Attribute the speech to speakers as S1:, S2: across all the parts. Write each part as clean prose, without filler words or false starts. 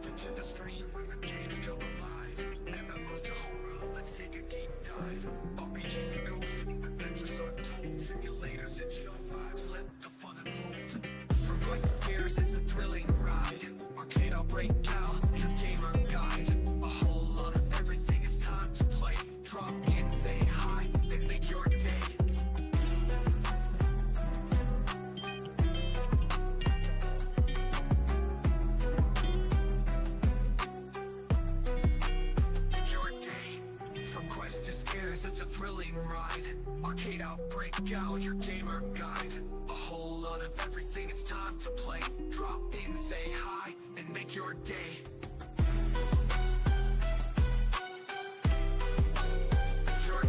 S1: step into the stream when the games come alive. MMOs to horror, let's take a deep dive. RPGs and ghosts, adventures untold. Simulators and chill vibes, let the fun unfold. From quest to scares, it's a thrilling ride. Arcade, I'll break out, your gamer guide. A whole lot of everything, it's time to play. Drop in, say hi, and make your day. It's a thrilling ride. Arcade, I'll break out your gamer guide. A whole lot of everything, it's time to play. Drop in, say hi, and make your day. Your day.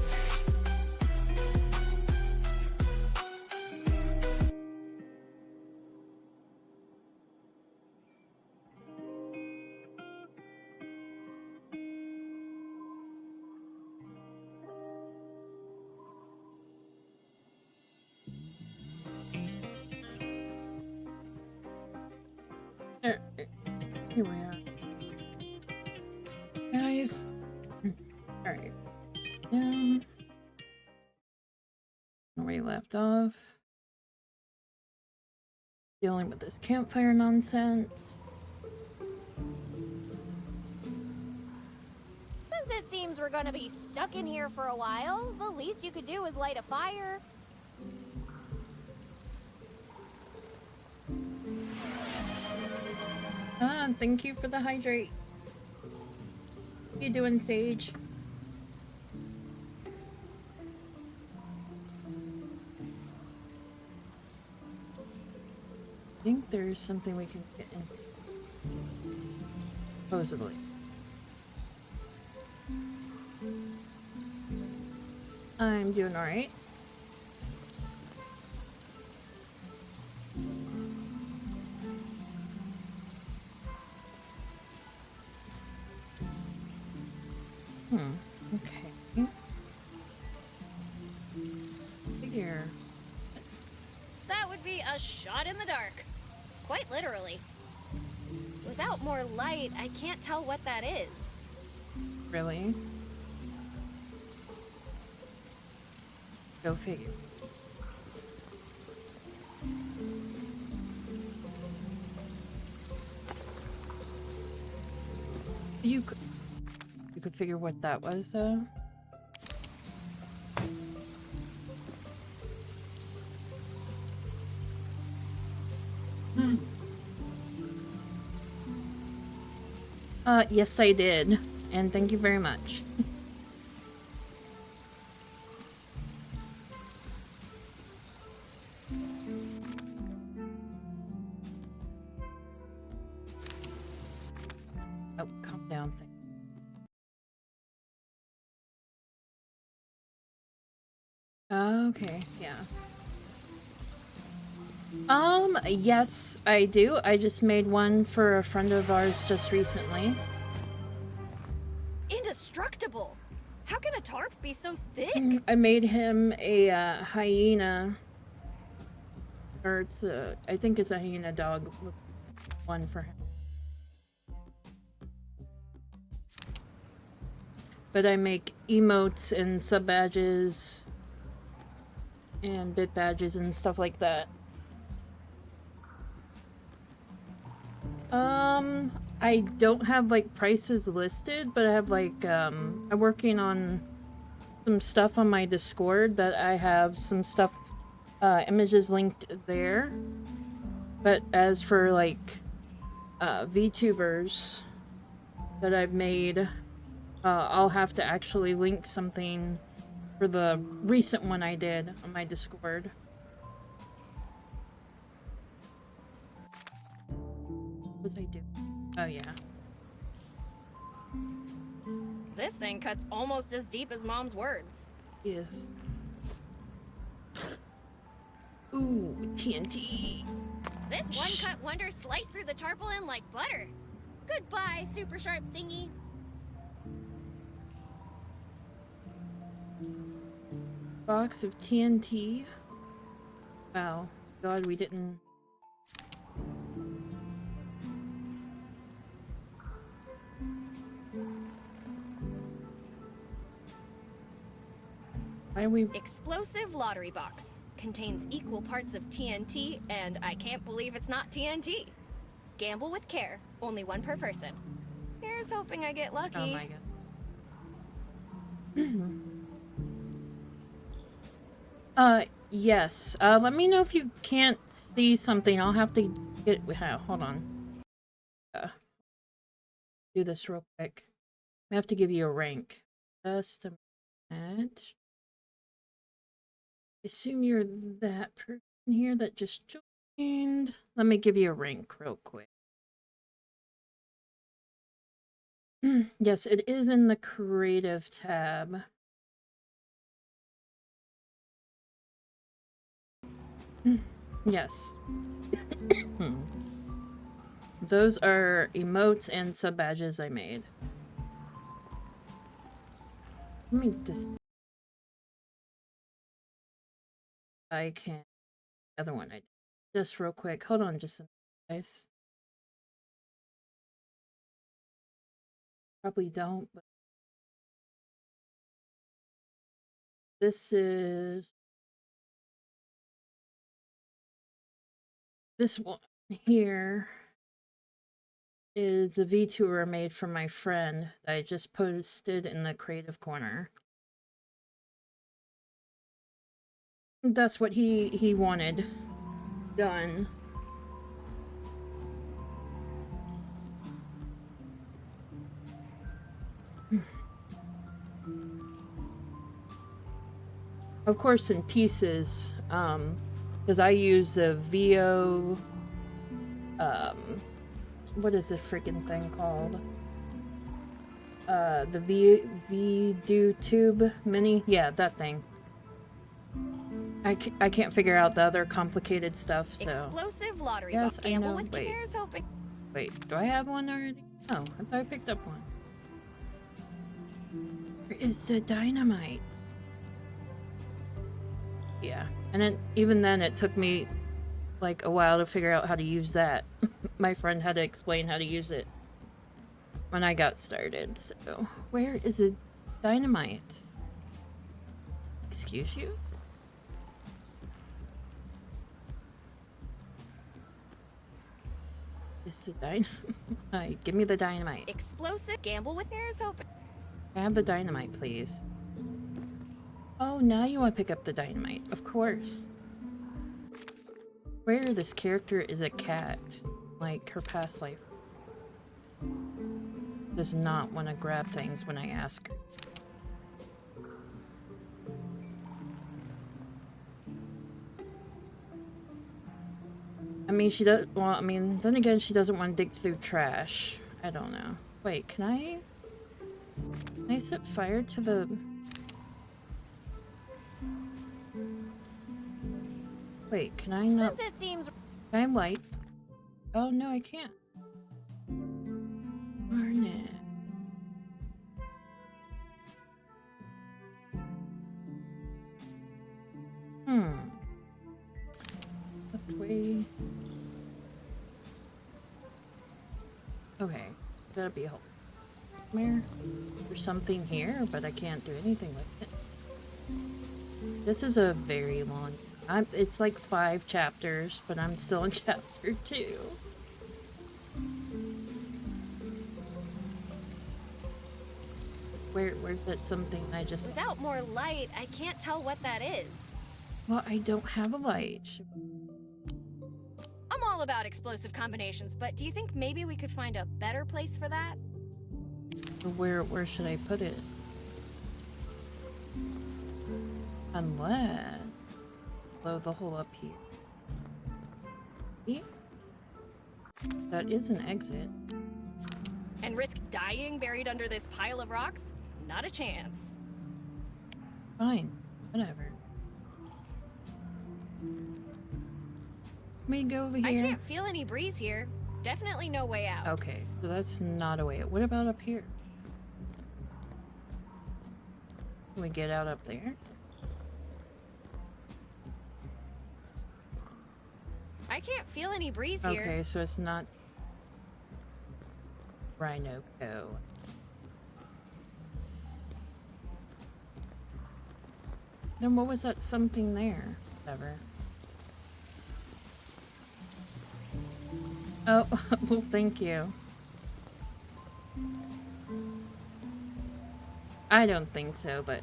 S2: Here we are. Guys. Alright. Where we left off. Dealing with this campfire nonsense.
S3: Since it seems we're gonna be stuck in here for a while, the least you could do is light a fire.
S2: Thank you for the hydrate. How you doing, Sage? I think there's something we can get in. Supposedly. I'm doing alright. Okay. Figure.
S3: That would be a shot in the dark. Quite literally. Without more light, I can't tell what that is.
S2: Really? Go figure. You could figure what that was, Yes, I did. And thank you very much. Oh, calm down. Okay, yeah. Yes, I do. I just made one for a friend of ours just recently.
S3: Indestructible! How can a tarp be so thick?
S2: I made him a hyena. Or it's a, I think it's a hyena dog one for him. But I make emotes and sub badges and bit badges and stuff like that. I don't have like prices listed, but I have like I'm working on some stuff on my Discord that I have some stuff images linked there. But as for like VTubers that I've made, I'll have to actually link something for the recent one I did on my Discord. What was I doing? Oh yeah.
S3: This thing cuts almost as deep as Mom's words.
S2: Yes. Ooh, TNT.
S3: This one-cut wonder sliced through the tarpaulin like butter. Goodbye, super sharp thingy.
S2: Box of TNT. Wow. God, we didn't... Why are we...
S3: Explosive lottery box. Contains equal parts of TNT, and I can't believe it's not TNT. Gamble with care. Only one per person. Here's hoping I get lucky.
S2: Oh my god. Yes. Let me know if you can't see something. I'll have to get... hold on. Do this real quick. I have to give you a rank. Just a minute. Assume you're that person here that just joined. Let me give you a rank real quick. Yes, it is in the creative tab. Yes. Those are emotes and sub badges I made. Let me just... I can... Other one I did. Just real quick. Hold on just a minute, guys. Probably don't, but... This is... This one here is a VTuber I made for my friend that I just posted in the creative corner. That's what he wanted done. Of course in pieces, because I use a VO, what is the freaking thing called? The VDO Tube Mini? Yeah, that thing. I can't figure out the other complicated stuff, so...
S3: Explosive lottery
S2: yes,
S3: box. Gamble
S2: I know.
S3: with cares, hoping...
S2: Wait, do I have one already? Oh, I thought I picked up one. Where is the dynamite? Yeah, and then even then it took me like a while to figure out how to use that. My friend had to explain how to use it when I got started, so... Where is the dynamite? Excuse you? Is the dynamite? Give me the dynamite.
S3: Explosive. Gamble with cares, hoping...
S2: I have the dynamite, please. Oh, now you want to pick up the dynamite. Of course. Where this character is a cat. Like her past life. Does not want to grab things when I ask her. I mean, she does. Well, I mean, then again, she doesn't want to dig through trash. I don't know. Wait, can I set fire to the... Wait, can I not...
S3: Since it seems...
S2: Can I light? Oh, no, I can't. Darn it. Left way. Okay, that'll be a whole... There's something here, but I can't do anything with it. This is a very long... it's like 5 chapters, but I'm still in chapter 2. Where's that something I just...
S3: Without more light, I can't tell what that is.
S2: Well, I don't have a light.
S3: I'm all about explosive combinations, but do you think maybe we could find a better place for that?
S2: Where should I put it? Unless... blow the hole up here. See? That is an exit.
S3: And risk dying buried under this pile of rocks? Not a chance.
S2: Fine. Whatever. Let me go over here.
S3: I can't feel any breeze here. Definitely no way out.
S2: Okay, so that's not a way out. What about up here? Can we get out up there?
S3: I can't feel any breeze here.
S2: Okay, so it's not Rhino Co. Then what was that something there? Whatever. Oh, well, thank you. I don't think so, but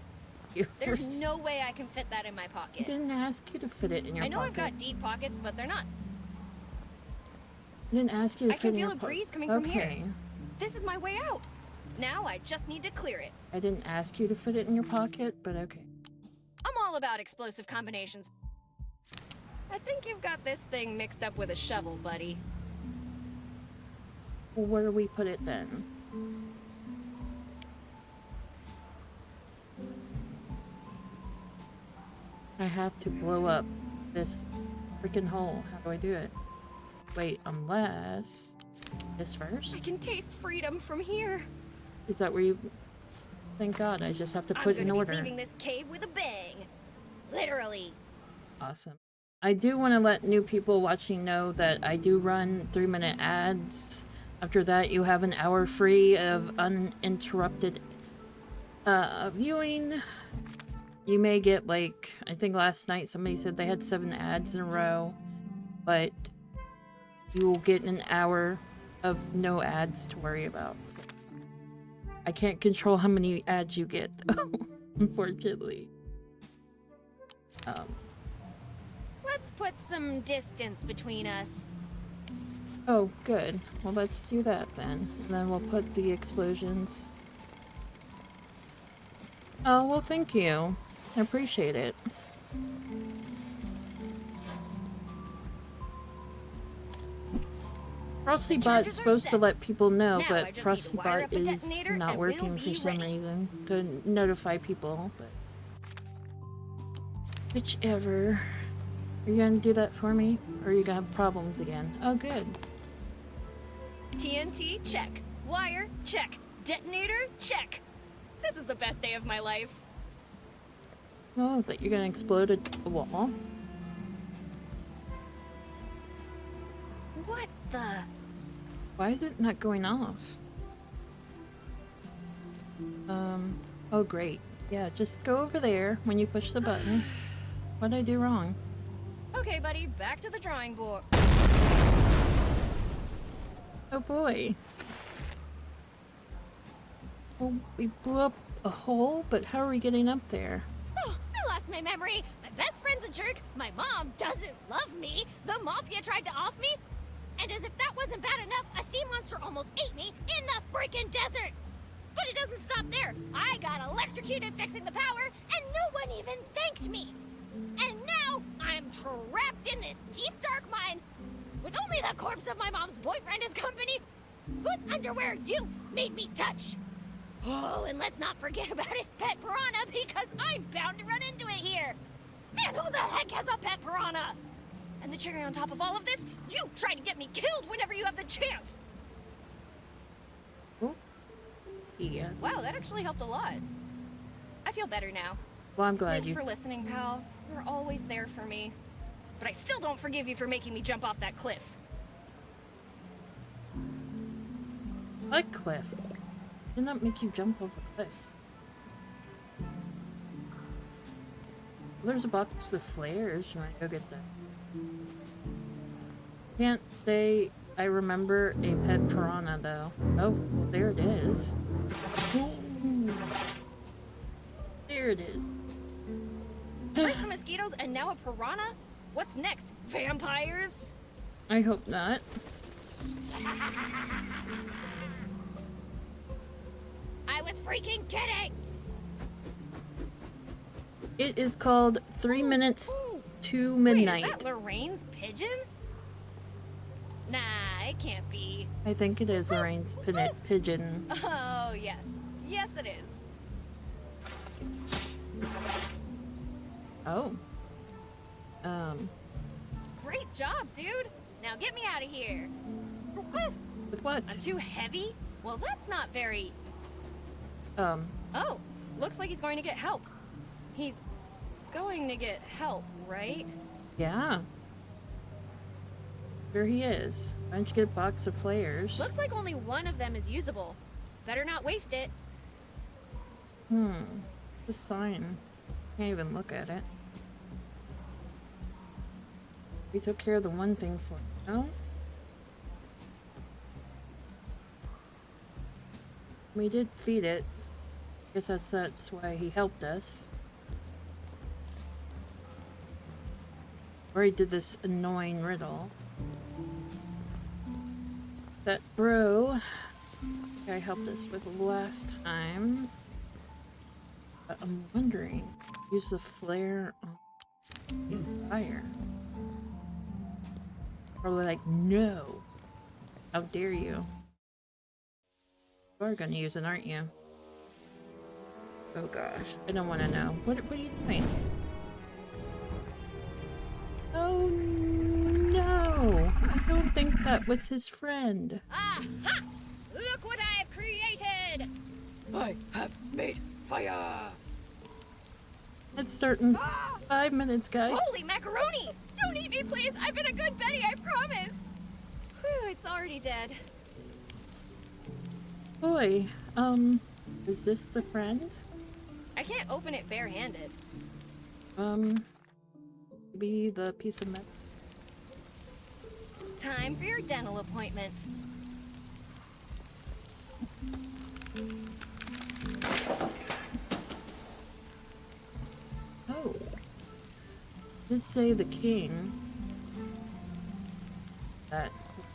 S3: There's no way I can fit that in my
S2: I
S3: pocket.
S2: didn't ask you to fit it in your
S3: I know
S2: pocket.
S3: I've got deep pockets, but they're not.
S2: I didn't ask you to
S3: I
S2: fit
S3: can
S2: in your
S3: feel a
S2: pocket.
S3: breeze coming from here.
S2: Okay.
S3: This is my way out. Now I just need to clear it.
S2: I didn't ask you to fit it in your pocket, but okay.
S3: I'm all about explosive combinations. I think you've got this thing mixed up with a shovel, buddy.
S2: Well, where do we put it then? I have to blow up this freaking hole. How do I do it? Wait, unless... This first?
S3: I can taste freedom from here.
S2: Is that where you... Thank God, I just have to
S3: I'm
S2: put in
S3: gonna
S2: order.
S3: be leaving this cave with a bang. Literally.
S2: Awesome. I do want to let new people watching know that I do run 3-minute ads. After that, you have an hour free of uninterrupted viewing. You may get, like, I think last night somebody said they had 7 ads in a row, but you will get an hour of no ads to worry about. So I can't control how many ads you get, though, unfortunately.
S3: Let's put some distance between us.
S2: Oh, good. Well, let's do that then. And then we'll put the explosions. Oh, well, thank you. I appreciate it. FrostyBot's
S3: charges are
S2: supposed to
S3: set.
S2: let people know,
S3: Now I
S2: but
S3: just need to wire
S2: FrostyBot
S3: up a
S2: is
S3: detonator
S2: not
S3: and we'll
S2: working for
S3: be
S2: some
S3: ready.
S2: reason to notify people. But whichever. Are you gonna do that for me? Or are you gonna have problems again? Oh, good.
S3: TNT, check. Wire, check. Detonator, check. This is the best day of my life.
S2: Oh, that you're gonna explode a wall?
S3: What the?
S2: Why is it not going off? Oh great. Yeah, just go over there when you push the button. What did I do wrong?
S3: Okay, buddy, back to the drawing board.
S2: Oh boy. Well, we blew up a hole, but how are we getting up there?
S3: So, I lost my memory. My best friend's a jerk. My mom doesn't love me. The mafia tried to off me. And as if that wasn't bad enough, a sea monster almost ate me in the freaking desert. But it doesn't stop there. I got electrocuted fixing the power, and no one even thanked me. And now I'm trapped in this deep dark mine with only the corpse of my mom's boyfriend as company, whose underwear you made me touch. Oh, and let's not forget about his pet piranha, because I'm bound to run into it here. Man, who the heck has a pet piranha? And the cherry on top of all of this, you try to get me killed whenever you have the chance.
S2: Oh. Yeah.
S3: Wow, that actually helped a lot. I feel better now.
S2: Well, I'm glad
S3: Thanks
S2: you...
S3: for listening, pal. You're always there for me. But I still don't forgive you for making me jump off that cliff.
S2: What cliff? Did not make you jump off a cliff. Well, there's a box of flares. You wanna go get that? Can't say I remember a pet piranha though. Oh, well, there it is. Ooh. There it is.
S3: First the mosquitoes and now a piranha? What's next? Vampires?
S2: I hope not.
S3: I was freaking kidding!
S2: It is called 3 minutes
S3: Ooh.
S2: to
S3: Wait,
S2: midnight.
S3: is that Lorraine's pigeon? Nah, it can't be.
S2: I think it is Lorraine's pigeon.
S3: Oh, yes. Yes, it is.
S2: Oh.
S3: Great job, dude. Now get me out of here.
S2: With what?
S3: I'm too heavy? Well, that's not very...
S2: Um,
S3: Oh, looks like he's going to get help. He's going to get help, right?
S2: yeah. There he is. Why don't you get a box of flares?
S3: Looks like only one of them is usable. Better not waste it.
S2: The sign. Can't even look at it. We took care of the one thing for no? We did feed it. Guess that's why he helped us. Or he did this annoying riddle. That bro guy helped us with last time. But I'm wondering, use the flare on fire. Probably like, no. How dare you? You are gonna use it, aren't you? Oh gosh, I don't want to know. What are you doing? Oh no! I don't think that was his friend.
S3: Aha! Look what I've created!
S4: I have made fire!
S2: Let's start in 5 minutes, guys.
S3: Holy macaroni! Don't eat me, please! I've been a good Betty, I promise! Whew, it's already dead.
S2: Boy, is this the friend?
S3: I can't open it barehanded.
S2: Maybe the piece of metal.
S3: Time for your dental appointment.
S2: Oh. Did say the king. That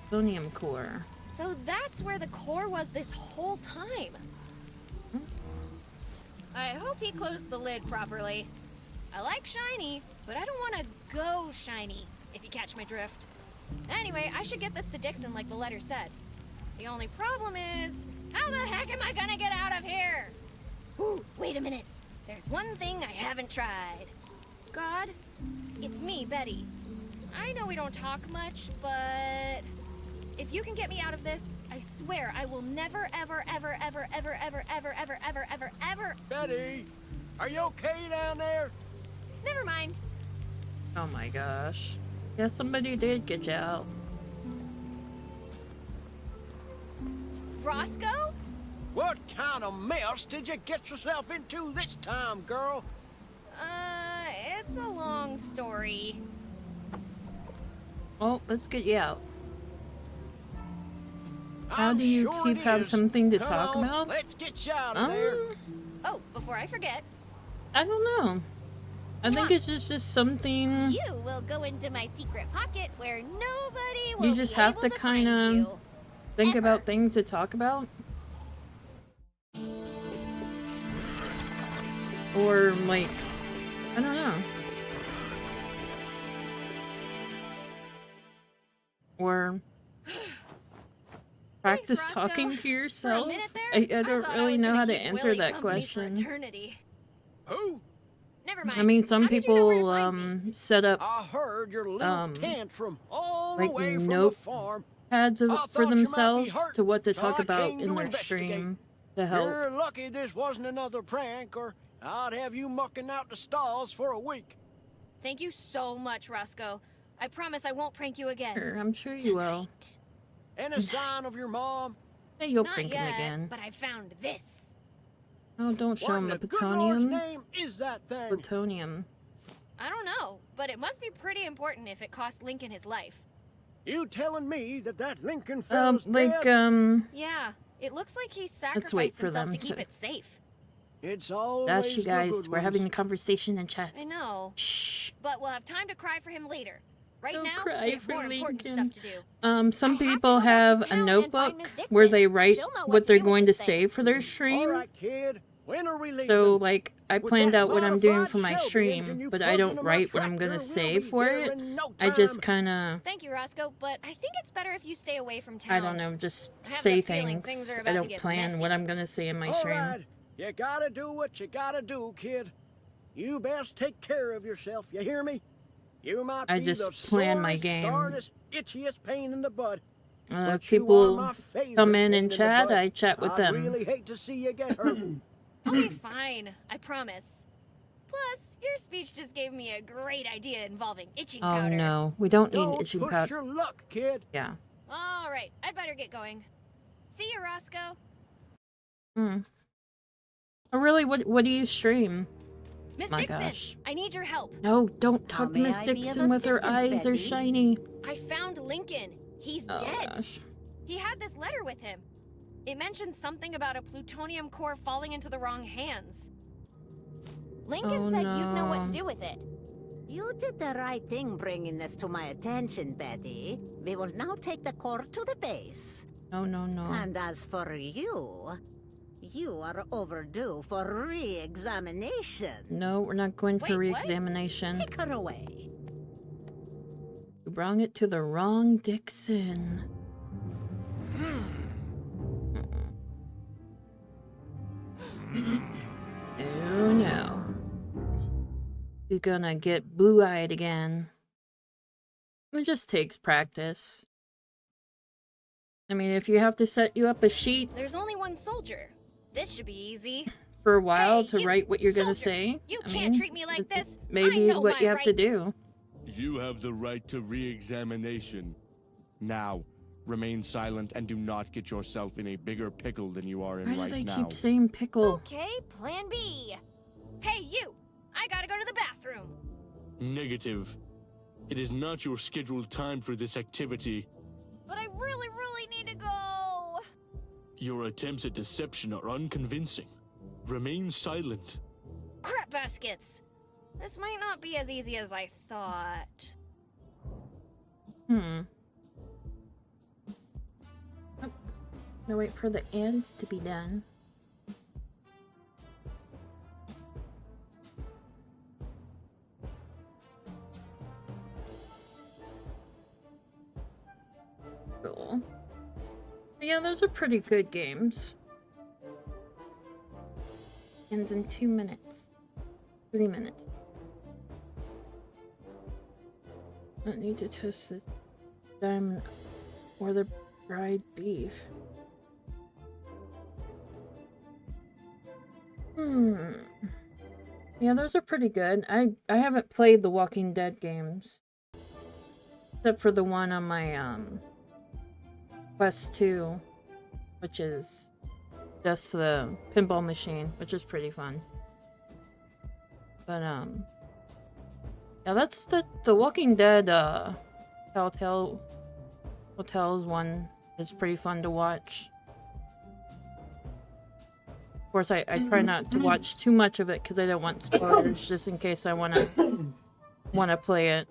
S2: plutonium core.
S3: So that's where the core was this whole time. I hope he closed the lid properly. I like shiny, but I don't want to go shiny, if you catch my drift. Anyway, I should get this to Dixon like the letter said. The only problem is, how the heck am I gonna get out of here? Ooh, wait a minute. There's one thing I haven't tried. God, it's me, Betty. I know we don't talk much, but if you can get me out of this, I swear I will never, ever, ever, ever, ever, ever, ever, ever, ever, ever, ever.
S4: Betty, are you okay down there?
S3: Never mind.
S2: Oh my gosh. Yeah, somebody did get you out.
S3: Roscoe?
S4: What kind of mess did you get yourself into this time, girl?
S3: It's a long story.
S2: Well, let's get you out. How
S4: I'm
S2: do you
S4: sure
S2: keep
S4: it
S2: have
S4: is.
S2: something to
S4: Come
S2: talk
S4: on,
S2: about?
S4: Let's get you out of there.
S3: Oh, before I forget,
S2: I don't know. I think it's just something
S3: you will go into my secret pocket where nobody will
S2: you just
S3: be
S2: have
S3: able
S2: to
S3: find
S2: kind of
S3: you.
S2: think
S3: Ever.
S2: about things to talk about. Or like, I don't know. Or practice
S3: Roscoe.
S2: talking to
S3: For a
S2: yourself.
S3: minute there,
S2: I
S3: I
S2: don't
S3: thought I
S2: really
S3: was
S2: know
S3: gonna
S2: how to
S3: keep
S2: answer
S3: Willie
S2: that
S3: company for
S2: question.
S3: eternity.
S4: Who?
S3: Never mind.
S2: I mean, some
S3: How did you know where to
S2: people
S3: find me?
S2: set up
S4: I heard your little tantrum all
S2: like
S4: the way from the
S2: note
S4: farm.
S2: pads
S4: I
S2: for
S4: thought you might be
S2: themselves
S4: hurt,
S2: to what to
S4: so
S2: talk
S4: I
S2: about
S4: came
S2: in
S4: to
S2: their
S4: investigate.
S2: stream to help.
S4: You're lucky this wasn't another prank, or I'd have you mucking out the stalls for a week.
S3: Thank you so much, Roscoe. I promise I won't prank you again.
S2: Sure, I'm sure you will.
S3: Tonight.
S4: Any sign of your mom?
S2: Hey, you'll
S3: Not
S2: prank
S3: yet,
S2: him again.
S3: but I found this.
S2: Oh, don't show
S4: What
S2: him
S4: in
S2: the
S4: the good Lord's
S2: plutonium.
S4: name is that thing?
S2: Plutonium.
S3: I don't know, but it must be pretty important if it cost Lincoln his life.
S4: You telling me that Lincoln fella's
S2: Like,
S4: dead?
S3: Yeah, it looks like he
S2: wait
S3: sacrificed
S2: for
S3: himself
S2: them
S3: to keep
S2: to-
S3: it safe.
S4: It's always
S2: Gosh, you
S4: the
S2: guys,
S4: good
S2: we're having a
S4: ones.
S2: conversation in chat.
S3: I know,
S2: Shh.
S3: but we'll have time to cry for him later. Right
S2: Don't
S3: now,
S2: cry
S3: we have
S2: for
S3: more important
S2: Lincoln.
S3: stuff to do.
S2: Some
S3: I have to
S2: people
S3: go back to
S2: have a
S3: town and
S2: notebook
S3: find Miss
S2: where
S3: Dixon.
S2: they write
S3: She'll know what
S2: what
S3: to
S2: they're
S3: do with
S2: going to
S3: this thing.
S2: say for their
S4: All
S2: stream.
S4: right, kid. When are we leaving?
S2: So, like, I
S4: With
S2: planned
S4: that
S2: out what I'm doing
S4: modified
S2: for my
S4: Shelby
S2: stream,
S4: engine you
S2: but I
S4: plugged
S2: don't
S4: into my
S2: write what I'm gonna
S4: tractor,
S2: say
S4: we'll be
S2: for
S4: there
S2: it.
S4: in no
S2: I just
S4: time.
S2: kind of,
S3: Thank you, Roscoe, but I think it's better if you stay away from town.
S2: I don't know, just
S3: I have
S2: say
S3: the feeling
S2: things.
S3: things are
S2: I
S3: about to
S2: don't
S3: get
S2: plan
S3: messy.
S2: what I'm gonna say in my
S4: All
S2: stream.
S4: right. You gotta do what you gotta do, kid. You best take care of yourself, you hear me? You might
S2: I
S4: be
S2: just
S4: the
S2: plan my
S4: sorest,
S2: game.
S4: darndest, itchiest pain in the butt.
S2: If
S4: but you are
S2: people
S4: my favorite
S2: come in
S4: pain
S2: and
S4: the
S2: chat,
S4: butt.
S2: I chat with
S4: I'd
S2: them.
S4: really hate to see you get hurt.
S3: I'll be fine, I promise. Plus, your speech just gave me a great idea involving itching
S2: Oh
S3: powder.
S2: no, we don't need
S4: Don't
S2: itching
S4: push
S2: powder.
S4: your luck, kid.
S2: Yeah.
S3: All right, I'd better get going. See you, Roscoe.
S2: Oh really? What do you stream?
S3: Miss
S2: My
S3: Dixon,
S2: gosh.
S3: I need your help.
S2: No, don't
S5: How
S2: talk to
S5: may
S2: Miss
S5: I be of
S2: Dixon with her
S5: assistance,
S2: eyes are
S5: Betty?
S2: shiny.
S3: I found Lincoln. He's
S2: Oh
S3: dead.
S2: gosh.
S3: He had this letter with him. It mentioned something about a plutonium core falling into the wrong hands. Lincoln
S2: Oh,
S3: said you'd know what to
S2: no.
S3: do with it.
S5: You did the right thing bringing this to my attention, Betty. We will now take the core to the base.
S2: No, no, no.
S5: And as for you, you are overdue for re-examination.
S2: No, we're not going for
S3: Wait, what?
S2: re-examination.
S5: Take her away.
S2: You brought it to the wrong Dixon. Oh no. He's gonna get blue-eyed again. It just takes practice. I mean, if you have to set you up a sheet
S3: There's only one soldier. This should be easy.
S2: for a while
S3: Hey,
S2: to
S3: you
S2: write what you're gonna
S3: soldier!
S2: say,
S3: You
S2: I
S3: can't
S2: mean,
S3: treat me like this. I
S2: maybe
S3: know
S2: what
S3: my
S2: you have to
S3: rights.
S2: do.
S6: You have the right to re-examination. Now, remain silent and do not get yourself in a bigger pickle than you are in
S2: Why
S6: right
S2: do they
S6: now.
S2: keep saying pickle?
S3: Okay, plan B. Hey, you! I gotta go to the bathroom.
S6: Negative. It is not your scheduled time for this activity.
S3: But I really, really need to go.
S6: Your attempts at deception are unconvincing. Remain silent.
S3: Crap baskets. This might not be as easy as I thought.
S2: Oh. Now wait for the ends to be done. Cool. Yeah, those are pretty good games. Ends in 2 minutes. 3 minutes. Don't need to toast this diamond or the fried beef. Yeah, those are pretty good. I haven't played the Walking Dead games. Except for the one on my Quest 2, which is just the pinball machine, which is pretty fun. But yeah, that's the Walking Dead Telltale Hotels one is pretty fun to watch. Of course, I try not to watch too much of it because I don't want spoilers, just in case I wanna play it.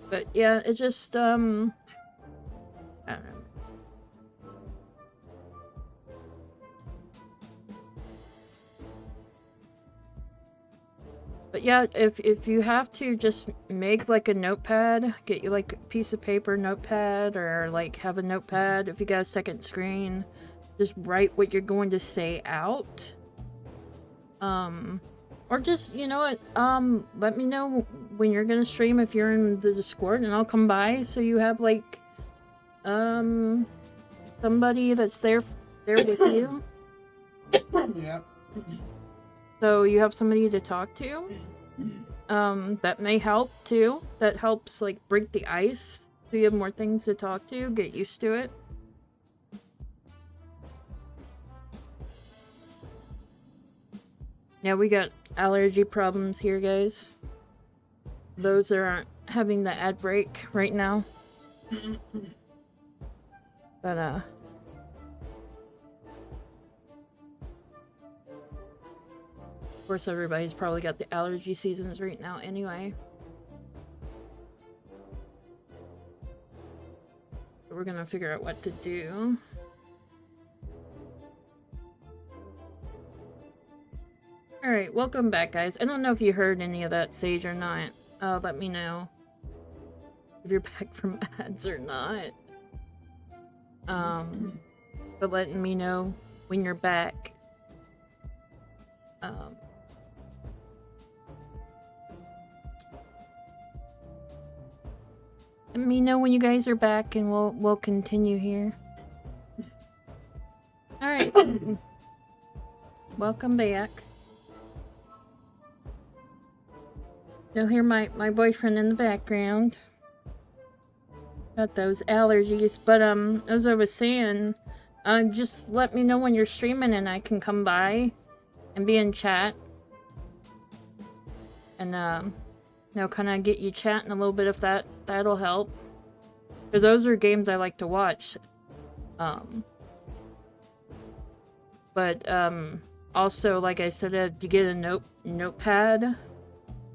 S2: But yeah, it just I don't know. But yeah, if you have to, just make like a notepad, get you like a piece of paper, notepad, or like have a notepad if you got a second screen. Just write what you're going to say out. Or just, you know what, let me know when you're gonna stream if you're in the Discord, and I'll come by so you have like somebody that's there with you.
S7: Yeah.
S2: So you have somebody to talk to. That may help too. That helps like break the ice. So you have more things to talk to, get used to it. Yeah, we got allergy problems here, guys. Those that aren't having the ad break right now. But of course, everybody's probably got the allergy seasons right now anyway. So we're gonna figure out what to do. Alright, welcome back, guys. I don't know if you heard any of that, Sage, or not. Let me know if you're back from ads or not. But letting me know when you're back. Let me know when you guys are back, and we'll continue here. All right, welcome back. You'll hear my boyfriend in the background. Got those allergies, but as I was saying, just let me know when you're streaming and I can come by and be in chat. And kind of get you chatting a little bit if that'll help. Because those are games I like to watch. But also, like I said, to get a notepad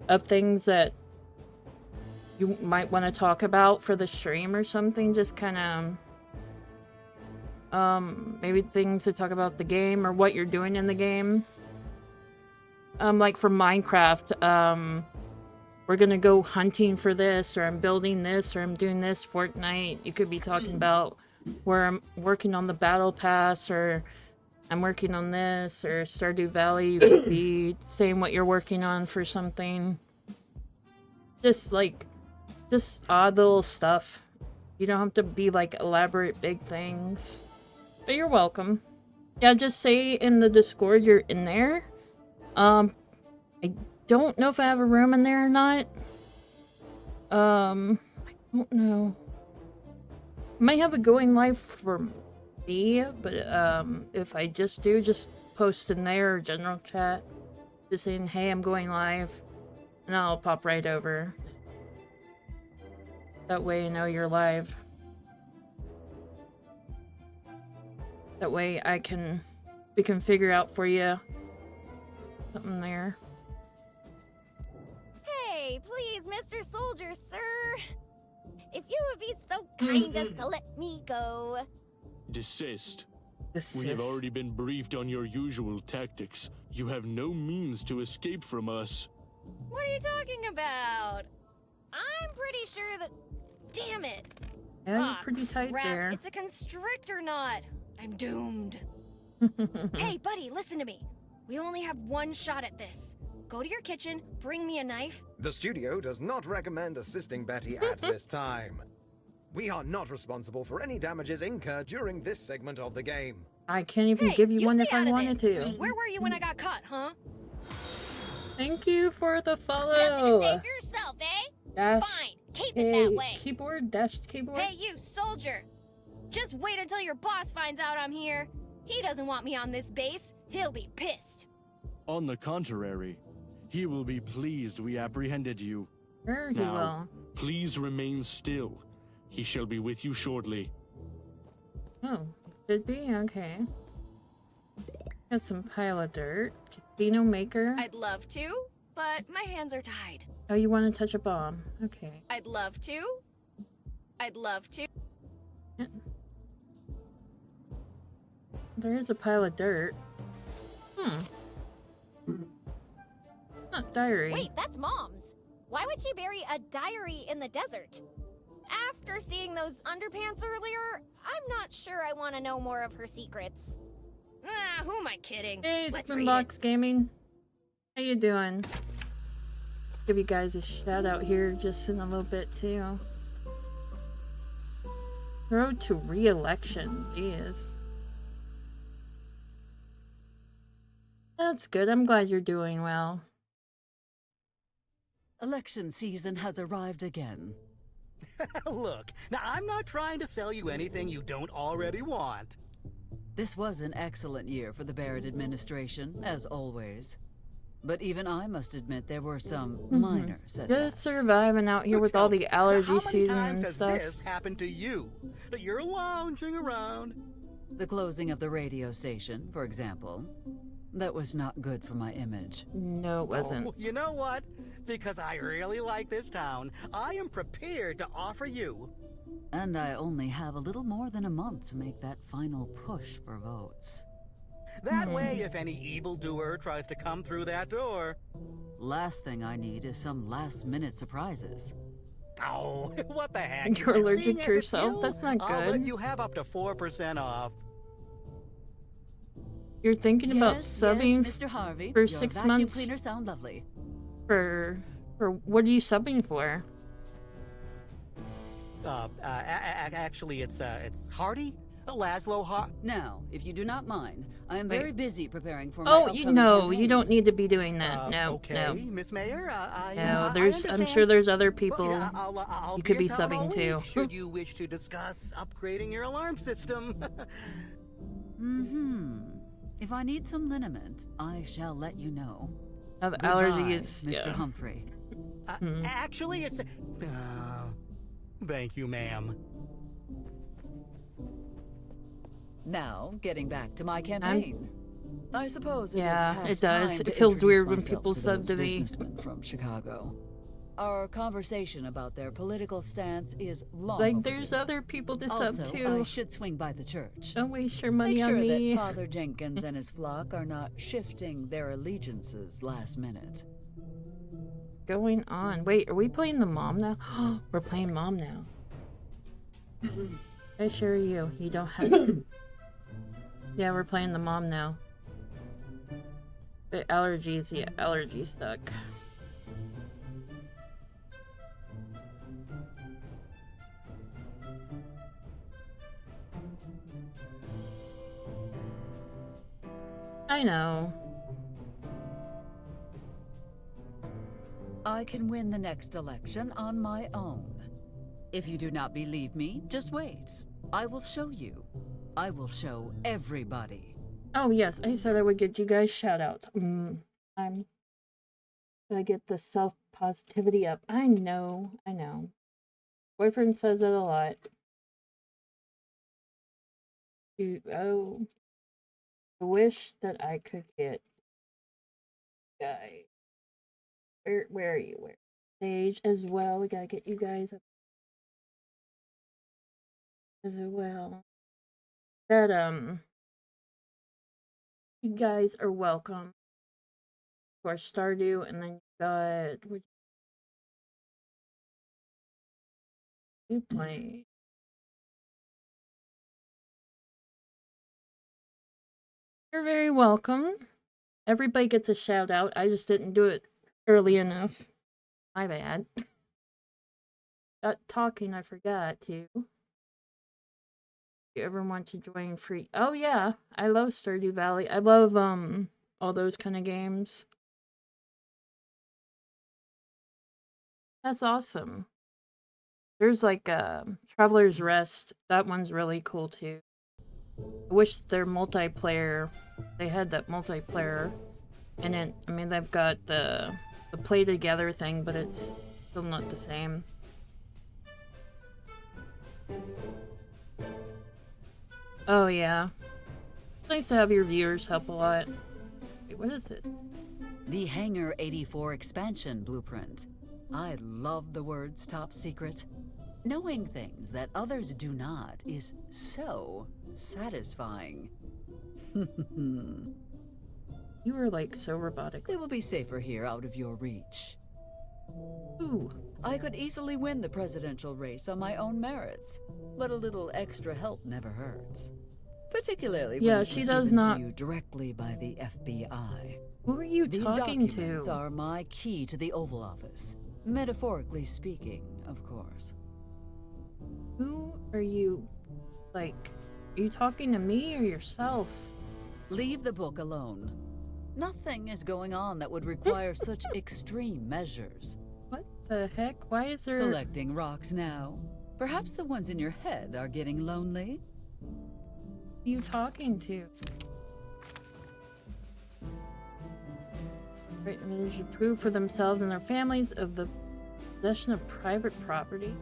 S2: of things that you might want to talk about for the stream or something, just kind of maybe things to talk about the game or what you're doing in the game. Like for Minecraft, we're gonna go hunting for this, or I'm building this, or I'm doing this Fortnite. You could be talking about where I'm working on the battle pass, or I'm working on this, or Stardew Valley. You could be saying what you're working on for something. Just odd little stuff. You don't have to be like elaborate big things. But you're welcome. Yeah, just say in the Discord you're in there. I don't know if I have a room in there or not. I don't know. I might have it going live for me, but if I just post in there or general chat, just saying, hey, I'm going live, and I'll pop right over. That way you know you're live. That way we can figure out for you something there.
S3: Hey, please, Mr. Soldier, sir. If you would be so kind as to let me go.
S6: Desist. We have already been briefed on your usual tactics. You have no means to escape from us.
S3: What are you talking about? I'm pretty sure that... Damn it.
S2: Yeah, you're pretty tight
S3: crap.
S2: there.
S3: It's a constrictor knot. I'm doomed. Hey, buddy, listen to me. We only have one shot at this. Go to your kitchen, bring me a knife.
S8: The studio does not recommend assisting Betty at this time. We are not responsible for any damages incurred during this segment of the game.
S2: I can't even
S3: Hey,
S2: give you one
S3: stay
S2: if I
S3: out of
S2: wanted
S3: this.
S2: to.
S3: Where were you when I got caught, huh?
S2: Thank you for the
S3: Nothing to
S2: follow.
S3: save yourself, eh?
S2: Dash
S3: Fine, keep it that way.
S2: keyboard, dashed keyboard.
S3: Hey, you, soldier! Just wait until your boss finds out I'm here. He doesn't want me on this base. He'll be pissed.
S6: On the contrary, he will be pleased we apprehended you.
S2: Sure he
S6: Now, please remain still. He shall be with you shortly.
S2: will. Oh, should be? Okay. Got some pile of dirt. Casino maker.
S3: I'd love to, but my hands are tied.
S2: Oh, you want to touch a bomb. Okay.
S3: I'd love to. I'd love to.
S2: There is a pile of dirt. Not diary.
S3: Wait, that's Mom's. Why would she bury a diary in the desert? After seeing those underpants earlier, I'm not sure I want to know more of her secrets. Who am I kidding?
S2: Hey,
S3: Let's read
S2: Spinbox Gaming. How you doing? Give you guys a shout out here just in a little bit too. Road to re-election, jeez. That's good. I'm glad you're doing well.
S9: Election season has arrived again.
S10: Look, now I'm not trying to sell you anything you don't already want.
S9: This was an excellent year for the Barrett administration, as always. But even I must admit there were some minor setbacks.
S2: Just surviving out here with all the allergy season and stuff.
S10: How many times has this happened to you? You're lounging around.
S9: The closing of the radio station, for example. That was not good for my image.
S2: No, it wasn't.
S10: Oh, you know what? Because I really like this town, I am prepared to offer you.
S9: And I only have a little more than a month to make that final push for votes.
S10: That way, if any evildoer tries to come through that door...
S9: Last thing I need is some last-minute surprises.
S10: Oh, what the heck?
S2: You're allergic
S10: Seeing
S2: to
S10: as it's
S2: yourself?
S10: you,
S2: That's not
S10: I'll let
S2: good.
S10: you have up to 4% off.
S2: You're thinking about subbing
S9: yes, Mr. Harvey,
S2: for
S9: your
S2: 6
S9: vacuum
S2: months?
S9: cleaner sound lovely.
S2: For what are you subbing for?
S10: Actually, it's Hardy. Laszlo
S9: Now, if you do not mind, I am
S2: Wait.
S9: very busy preparing for my
S2: Oh,
S9: upcoming
S2: no,
S9: campaign.
S2: you don't need to be doing that. No,
S10: okay,
S2: no.
S10: Miss Mayor,
S2: No,
S10: I
S2: there's. I'm
S10: understand.
S2: sure there's other
S10: Well,
S2: people
S10: yeah, I'll
S2: you could be
S10: in town
S2: subbing
S10: all
S2: to.
S10: week, should you wish to discuss upgrading your alarm system.
S9: If I need some liniment, I shall let you know.
S2: Now the
S9: Goodbye,
S2: allergies.
S9: Mr.
S2: Yeah.
S9: Humphrey.
S10: Actually, it's... thank you, ma'am.
S9: Now, getting back to my campaign. I suppose it
S2: Yeah,
S9: is
S2: it
S9: past
S2: does.
S9: time
S2: It
S9: to
S2: feels
S9: introduce
S2: weird when
S9: myself
S2: people
S9: to
S2: sub
S9: those
S2: to me.
S9: businessmen from Chicago. Our conversation about their political stance is long
S2: Like,
S9: overdue.
S2: there's other people to
S9: Also,
S2: sub
S9: I
S2: to.
S9: should swing by the church.
S2: Don't waste your money
S9: Make
S2: on
S9: sure
S2: me.
S9: that Father Jenkins and his flock are not shifting their allegiances last minute.
S2: Going on. Wait, are we playing the mom now? We're playing mom now. I assure you, you don't have. Yeah, we're playing the mom now. But allergies, yeah, allergies suck. I know.
S9: I can win the next election on my own. If you do not believe me, just wait. I will show you. I will show everybody.
S2: Oh yes, I said I would get you guys shout outs. I'm gonna get the self positivity up. I know. Boyfriend says it a lot. Oh, I wish that I could get guy. Where are you? Where? Stage as well. We gotta get you guys up as well. That you guys are welcome. Of course, Stardew, and then you got what you play. You're very welcome. Everybody gets a shout out. I just didn't do it early enough. My bad. Got talking, I forgot to. If you ever want to join free. Oh yeah, I love Stardew Valley. I love all those kind of games. That's awesome. There's like Traveler's Rest. That one's really cool too. I wish their multiplayer, they had that multiplayer in it. I mean, they've got the play together thing, but it's still not the same. Oh yeah. It's nice to have your viewers help a lot. Wait, what is this?
S9: The Hangar 84 expansion blueprint. I love the words top secret. Knowing things that others do not is so satisfying.
S2: You were like so robotic.
S9: They will be safer here out of your reach.
S2: Ooh.
S9: I could easily win the presidential race on my own merits, but a little extra help never hurts. Particularly when it
S2: she
S9: was
S2: does
S9: given
S2: not.
S9: to you directly by the FBI.
S2: Who are you
S9: These
S2: talking
S9: documents
S2: to?
S9: are my key to the Oval Office. Metaphorically speaking, of course.
S2: Who are you? Like, are you talking to me or yourself?
S9: Leave the book alone. Nothing is going on that would require such extreme measures.
S2: What the heck? Why is there...
S9: Collecting rocks now? Perhaps the ones in your head are getting lonely?
S2: Who are you talking to? Right, and should prove for themselves and their families of the possession of private property.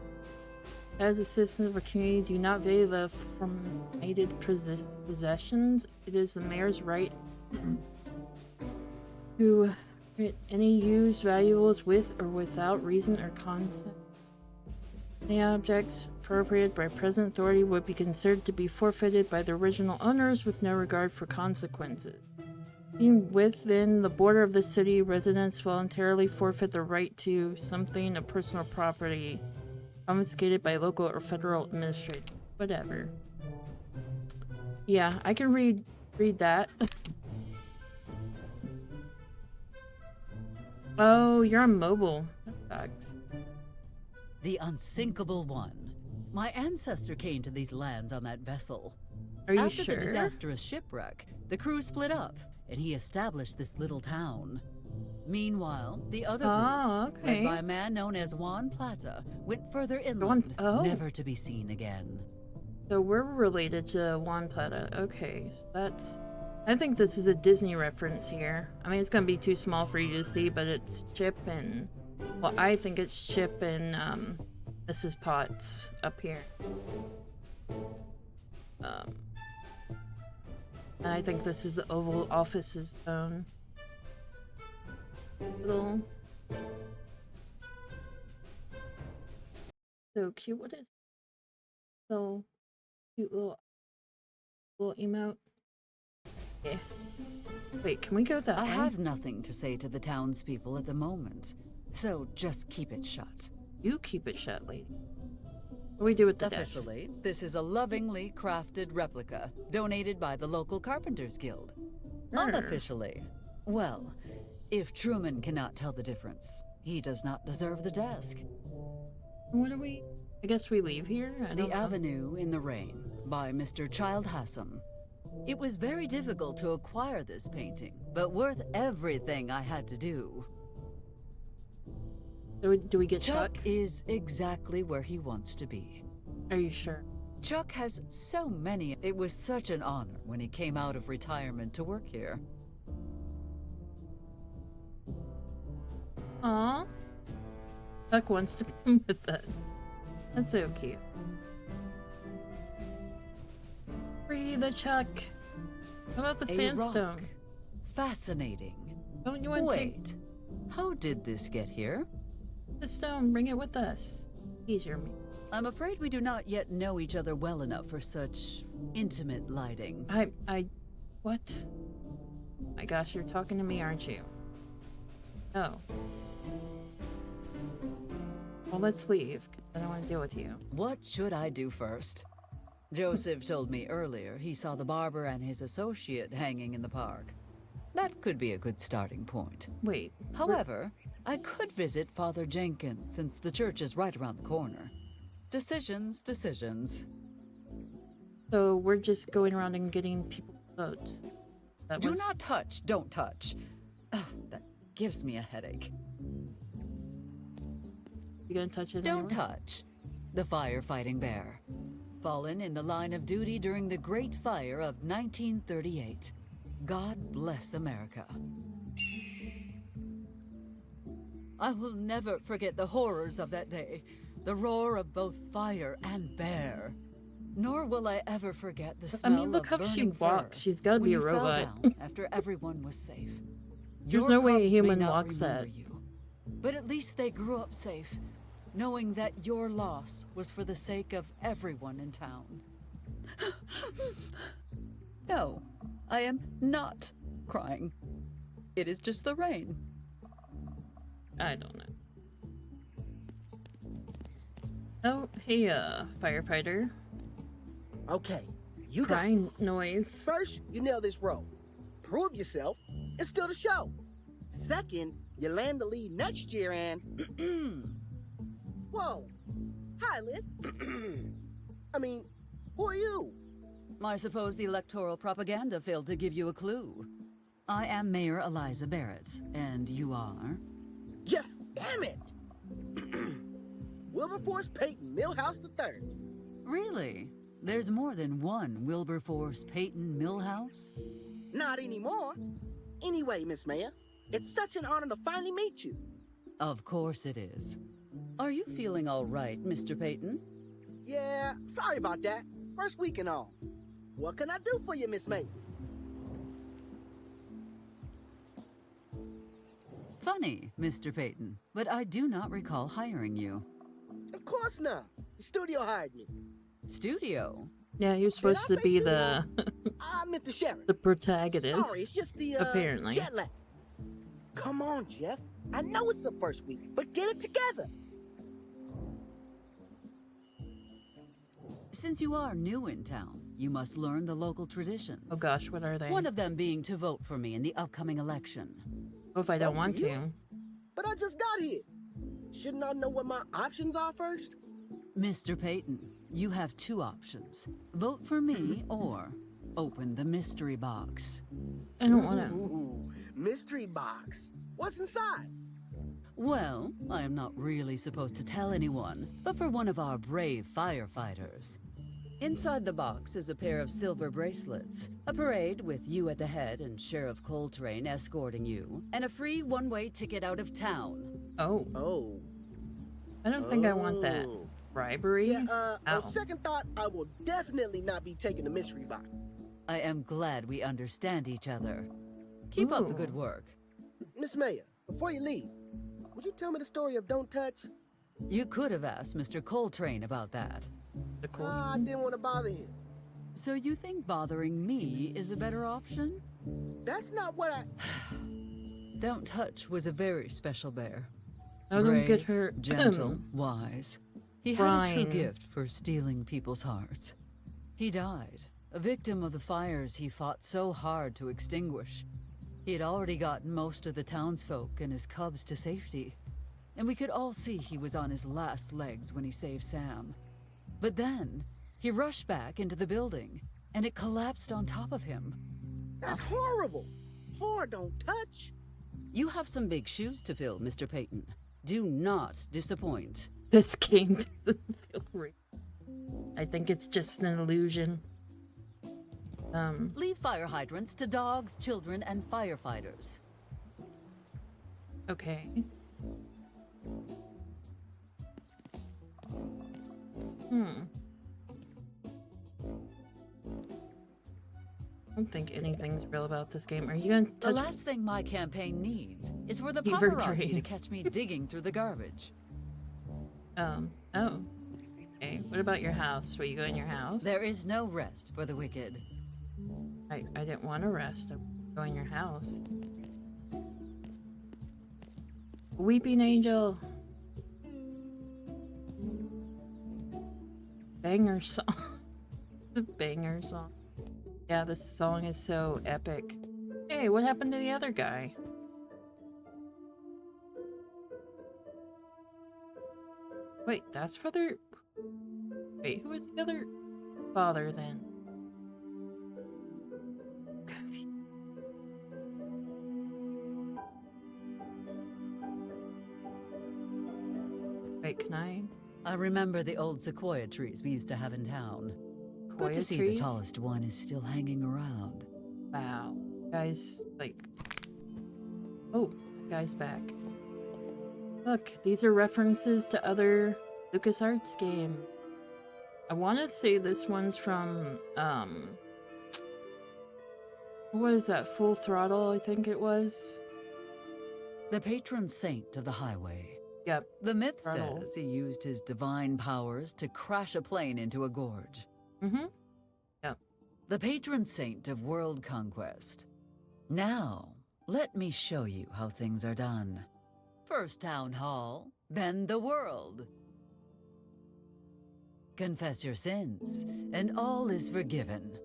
S2: As a citizen of a community, do not value the formated possessions. It is the mayor's right to permit any used valuables with or without reason or consent. Any objects appropriated by present authority would be considered to be forfeited by the original owners with no regard for consequences. Being within the border of the city, residents voluntarily forfeit the right to something of personal property confiscated by local or federal administrator. Whatever. Yeah, I can read that. Oh, you're on mobile. That sucks.
S9: The unsinkable one. My ancestor came to these lands on that vessel.
S2: Are you
S9: After
S2: sure?
S9: the disastrous shipwreck, the crew split up, and he established this little town. Meanwhile, the other
S2: Oh,
S9: group, led
S2: okay.
S9: by a man known as Juan Plata, went further
S2: Juan-
S9: inland,
S2: oh.
S9: never to be seen again.
S2: So we're related to Juan Plata. Okay, so that's... I think this is a Disney reference here. I mean, it's gonna be too small for you to see, but it's Chip and... Well, I think it's Chip and, Mrs. Potts up here. And I think this is the Oval Office's phone. Little... So cute, what is... So... Cute little emote. Yeah. Wait, can we go that
S9: I
S2: way?
S9: have nothing to say to the townspeople at the moment, so just keep it shut.
S2: You keep it shut, lady. What do we do with the desk?
S9: Officially, this is a lovingly crafted replica, donated by the local Carpenters Guild.
S2: Sure.
S9: Unofficially, well, if Truman cannot tell the difference, he does not deserve the desk.
S2: What do we... I guess we leave here? I
S9: The
S2: don't know.
S9: Avenue in the Rain by Mr. Childhassam. It was very difficult to acquire this painting, but worth everything I had to do.
S2: Do we get Chuck?
S9: Chuck is exactly where he wants to be.
S2: Are you sure?
S9: Chuck has so many. It was such an honor when he came out of retirement to work here.
S2: Aw. Chuck wants to come with us. That's so cute. Free the Chuck. How about the
S9: A
S2: sandstone?
S9: rock. Fascinating.
S2: Don't you want to take
S9: Wait, how did this get here?
S2: the stone? Bring it with us. He's your man.
S9: I'm afraid we do not yet know each other well enough for such intimate lighting.
S2: What? My gosh, you're talking to me, aren't you? Oh. Well, let's leave, 'cause I don't want to deal with you.
S9: What should I do first? Joseph told me earlier he saw the barber and his associate hanging in the park. That could be a good starting point.
S2: Wait.
S9: However, I could visit Father Jenkins since the church is right around the corner. Decisions.
S2: So we're just going around and getting people's votes.
S9: Do not touch, don't touch. Oh, that gives me a headache.
S2: You gonna touch it
S9: Don't
S2: anyway?
S9: touch. The firefighting bear. Fallen in the line of duty during the Great Fire of 1938. God bless America. I will never forget the horrors of that day. The roar of both fire and bear. Nor will I ever forget the smell
S2: I mean, look
S9: of
S2: how she
S9: burning
S2: walks.
S9: fur
S2: She's gotta
S9: when
S2: be a
S9: you fell
S2: robot.
S9: down after everyone was safe.
S2: There's
S9: Your
S2: no way a
S9: cops may
S2: human
S9: not
S2: walks that.
S9: remember you, but at least they grew up safe, knowing that your loss was for the sake of everyone in town. No, I am not crying. It is just the rain.
S2: I don't know. Oh, hey, firefighter.
S11: Okay, you got
S2: Crying noise.
S11: First, you nail this role. Prove yourself. It's still the show. Second, you land the lead next year and... Whoa. Hi, Liz. I mean, who are you?
S9: I suppose the electoral propaganda failed to give you a clue. I am Mayor Eliza Barrett, and you are?
S11: Jeff, damn it. Wilberforce Peyton, Millhouse III.
S9: Really? There's more than one Wilberforce Peyton Millhouse?
S11: Not anymore. Anyway, Miss Mayor, it's such an honor to finally meet you.
S9: Of course it is. Are you feeling all right, Mr. Peyton?
S11: Yeah, sorry about that. First week and all. What can I do for you, Miss Mayor?
S9: Funny, Mr. Peyton, but I do not recall hiring you.
S11: Of course not. The studio hired me.
S9: Studio?
S2: Yeah, you're supposed to be the
S11: I meant the sheriff.
S2: the protagonist.
S11: Sorry, it's just the
S2: apparently.
S11: jet lag. Come on, Jeff. I know it's the first week, but get it together.
S9: Since you are new in town, you must learn the local traditions.
S2: Oh gosh, what are they?
S9: One of them being to vote for me in the upcoming election.
S2: What if I don't want
S11: you?
S2: to?
S11: But I just got here. Shouldn't I know what my options are first?
S9: Mr. Peyton, You have two options. Vote for me or open the mystery box.
S2: I don't want to.
S11: Ooh, mystery box. What's inside?
S9: Well, I am not really supposed to tell anyone, but for one of our brave firefighters. Inside the box is a pair of silver bracelets, a parade with you at the head and Sheriff Coltrane escorting you, and a free one-way ticket out of town.
S2: Oh,
S11: Oh.
S2: I don't think I want that.
S11: Oh.
S2: Bribery?
S11: Yeah,
S2: Ow.
S11: on second thought, I will definitely not be taking the mystery box.
S9: I am glad we understand each other. Keep up the
S2: Ooh.
S9: good work.
S11: Miss Maya, before you leave, would you tell me the story of Don't Touch?
S9: You could have asked Mr. Coltrane about that.
S2: The cool.
S11: I didn't want to bother him.
S9: So you think bothering me is a better option?
S11: That's not what I...
S9: Don't Touch was a very special bear.
S2: I don't
S9: Brave,
S2: get her.
S9: gentle, wise. He had a true
S2: Fine.
S9: gift for stealing people's hearts. He died, a victim of the fires he fought so hard to extinguish. He had already gotten most of the townsfolk and his cubs to safety, and we could all see he was on his last legs when he saved Sam. But then, he rushed back into the building, and it collapsed on top of him.
S11: That's horrible. Poor Don't Touch.
S9: You have some big shoes to fill, Mr. Payton. Do not disappoint.
S2: This game doesn't feel real. I think it's just an illusion.
S9: Leave fire hydrants to dogs, children, and firefighters.
S2: Okay. I don't think anything's real about this game. Are you gonna
S9: The
S2: touch
S9: last thing my campaign needs is for the
S2: Fever
S9: paparazzi
S2: dream.
S9: to catch me digging through the garbage.
S2: Oh. Okay. What about your house? Will you go in your house?
S9: There is no rest for the wicked.
S2: I didn't want to rest. I want to go in your house. Weeping Angel. Banger song. The banger song. Yeah, this song is so epic. Hey, what happened to the other guy? Wait, that's father. Wait, who was the other father then? Confused. Wait, can
S9: I remember the old sequoia trees we used to have in town. Good
S2: Sequoia
S9: to see
S2: trees?
S9: the tallest one is still hanging around.
S2: Wow. Guys, like... Oh, the guy's back. Look, these are references to other LucasArts game. I want to say this one's from, what is that? Full Throttle, I think it was?
S9: The patron saint of the highway.
S2: Yep.
S9: The myth
S2: Throttle.
S9: says he used his divine powers to crash a plane into a gorge.
S2: Mm-hmm. Yep.
S9: The patron saint of world conquest. Now, let me show you how things are done. First town hall, then the world. Confess your sins, and all is forgiven.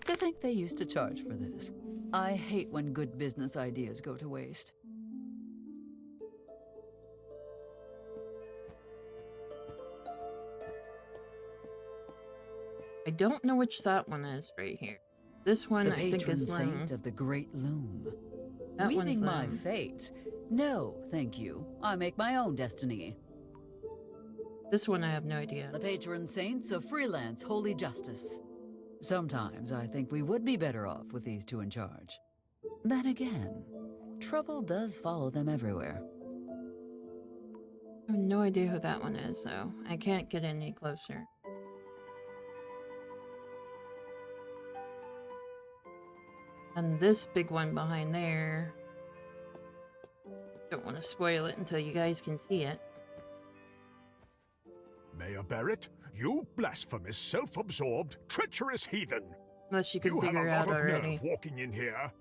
S9: To think they used to charge for this. I hate when good business ideas go to waste.
S2: I don't know which that one is right here. This one
S9: The
S2: I think
S9: patron
S2: is Ling.
S9: saint of the great loom.
S2: That one's
S9: Weaving my
S2: Ling.
S9: fate. No, thank you. I make my own destiny.
S2: This one I have no idea.
S9: The patron saints of freelance holy justice. Sometimes I think we would be better off with these two in charge. Then again, trouble does follow them everywhere.
S2: I have no idea who that one is, though. I can't get any closer. And this big one behind there... Don't want to spoil it until you guys can see it.
S12: Mayor Barrett, you blasphemous, self-absorbed, treacherous heathen!
S2: Unless you can
S12: You have
S2: figure
S12: a
S2: out
S12: lot of
S2: already.
S12: nerve walking in here.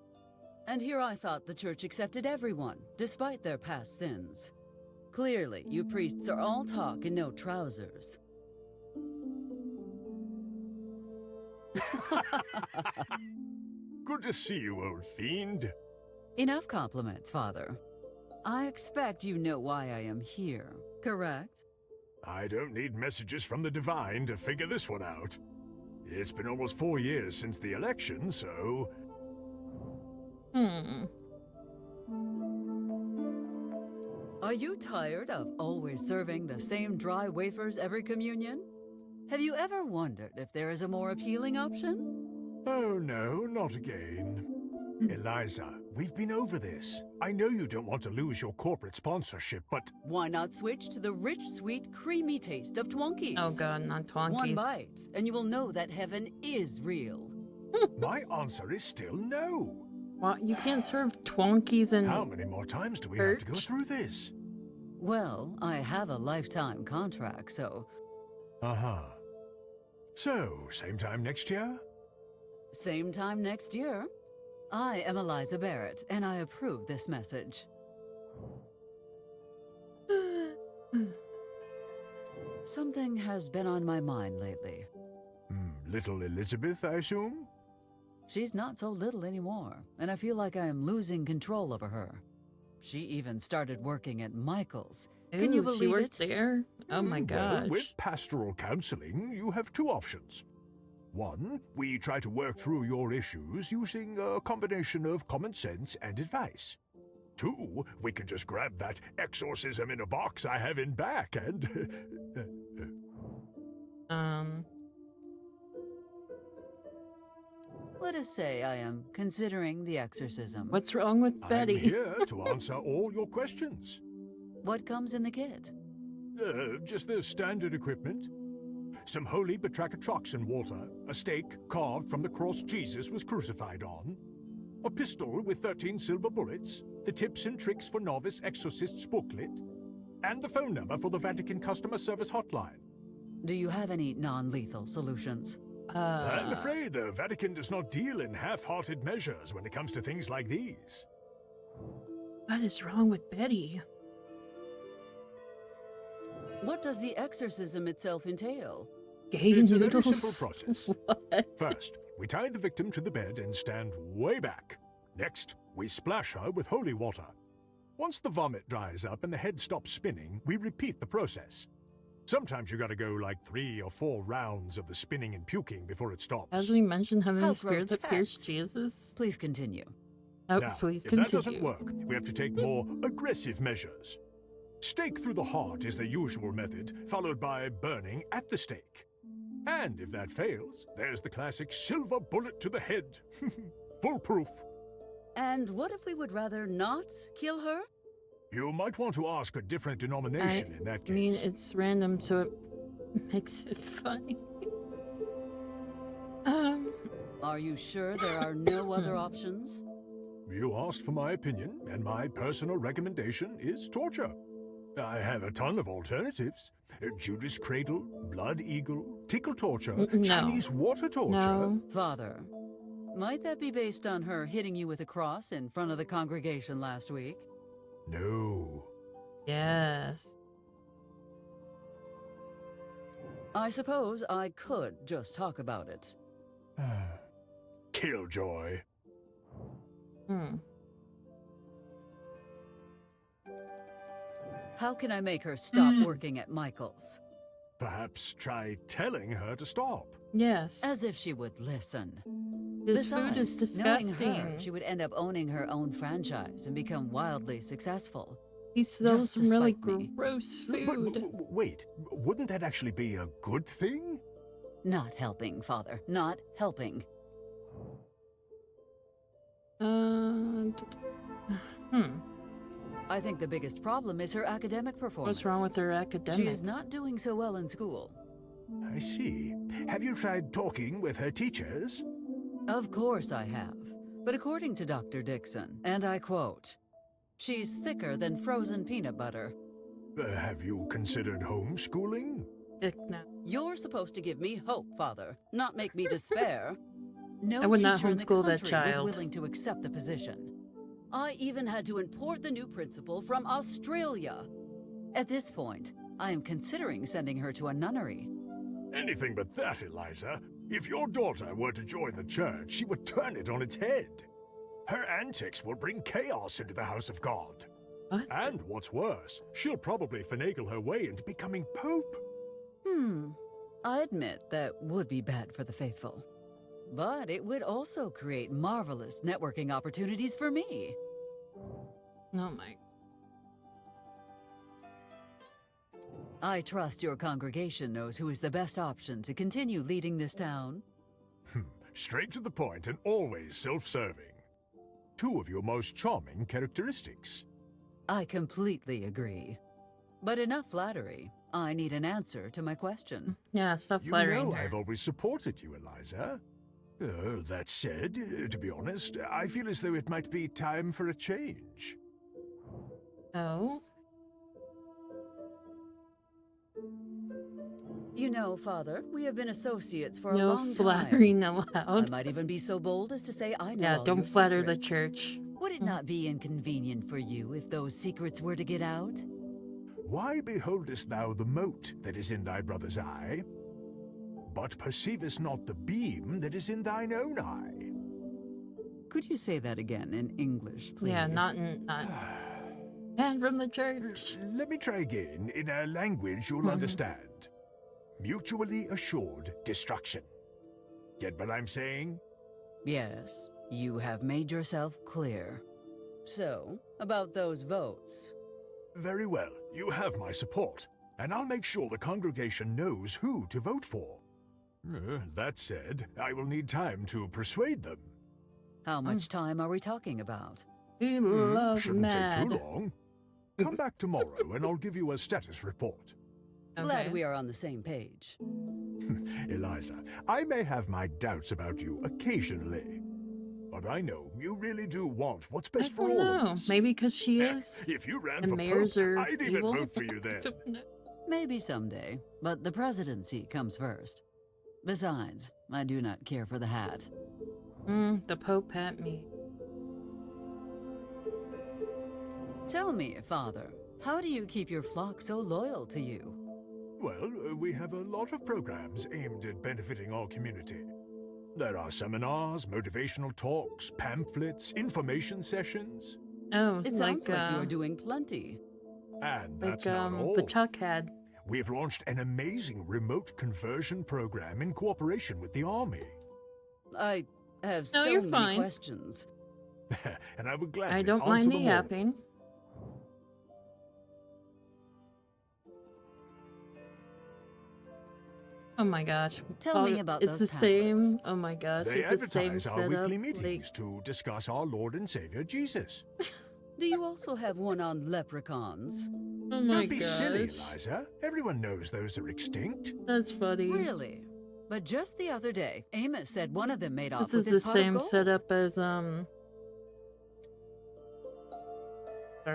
S9: And here I thought the church accepted everyone, despite their past sins. Clearly, you priests are all talk and no trousers.
S12: Good to see you, old fiend.
S9: Enough compliments, Father. I expect you know why I am here, correct?
S12: I don't need messages from the divine to figure this one out. It's been almost 4 years since the election, so...
S9: Are you tired of always serving the same dry wafers every communion? Have you ever wondered if there is a more appealing option?
S12: Oh no, not again. Eliza, we've been over this. I know you don't want to lose your corporate sponsorship, but...
S9: Why not switch to the rich, sweet, creamy taste of Twonkies?
S2: Oh god, not Twonkies.
S9: One bite, and you will know that heaven is real.
S12: My answer is still no.
S2: Well, you can't serve Twonkies and...
S12: How many more times do we have to go through this?
S9: Well, I have a lifetime contract, so...
S12: Uh-huh. So, same time next year?
S9: Same time next year. I am Eliza Barrett, and I approve this message. Something has been on my mind lately.
S12: Little Elizabeth, I assume?
S9: She's not so little anymore, and I feel like I am losing control over her. She even started working at Michael's. Can you
S2: Ooh,
S9: believe
S2: she
S9: it?
S2: works there? Oh my
S12: Well,
S2: gosh.
S12: with pastoral counseling, you have two options. One, we try to work through your issues using a combination of common sense and advice. Two, we can just grab that exorcism in a box I have in back and...
S9: Let us say I am considering the exorcism.
S2: What's wrong with Betty?
S12: I'm here to answer all your questions.
S9: What comes in the kit?
S12: Just the standard equipment. Some holy batrachotroxin water, a stake carved from the cross Jesus was crucified on, a pistol with 13 silver bullets, the tips and tricks for novice exorcists booklet, and the phone number for the Vatican customer service hotline.
S9: Do you have any non-lethal solutions?
S12: I'm afraid the Vatican does not deal in half-hearted measures when it comes to things like these.
S2: What is wrong with Betty?
S9: What does the exorcism itself entail?
S2: Gay
S12: It's
S2: noodles?
S12: a very simple process.
S2: What?
S12: First, we tie the victim to the bed and stand way back. Next, we splash her with holy water. Once the vomit dries up and the head stops spinning, we repeat the process. Sometimes you gotta go like 3 or 4 rounds of the spinning and puking before it stops.
S2: As we mentioned, having
S9: How
S2: the spirit that pierced
S9: grotesque.
S2: Jesus.
S9: Please continue.
S2: Oh,
S12: Now,
S2: please
S12: if
S2: continue.
S12: that doesn't work, we have to take more aggressive measures. Stake through the heart is the usual method, followed by burning at the stake. And if that fails, there's the classic silver bullet to the head. Foolproof.
S9: And what if we would rather not kill her?
S12: You might want to ask a different denomination in that
S2: I
S12: case.
S2: mean, it's random, so it makes it funny.
S9: Are you sure there are no other options?
S12: You asked for my opinion, and my personal recommendation is torture. I have a ton of alternatives. Judas Cradle, Blood Eagle, Tickle Torture,
S2: No.
S12: Chinese Water Torture.
S2: No.
S9: Father, might that be based on her hitting you with a cross in front of the congregation last week?
S12: No.
S2: Yes.
S9: I suppose I could just talk about it.
S12: Killjoy.
S9: How can I make her stop working at Michael's?
S12: Perhaps try telling her to stop.
S2: Yes.
S9: As if she would listen.
S2: His food is
S9: Besides, knowing
S2: disgusting.
S9: her, she would end up owning her own franchise and become wildly successful.
S2: He sells
S9: Just
S2: some really
S9: despite me.
S2: gross
S12: But,
S2: food.
S12: wait, wouldn't that actually be a good thing?
S9: Not helping, Father. Not helping. I think the biggest problem is her academic performance.
S2: What's wrong with her academics?
S9: She is not doing so well in school.
S12: I see. Have you tried talking with her teachers?
S9: Of course I have. But according to Dr. Dixon, and I quote, "She's thicker than frozen peanut butter."
S12: Have you considered homeschooling?
S2: No.
S9: You're supposed to give me hope, Father, not make me despair. No
S2: I would not
S9: teacher in the
S2: homeschool that
S9: country
S2: child.
S9: was willing to accept the position. I even had to import the new principal from Australia. At this point, I am considering sending her to a nunnery.
S12: Anything but that, Eliza. If your daughter were to join the church, she would turn it on its head. Her antics will bring chaos into the house of God.
S2: What?
S12: And what's worse, she'll probably finagle her way into becoming Pope.
S9: I admit that would be bad for the faithful. But it would also create marvelous networking opportunities for me.
S2: Oh my.
S9: I trust your congregation knows who is the best option to continue leading this town.
S12: Straight to the point and always self-serving. Two of your most charming characteristics.
S9: I completely agree. But enough flattery. I need an answer to my question.
S2: Yeah, stop
S12: You
S2: flattering
S12: know
S2: her.
S12: I've always supported you, Eliza. That said, to be honest, I feel as though it might be time for a change.
S2: Oh?
S9: You know, Father, we have been associates for a
S2: No
S9: long time.
S2: flattering
S9: I
S2: allowed.
S9: might even be so bold as to say I know
S2: Yeah,
S9: all
S2: don't
S9: your
S2: flatter the
S9: secrets.
S2: church.
S9: Would it not be inconvenient for you if those secrets were to get out?
S12: Why beholdest thou the mote that is in thy brother's eye, but perceivest not the beam that is in thine own eye?
S9: Could you say that again in English, please?
S2: Yeah, not. And from the church.
S12: Let me try again in a language you'll understand. Mutually assured destruction. Get what I'm saying?
S9: Yes, you have made yourself clear. So, about those votes.
S12: Very well, you have my support, and I'll make sure the congregation knows who to vote for. That said, I will need time to persuade them.
S9: How much time are we talking about?
S2: We love
S12: Shouldn't
S2: mad.
S12: take too long. Come back tomorrow and I'll give you a status report.
S9: Glad
S2: Okay.
S9: we are on the same page.
S12: Eliza, I may have my doubts about you occasionally, but I know you really do want what's
S2: I
S12: best for
S2: don't
S12: all
S2: know.
S12: of us.
S2: Maybe because she is.
S12: If you ran
S2: The
S12: for
S2: mayors
S12: Pope,
S2: are
S12: I'd even
S2: evil.
S12: vote for you then.
S2: I don't know.
S9: Maybe someday, but the presidency comes first. Besides, I do not care for the hat.
S2: The Pope at me.
S9: Tell me, Father, how do you keep your flock so loyal to you?
S12: Well, we have a lot of programs aimed at benefiting our community. There are seminars, motivational talks, pamphlets, information sessions.
S2: Oh,
S9: It sounds like you are doing plenty.
S12: And that's
S2: like
S12: not all.
S2: the Chuck had.
S12: We've launched an amazing remote conversion program in cooperation with the Army.
S9: I have
S2: No,
S9: so
S2: you're
S9: many
S2: fine.
S9: questions.
S12: And I would gladly
S2: I don't
S12: answer
S2: mind the
S12: them all.
S2: yapping. Oh my gosh.
S9: Tell me about
S2: it's
S9: those
S2: the same.
S9: pamphlets.
S2: Oh my gosh.
S12: They
S2: it's the same
S12: advertise our
S2: setup.
S12: weekly
S2: Like,
S12: meetings to discuss our Lord and Savior Jesus.
S9: Do you also have one on leprechauns?
S2: oh my
S12: Don't be silly,
S2: gosh.
S12: Eliza. Everyone knows those are extinct.
S2: That's funny.
S9: Really? But just the other day, Amos said one of them made off
S2: This
S9: with
S2: is
S9: his
S2: the
S9: pot of
S2: same
S9: gold.
S2: setup as darn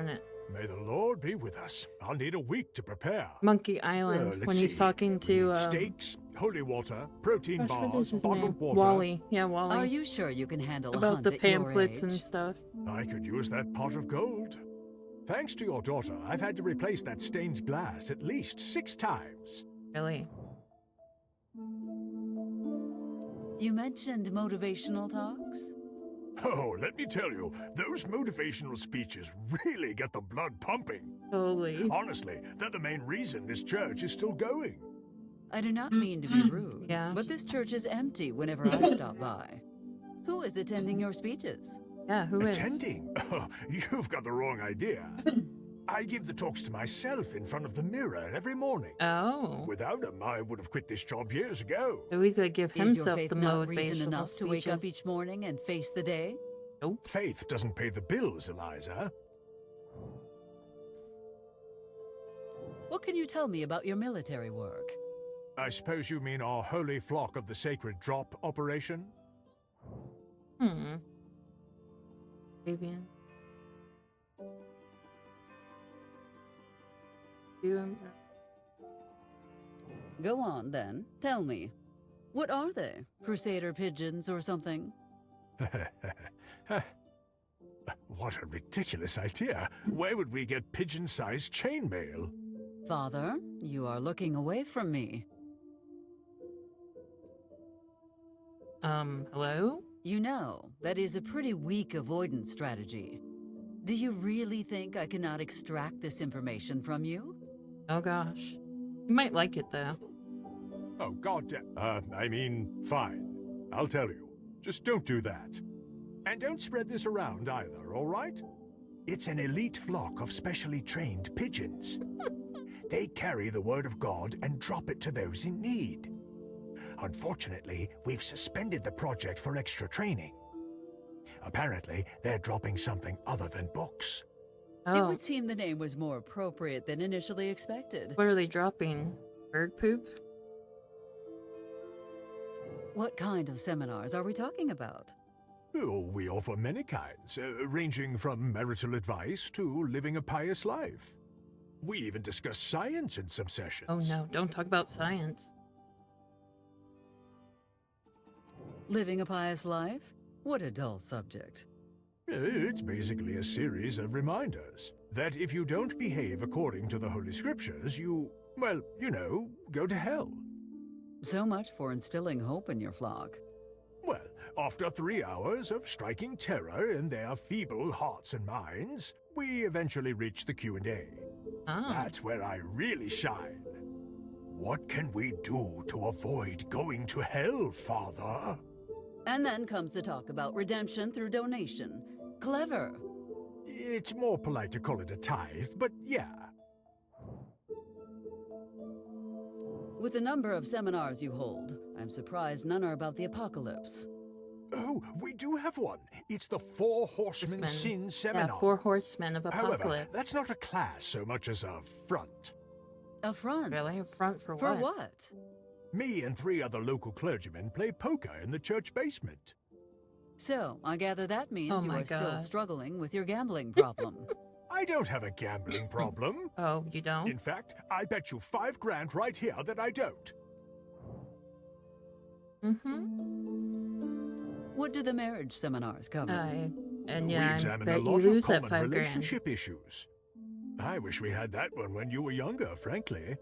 S2: it.
S12: May the Lord be with us. I'll need a week to prepare.
S2: Monkey Island
S12: let's
S2: when he's
S12: see.
S2: talking
S12: We
S2: to
S12: need steaks, holy water, protein
S2: gosh, what
S12: bars,
S2: is his
S12: bottled
S2: name?
S12: water.
S2: Wally. Yeah, Wally.
S9: Are you sure you can handle a
S2: About
S9: hunt
S2: the
S9: at your
S2: pamphlets and
S9: age?
S2: stuff.
S12: I could use that pot of gold. Thanks to your daughter, I've had to replace that stained glass at least 6 times.
S2: Really?
S9: You mentioned motivational talks?
S12: Oh, let me tell you, those motivational speeches really get the blood pumping.
S2: Totally.
S12: Honestly, they're the main reason this church is still going.
S9: I do not mean to be rude,
S2: Yeah.
S9: but this church is empty whenever I stop by. Who is attending your speeches?
S2: Yeah, who is?
S12: Attending? Oh, you've got the wrong idea. I give the talks to myself in front of the mirror every morning.
S2: Oh.
S12: Without them, I would have quit this job years ago.
S2: So he's gonna give
S9: Is your
S2: himself
S9: faith
S2: the
S9: not reason
S2: motivational
S9: enough to wake up
S2: speeches.
S9: each morning and face the day?
S2: Nope.
S12: Faith doesn't pay the bills, Eliza.
S9: What can you tell me about your military work?
S12: I suppose you mean our holy flock of the sacred drop operation?
S2: Fabian.
S9: Go on, then. Tell me. What are they? Crusader pigeons or something?
S12: What a ridiculous idea. Where would we get pigeon-sized chainmail?
S9: Father, you are looking away from me.
S2: Hello?
S9: You know, that is a pretty weak avoidance strategy. Do you really think I cannot extract this information from you?
S2: Oh gosh. You might like it though.
S12: Oh, goddamn. I mean, fine. I'll tell you. Just don't do that. And don't spread this around either, all right? It's an elite flock of specially trained pigeons. They carry the word of God and drop it to those in need. Unfortunately, we've suspended the project for extra training. Apparently, they're dropping something other than books.
S9: It
S2: Oh,
S9: would seem the name was more appropriate than initially expected.
S2: what are they dropping? Bird poop?
S9: What kind of seminars are we talking about?
S12: Oh, we offer many kinds, ranging from marital advice to living a pious life. We even discuss science in some sessions.
S2: Oh no, don't talk about science.
S9: Living a pious life? What a dull subject.
S12: It's basically a series of reminders that if you don't behave according to the Holy Scriptures, you, well, you know, go to hell.
S9: So much for instilling hope in your flock.
S12: Well, after 3 hours of striking terror in their feeble hearts and minds, we eventually reach the Q&A.
S2: Oh.
S12: That's where I really shine. What can we do to avoid going to hell, Father?
S9: And then comes the talk about redemption through donation. Clever.
S12: It's more polite to call it a tithe, but yeah.
S9: With the number of seminars you hold, I'm surprised none are about the apocalypse.
S12: Oh, we do have one. It's the Four Horsemen Sin Seminar.
S2: Yeah, 4 Horsemen of Apocalypse.
S12: However, that's not a class so much as a front.
S9: A front?
S2: Really? A front for what?
S9: For what?
S12: Me and 3 other local clergymen play poker in the church basement.
S9: So, I gather that means
S2: Oh
S9: you
S2: my
S9: are still
S2: God.
S9: struggling with your gambling problem.
S12: I don't have a gambling problem.
S2: Oh, you don't?
S12: In fact, I bet you 5 grand right here that I don't.
S2: Mm-hmm.
S9: What do the marriage seminars cover?
S2: And
S12: we
S2: yeah, I
S12: examine
S2: bet
S12: a
S2: you
S12: lot
S2: lose
S12: of
S2: that
S12: common
S2: 5 grand.
S12: relationship issues. I wish we had that one when you were younger, frankly.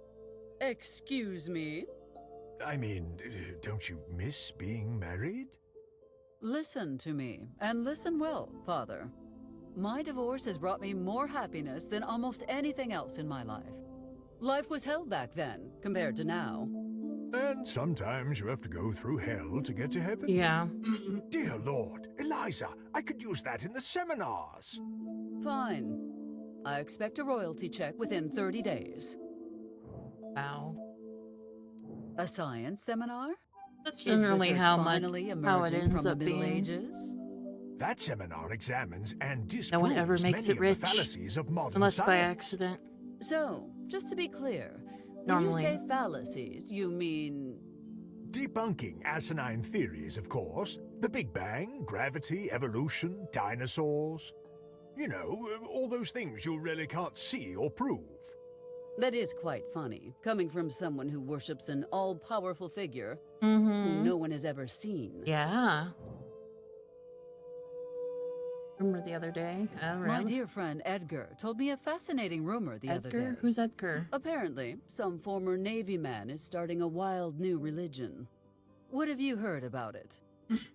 S9: Excuse me?
S12: I mean, don't you miss being married?
S9: Listen to me, and listen well, Father. My divorce has brought me more happiness than almost anything else in my life. Life was hell back then, compared to now.
S12: And sometimes you have to go through hell to get to heaven.
S2: Yeah.
S12: Dear Lord, Eliza, I could use that in the seminars.
S9: Fine. I expect a royalty check within 30 days.
S2: Wow.
S9: A science seminar?
S2: That's
S9: Is the
S2: generally
S9: church
S2: how
S9: finally
S2: it
S9: emerging
S2: ends
S9: from the
S2: up
S9: Middle
S2: being.
S9: Ages?
S12: That seminar examines and
S2: No
S12: disproves
S2: one ever makes
S12: many
S2: it rich,
S12: of the fallacies of modern
S2: unless
S12: science.
S2: by accident.
S9: So, just to be clear,
S2: Normally.
S9: when you say fallacies, you mean...
S12: Debunking asinine theories, of course. The Big Bang, gravity, evolution, dinosaurs. You know, all those things you really can't see or prove.
S9: That is quite funny, coming from someone who worships an all-powerful figure
S2: Mm-hmm.
S9: who no one has ever seen.
S2: Yeah. Remember the other day?
S9: My dear friend Edgar told me a fascinating rumor the other day.
S2: Edgar? Who's Edgar?
S9: Apparently, some former Navy man is starting a wild new religion. What have you heard about it?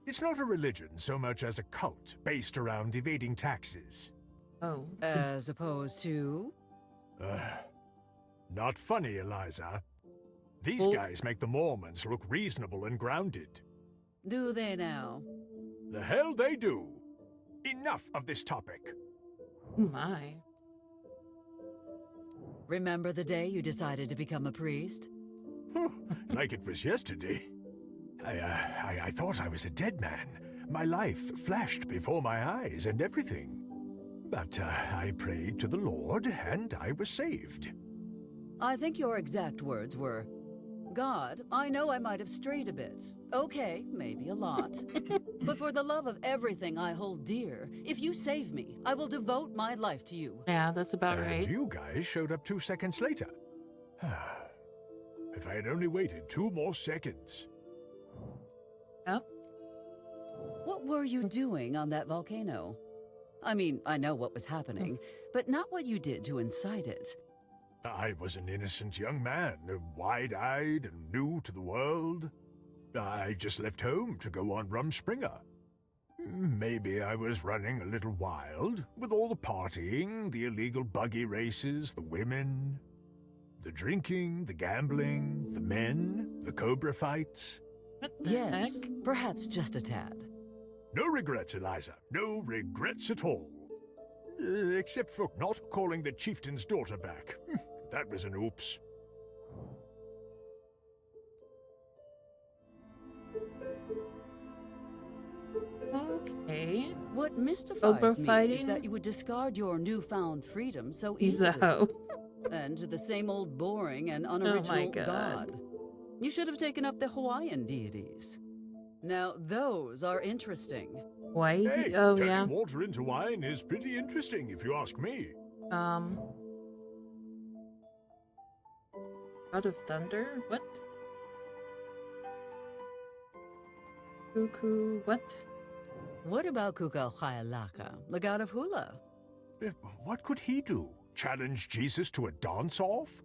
S12: It's not a religion so much as a cult based around evading taxes.
S2: Oh.
S9: As opposed to...
S12: Not funny, Eliza. These
S2: Well-
S12: guys make the Mormons look reasonable and grounded.
S9: Do they now?
S12: The hell they do. Enough of this topic.
S2: Oh my.
S9: Remember the day you decided to become a priest?
S12: Like it was yesterday. I thought I was a dead man. My life flashed before my eyes and everything. But I prayed to the Lord and I was saved.
S9: I think your exact words were, God, I know I might have strayed a bit. Okay, maybe a lot. But for the love of everything I hold dear, if you save me, I will devote my life to you.
S2: Yeah, that's about
S12: And
S2: right.
S12: you guys showed up 2 seconds later. If I had only waited 2 more seconds.
S2: Yep.
S9: What were you doing on that volcano? I mean, I know what was happening, but not what you did to incite it.
S12: I was an innocent young man, wide-eyed and new to the world. I just left home to go on Rumspringa. Maybe I was running a little wild, with all the partying, the illegal buggy races, the women, the drinking, the gambling, the men, the cobra fights.
S2: What the
S9: Yes,
S2: heck?
S9: perhaps just a tad.
S12: No regrets, Eliza. No regrets at all. Except for not calling the chieftain's daughter back. That was an oops.
S2: Okay.
S9: What mystifies
S2: Cobra
S9: me is
S2: fighting?
S9: that you would discard your newfound freedom so
S2: He's a
S9: easily.
S2: hoe.
S9: And the same old boring and
S2: Oh my
S9: unoriginal
S2: God.
S9: god. You should have taken up the Hawaiian deities. Now, those are interesting.
S2: White?
S12: Hey,
S2: Oh,
S12: turning
S2: yeah.
S12: water into wine is pretty interesting, if you ask me.
S2: God of Thunder? What? Cuckoo? What?
S9: What about Kukulkanilaka, the god of hula?
S12: What could he do? Challenge Jesus to a dance-off?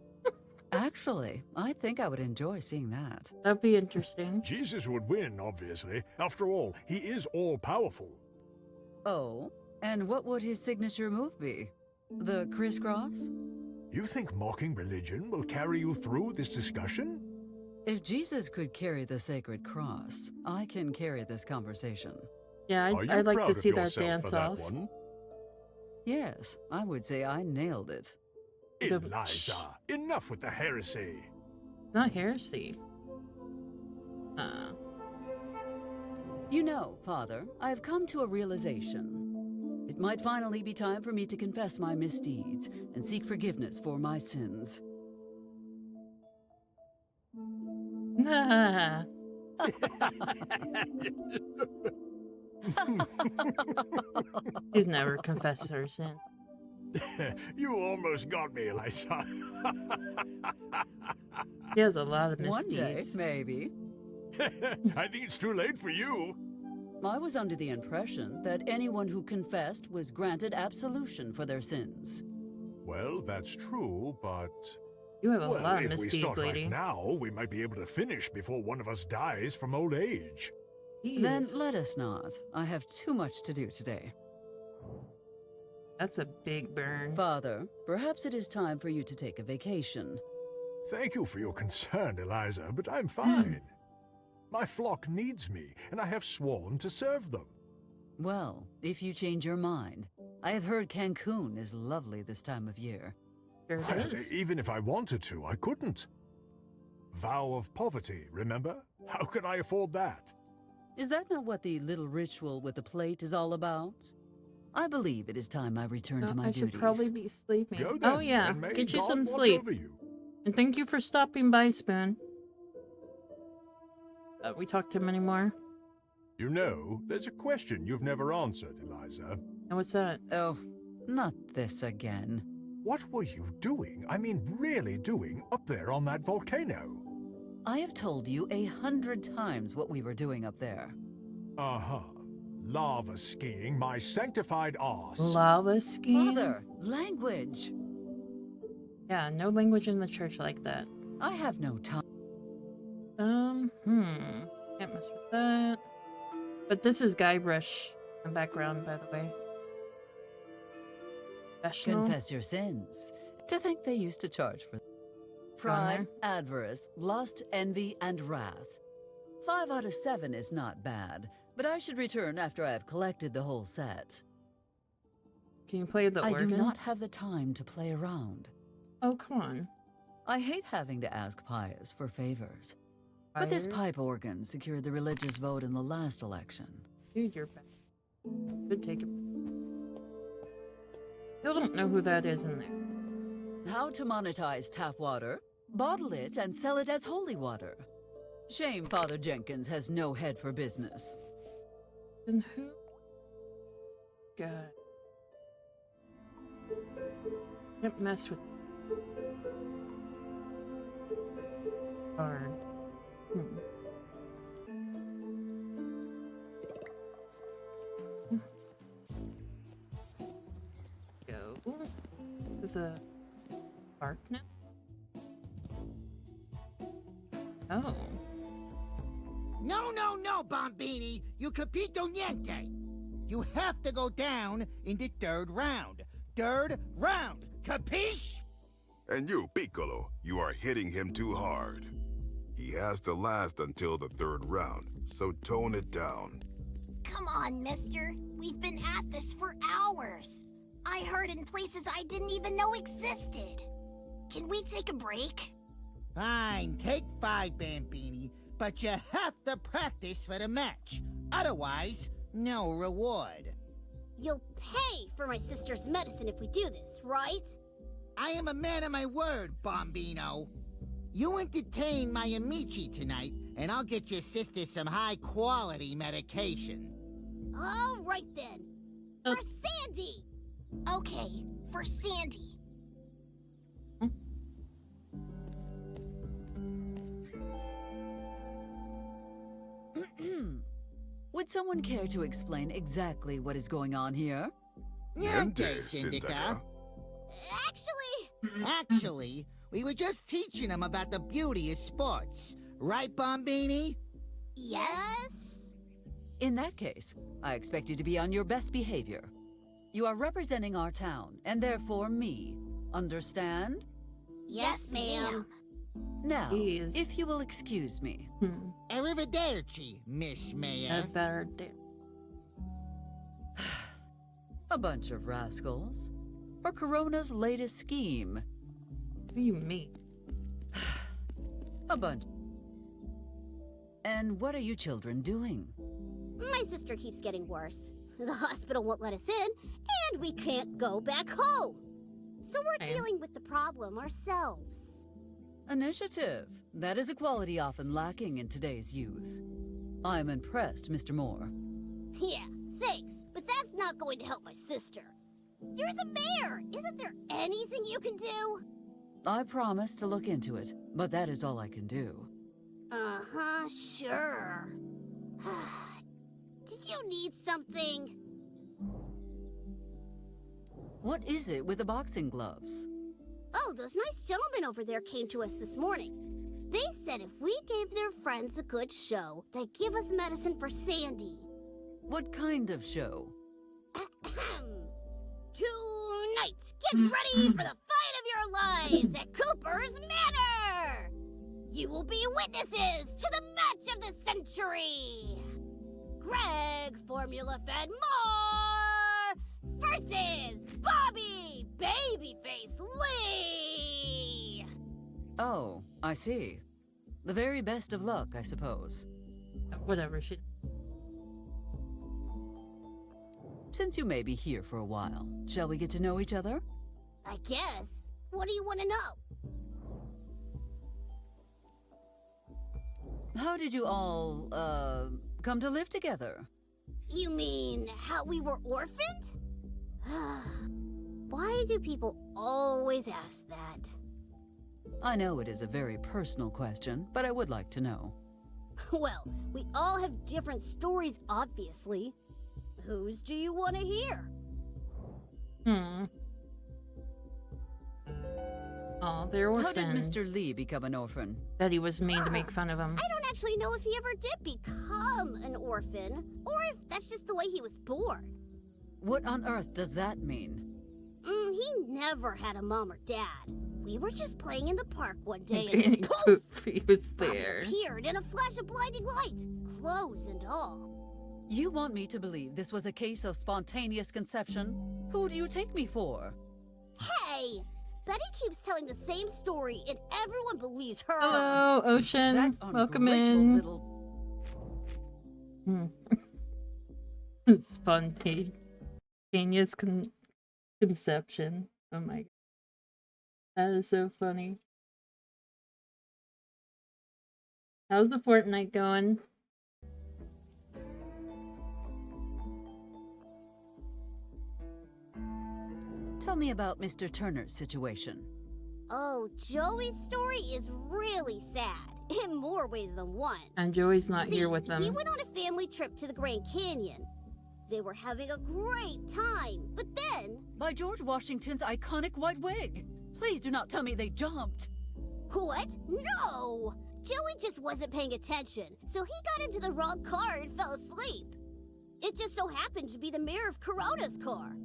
S9: Actually, I think I would enjoy seeing that.
S2: That'd be interesting.
S12: Jesus would win, obviously. After all, he is all-powerful.
S9: Oh, and what would his signature move be? The crisscross?
S12: You think mocking religion will carry you through this discussion?
S9: If Jesus could carry the sacred cross, I can carry this conversation.
S2: Yeah,
S12: Are you
S2: I'd like
S12: proud
S2: to
S12: of
S2: see that
S12: yourself
S2: dance
S12: for that
S2: off.
S12: one?
S9: Yes, I would say I nailed it.
S12: Eliza, enough with the heresy.
S2: Not heresy.
S9: You know, Father, I have come to a realization. It might finally be time for me to confess my misdeeds and seek forgiveness for my sins.
S2: Nah. He's never confessed her sin.
S12: You almost got me, Eliza.
S2: He has a lot of
S9: One day,
S2: misdeeds.
S9: maybe.
S12: I think it's too late for you.
S9: I was under the impression that anyone who confessed was granted absolution for their sins.
S12: Well, that's true, but...
S2: You have a
S12: well,
S2: lot of
S12: if we
S2: misdeeds,
S12: start
S2: lady.
S12: right now, we might be able to finish before one of us dies from old age.
S9: Then
S2: Jeez.
S9: let us not. I have too much to do today.
S2: That's a big burn.
S9: Father, perhaps it is time for you to take a vacation.
S12: Thank you for your concern, Eliza, but I'm fine. My flock needs me, and I have sworn to serve them.
S9: Well, if you change your mind, I have heard Cancun is lovely this time of year.
S2: Sure
S12: Well,
S2: it is.
S12: even if I wanted to, I couldn't. Vow of poverty, remember? How could I afford that?
S9: Is that not what the little ritual with the plate is all about? I believe it is time I return to my
S2: I
S9: duties.
S2: should probably be sleeping.
S12: Go then,
S2: Oh yeah,
S12: and may
S2: get you
S12: God
S2: some
S12: watch
S2: sleep.
S12: over you.
S2: And thank you for stopping by, Spoon. We talked to him anymore?
S12: You know, there's a question you've never answered, Eliza.
S2: And what's that?
S9: Oh, not this again.
S12: What were you doing, I mean really doing, up there on that volcano?
S9: I have told you 100 times what we were doing up there.
S12: Uh-huh. Lava skiing my sanctified arse.
S2: Lava skiing?
S9: Father, language!
S2: Yeah, no language in the church like that.
S9: I have no time.
S2: Can't mess with that. But this is Guybrush in the background, by the way. Professional.
S9: Confess your sins. To think they used to charge for pride, avarice, lust, envy, and wrath. 5 out of 7 is not bad, but I should return after I have collected the whole set.
S2: Can you play the
S9: I
S2: organ?
S9: do not have the time to play around.
S2: Oh, come on.
S9: I hate having to ask Pius for favors. But this
S2: Fire?
S9: pipe organ secured the religious vote in the last election.
S2: Dude, you're back. Could take it. Still don't know who that is in there.
S9: How to monetize tap water? Bottle it and sell it as holy water. Shame Father Jenkins has no head for business.
S2: And who? God. Can't mess with. Darn. Go to the park now. Oh.
S11: No, Bombini. You capito niente. You have to go down in the third round. Third round. Capiche?
S13: And you, Piccolo, you are hitting him too hard. He has to last until the third round, so tone it down.
S3: Come on, mister. We've been at this for hours. I heard in places I didn't even know existed. Can we take a break?
S11: Fine, take 5, Bambini, but you have to practice for the match. Otherwise, no reward.
S3: You'll pay for my sister's medicine if we do this, right?
S11: I am a man of my word, Bombino. You entertain my Amici tonight, and I'll get your sister some high-quality medication.
S3: All right then. For Sandy! Okay, for Sandy.
S9: Would someone care to explain exactly what is going on here?
S11: Niente, Syndica. Actually, we were just teaching him about the beauty of sports. Right, Bombini?
S3: Yes?
S9: In that case, I expect you to be on your best behavior. You are representing our town, and therefore me. Understand?
S3: Yes, ma'am.
S9: Now,
S2: Jeez.
S9: if you will excuse me.
S11: Arrivederci, Miss Mayor.
S9: A bunch of rascals. For Corona's latest scheme.
S2: What do you mean?
S9: A bunch. And what are you children doing?
S3: My sister keeps getting worse. The hospital won't let us in, and we can't go back home. So we're dealing with the problem ourselves.
S9: Initiative. That is a quality often lacking in today's youth. I'm impressed, Mr. Moore.
S3: Yeah, thanks, but that's not going to help my sister. You're the mayor! Isn't there anything you can do?
S9: I promise to look into it, but that is all I can do.
S3: Uh-huh, sure. Did you need something?
S9: What is it with the boxing gloves?
S3: Oh, those nice gentlemen over there came to us this morning. They said if we gave their friends a good show, they'd give us medicine for Sandy.
S9: What kind of show?
S3: Tonight, get ready for the fight of your lives at Cooper's Manor! You will be witnesses to the match of the century! Greg Formula-Fed Moore versus Bobby Babyface Lee!
S9: Oh, I see. The very best of luck, I suppose.
S2: Whatever, she...
S9: Since you may be here for a while, shall we get to know each other?
S3: I guess. What do you want to know?
S9: How did you all, come to live together?
S3: You mean how we were orphaned? Why do people always ask that?
S9: I know it is a very personal question, but I would like to know.
S3: Well, we all have different stories, obviously. Whose do you want to hear?
S2: Oh, they're orphans.
S9: How did Mr. Lee become an orphan?
S2: That he was mean to make fun of him.
S3: I don't actually know if he ever did become an orphan, or if that's just the way he was born.
S9: What on earth does that mean?
S3: He never had a mom or dad. We were just playing in the park one day and then poof!
S2: He was there.
S3: Bobby appeared in a flash of blinding light, clothes and all.
S9: You want me to believe this was a case of spontaneous conception? Who do you take me for?
S3: Hey! Betty keeps telling the same story and everyone believes her.
S2: Hello, Ocean. Welcome in. Spontaneous conception. Oh my god. That is so funny. How's the Fortnite going?
S9: Tell me about Mr. Turner's situation.
S3: Oh, Joey's story is really sad, in more ways than one.
S2: And Joey's not here with them.
S3: He went on a family trip to the Grand Canyon. They were having a great time, but then...
S9: By George Washington's iconic white wig! Please do not tell me they jumped!
S3: What? No! Joey just wasn't paying attention, so he got into the wrong car and fell asleep. It just so happened to be the mayor of Corona's car.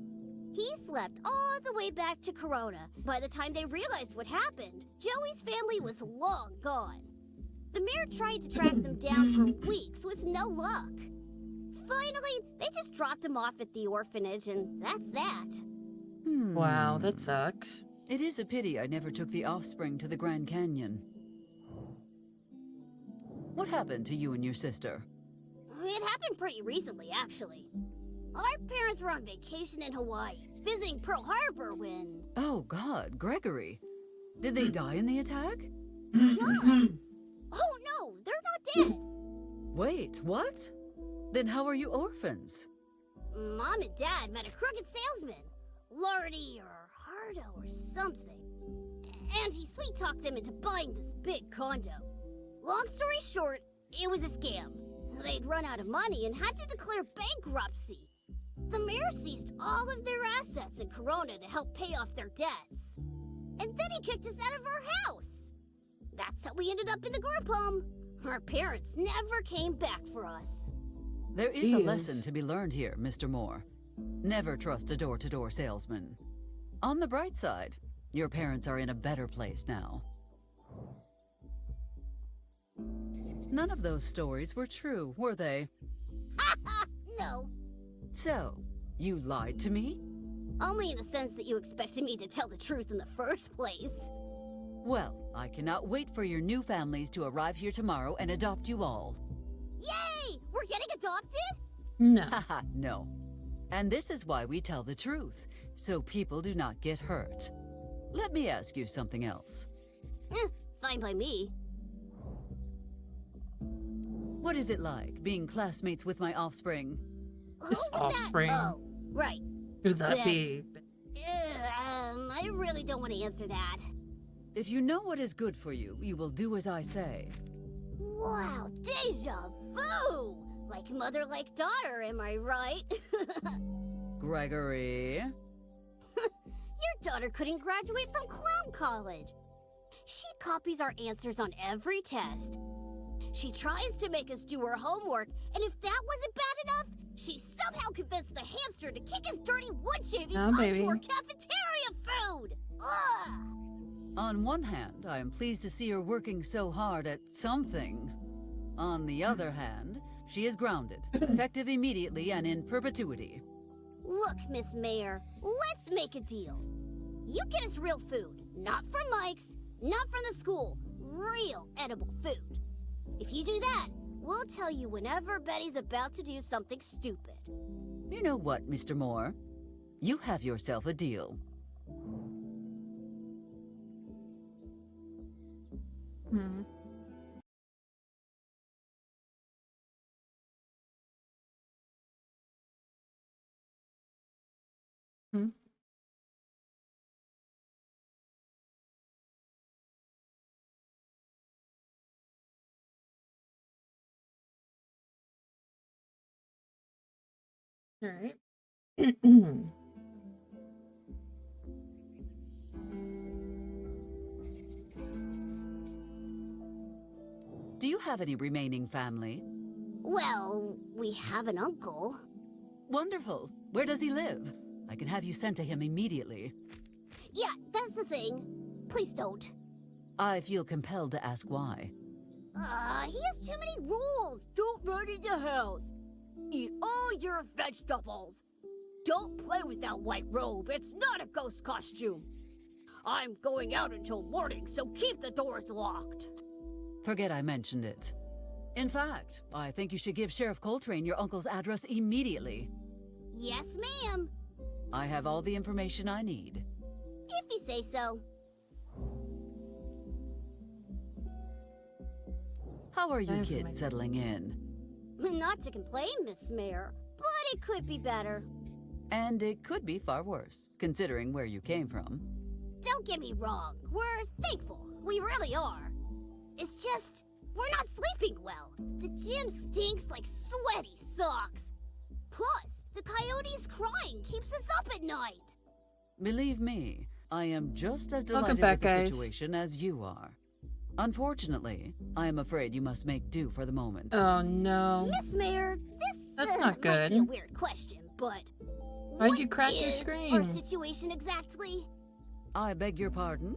S3: He slept all the way back to Corona. By the time they realized what happened, Joey's family was long gone. The mayor tried to track them down for weeks with no luck. Finally, they just dropped him off at the orphanage, and that's that.
S2: Wow, that sucks.
S9: It is a pity I never took the offspring to the Grand Canyon. What happened to you and your sister?
S3: It happened pretty recently, actually. Our parents were on vacation in Hawaii, visiting Pearl Harbor when...
S9: Oh, God, Gregory. Did they die in the attack?
S3: John! Oh, no, they're not dead.
S9: Wait, what? Then how are you orphans?
S3: Mom and Dad met a crooked salesman, Lardy or Hardo or something. And he sweet-talked them into buying this big condo. Long story short, it was a scam. They'd run out of money and had to declare bankruptcy. The mayor seized all of their assets in Corona to help pay off their debts. And then he kicked us out of our house. That's how we ended up in the group home. Our parents never came back for us.
S9: There is a lesson to be learned here, Mr. Moore. Never trust a door-to-door salesman. On the bright side, your parents are in a better place now. None of those stories were true, were they?
S3: No.
S9: So, you lied to me?
S3: Only in the sense that you expected me to tell the truth in the first place.
S9: Well, I cannot wait for your new families to arrive here tomorrow and adopt you all.
S3: Yay! We're getting adopted?
S2: No.
S9: Haha, no. And this is why we tell the truth, so people do not get hurt. Let me ask you something else.
S3: Fine by me.
S9: What is it like being classmates with my offspring?
S2: This offspring.
S3: Oh, right.
S2: Who'd that be?
S3: I really don't want to answer that.
S9: If you know what is good for you, you will do as I say.
S3: Wow, deja vu! Like mother, like daughter, am I right?
S9: Gregory?
S3: Your daughter couldn't graduate from clown college. She copies our answers on every test. She tries to make us do her homework, and if that wasn't bad enough, she somehow convinced the hamster to kick his dirty wood shavings onto her cafeteria food! Ugh!
S9: On one hand, I am pleased to see her working so hard at something. On the other hand, she is grounded, effective immediately and in perpetuity.
S3: Look, Miss Mayor, let's make a deal. You get us real food, not from Mike's, not from the school, real edible food. If you do that, we'll tell you whenever Betty's about to do something stupid.
S9: You know what, Mr. Moore? You have yourself a deal.
S2: Hmm. Hmm. All right.
S9: Do you have any remaining family?
S3: Well, we have an uncle.
S9: Wonderful. Where does he live? I can have you sent to him immediately.
S3: Yeah, that's the thing. Please don't.
S9: I feel compelled to ask why.
S3: He has too many rules. Don't run in the house. Eat all your vegetables. Don't play with that white robe. It's not a ghost costume. I'm going out until morning, so keep the doors locked.
S9: Forget I mentioned it. In fact, I think you should give Sheriff Coltrane your uncle's address immediately.
S3: Yes, ma'am.
S9: I have all the information I need.
S3: If you say so.
S9: How are you kids settling in?
S3: Not to complain, Miss Mayor, but it could be better.
S9: And it could be far worse, considering where you came from.
S3: Don't get me wrong. We're thankful. We really are. It's just, we're not sleeping well. The gym stinks like sweaty socks. Plus, the coyote's crying keeps us up at night.
S9: Believe me, I am just as
S2: Welcome
S9: delighted
S2: back,
S9: with the
S2: guys.
S9: situation as you are. Unfortunately, I am afraid you must make do for the moment.
S2: Oh no.
S3: Miss Mayor, this
S2: That's not
S3: Might be a
S2: good.
S3: weird question, but
S2: Why'd you crack your
S3: is our
S2: screen?
S3: situation exactly?
S9: I beg your pardon?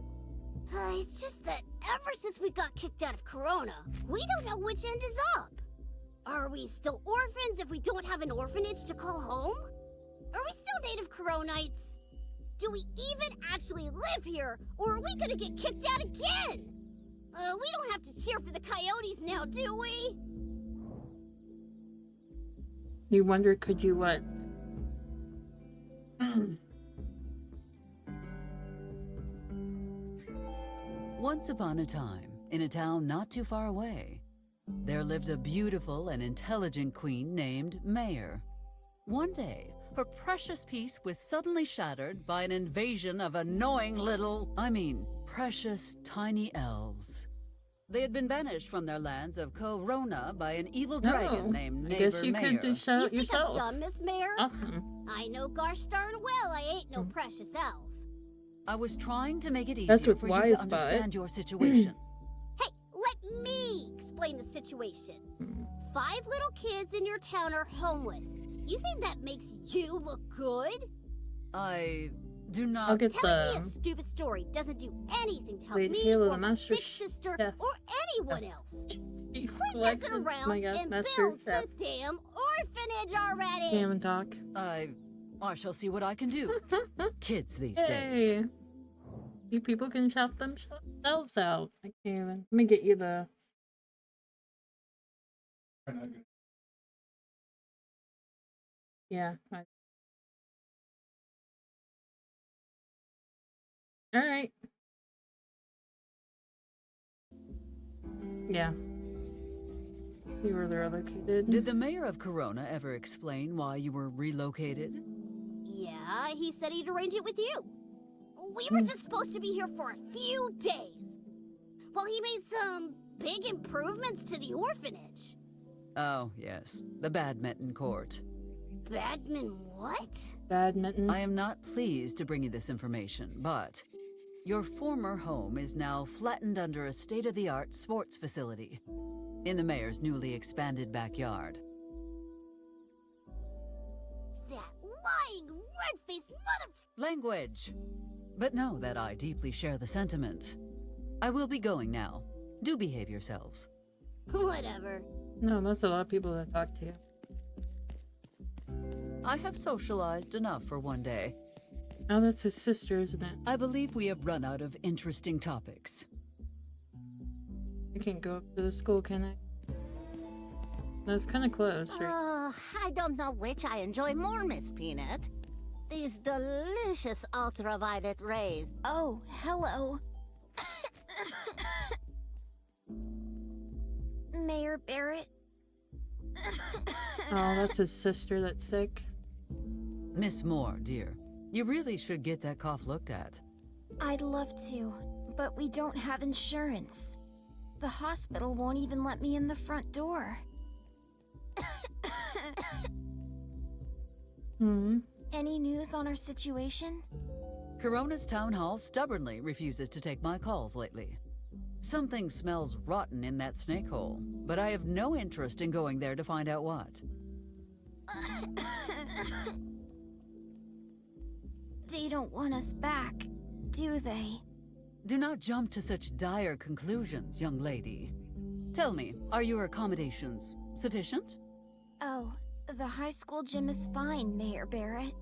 S3: It's just that ever since we got kicked out of Corona, we don't know which end is up. Are we still orphans if we don't have an orphanage to call home? Are we still native Coronites? Do we even actually live here, or are we gonna get kicked out again? We don't have to cheer for the Coyotes now, do we?
S2: You wonder, could you what?
S9: Once upon a time, in a town not too far away, there lived a beautiful and intelligent queen named Mayor. One day, her precious peace was suddenly shattered by an invasion of annoying precious tiny elves. They had been banished from their lands of Corona by an evil dragon named
S2: I
S9: Neighbor
S2: guess you
S9: Mayor.
S2: could just shout
S3: You think
S2: yourself.
S3: I'm dumb, Miss Mayor?
S2: Awesome.
S3: I know gosh darn well I ain't no precious elf.
S9: I was trying to make it
S2: That's
S9: easier
S2: what
S9: for you
S2: Wise
S9: to understand
S2: bought.
S9: your situation.
S3: Hey, let me explain the situation. 5 little kids in your town are homeless. You think that makes you look good?
S9: I do not...
S2: I'll get
S3: Telling me a
S2: the
S3: stupid story doesn't do anything to help
S2: Wait,
S3: me
S2: Halo,
S3: or
S2: the
S3: my
S2: Master
S3: sick sister
S2: Chef.
S3: or anyone else.
S2: Chief
S3: Quit
S2: Collection.
S3: messing around
S2: My God,
S3: and
S2: Master
S3: build
S2: Chef.
S3: the damn orphanage already.
S2: Can't even talk.
S9: I shall see what I can do. Kids these days.
S2: Hey, you people can shout themselves out. I can't even. Let me get you the. Yeah. All right. Yeah. See where they're located.
S9: Did the mayor of Corona ever explain why you were relocated?
S3: Yeah, he said he'd arrange it with you. We were just supposed to be here for a few days. Well, he made some big improvements to the orphanage.
S9: Oh, yes. The badminton court.
S3: Badman what?
S2: Badminton.
S9: I am not pleased to bring you this information, but your former home is now flattened under a state-of-the-art sports facility in the mayor's newly expanded backyard.
S3: That lying, red-faced mother...
S9: Language! But know that I deeply share the sentiment. I will be going now. Do behave yourselves.
S3: Whatever.
S2: No, that's a lot of people that talk to you.
S9: I have socialized enough for one day.
S2: Oh, that's his sister, isn't it?
S9: I believe we have run out of interesting topics.
S2: I can't go up to the school, can I? That's kind of close, right?
S5: I don't know which I enjoy more, Miss Peanut. These delicious ultraviolet rays.
S3: Oh, hello. Mayor Barrett.
S2: Oh, that's his sister that's sick.
S9: Miss Moore, dear, you really should get that cough looked at.
S14: I'd love to, but we don't have insurance. The hospital won't even let me in the front door. Any news on our situation?
S9: Corona's town hall stubbornly refuses to take my calls lately. Something smells rotten in that snake hole, but I have no interest in going there to find out what.
S14: They don't want us back, do they?
S9: Do not jump to such dire conclusions, young lady. Tell me, are your accommodations sufficient?
S14: Oh, the high school gym is fine, Mayor Barrett.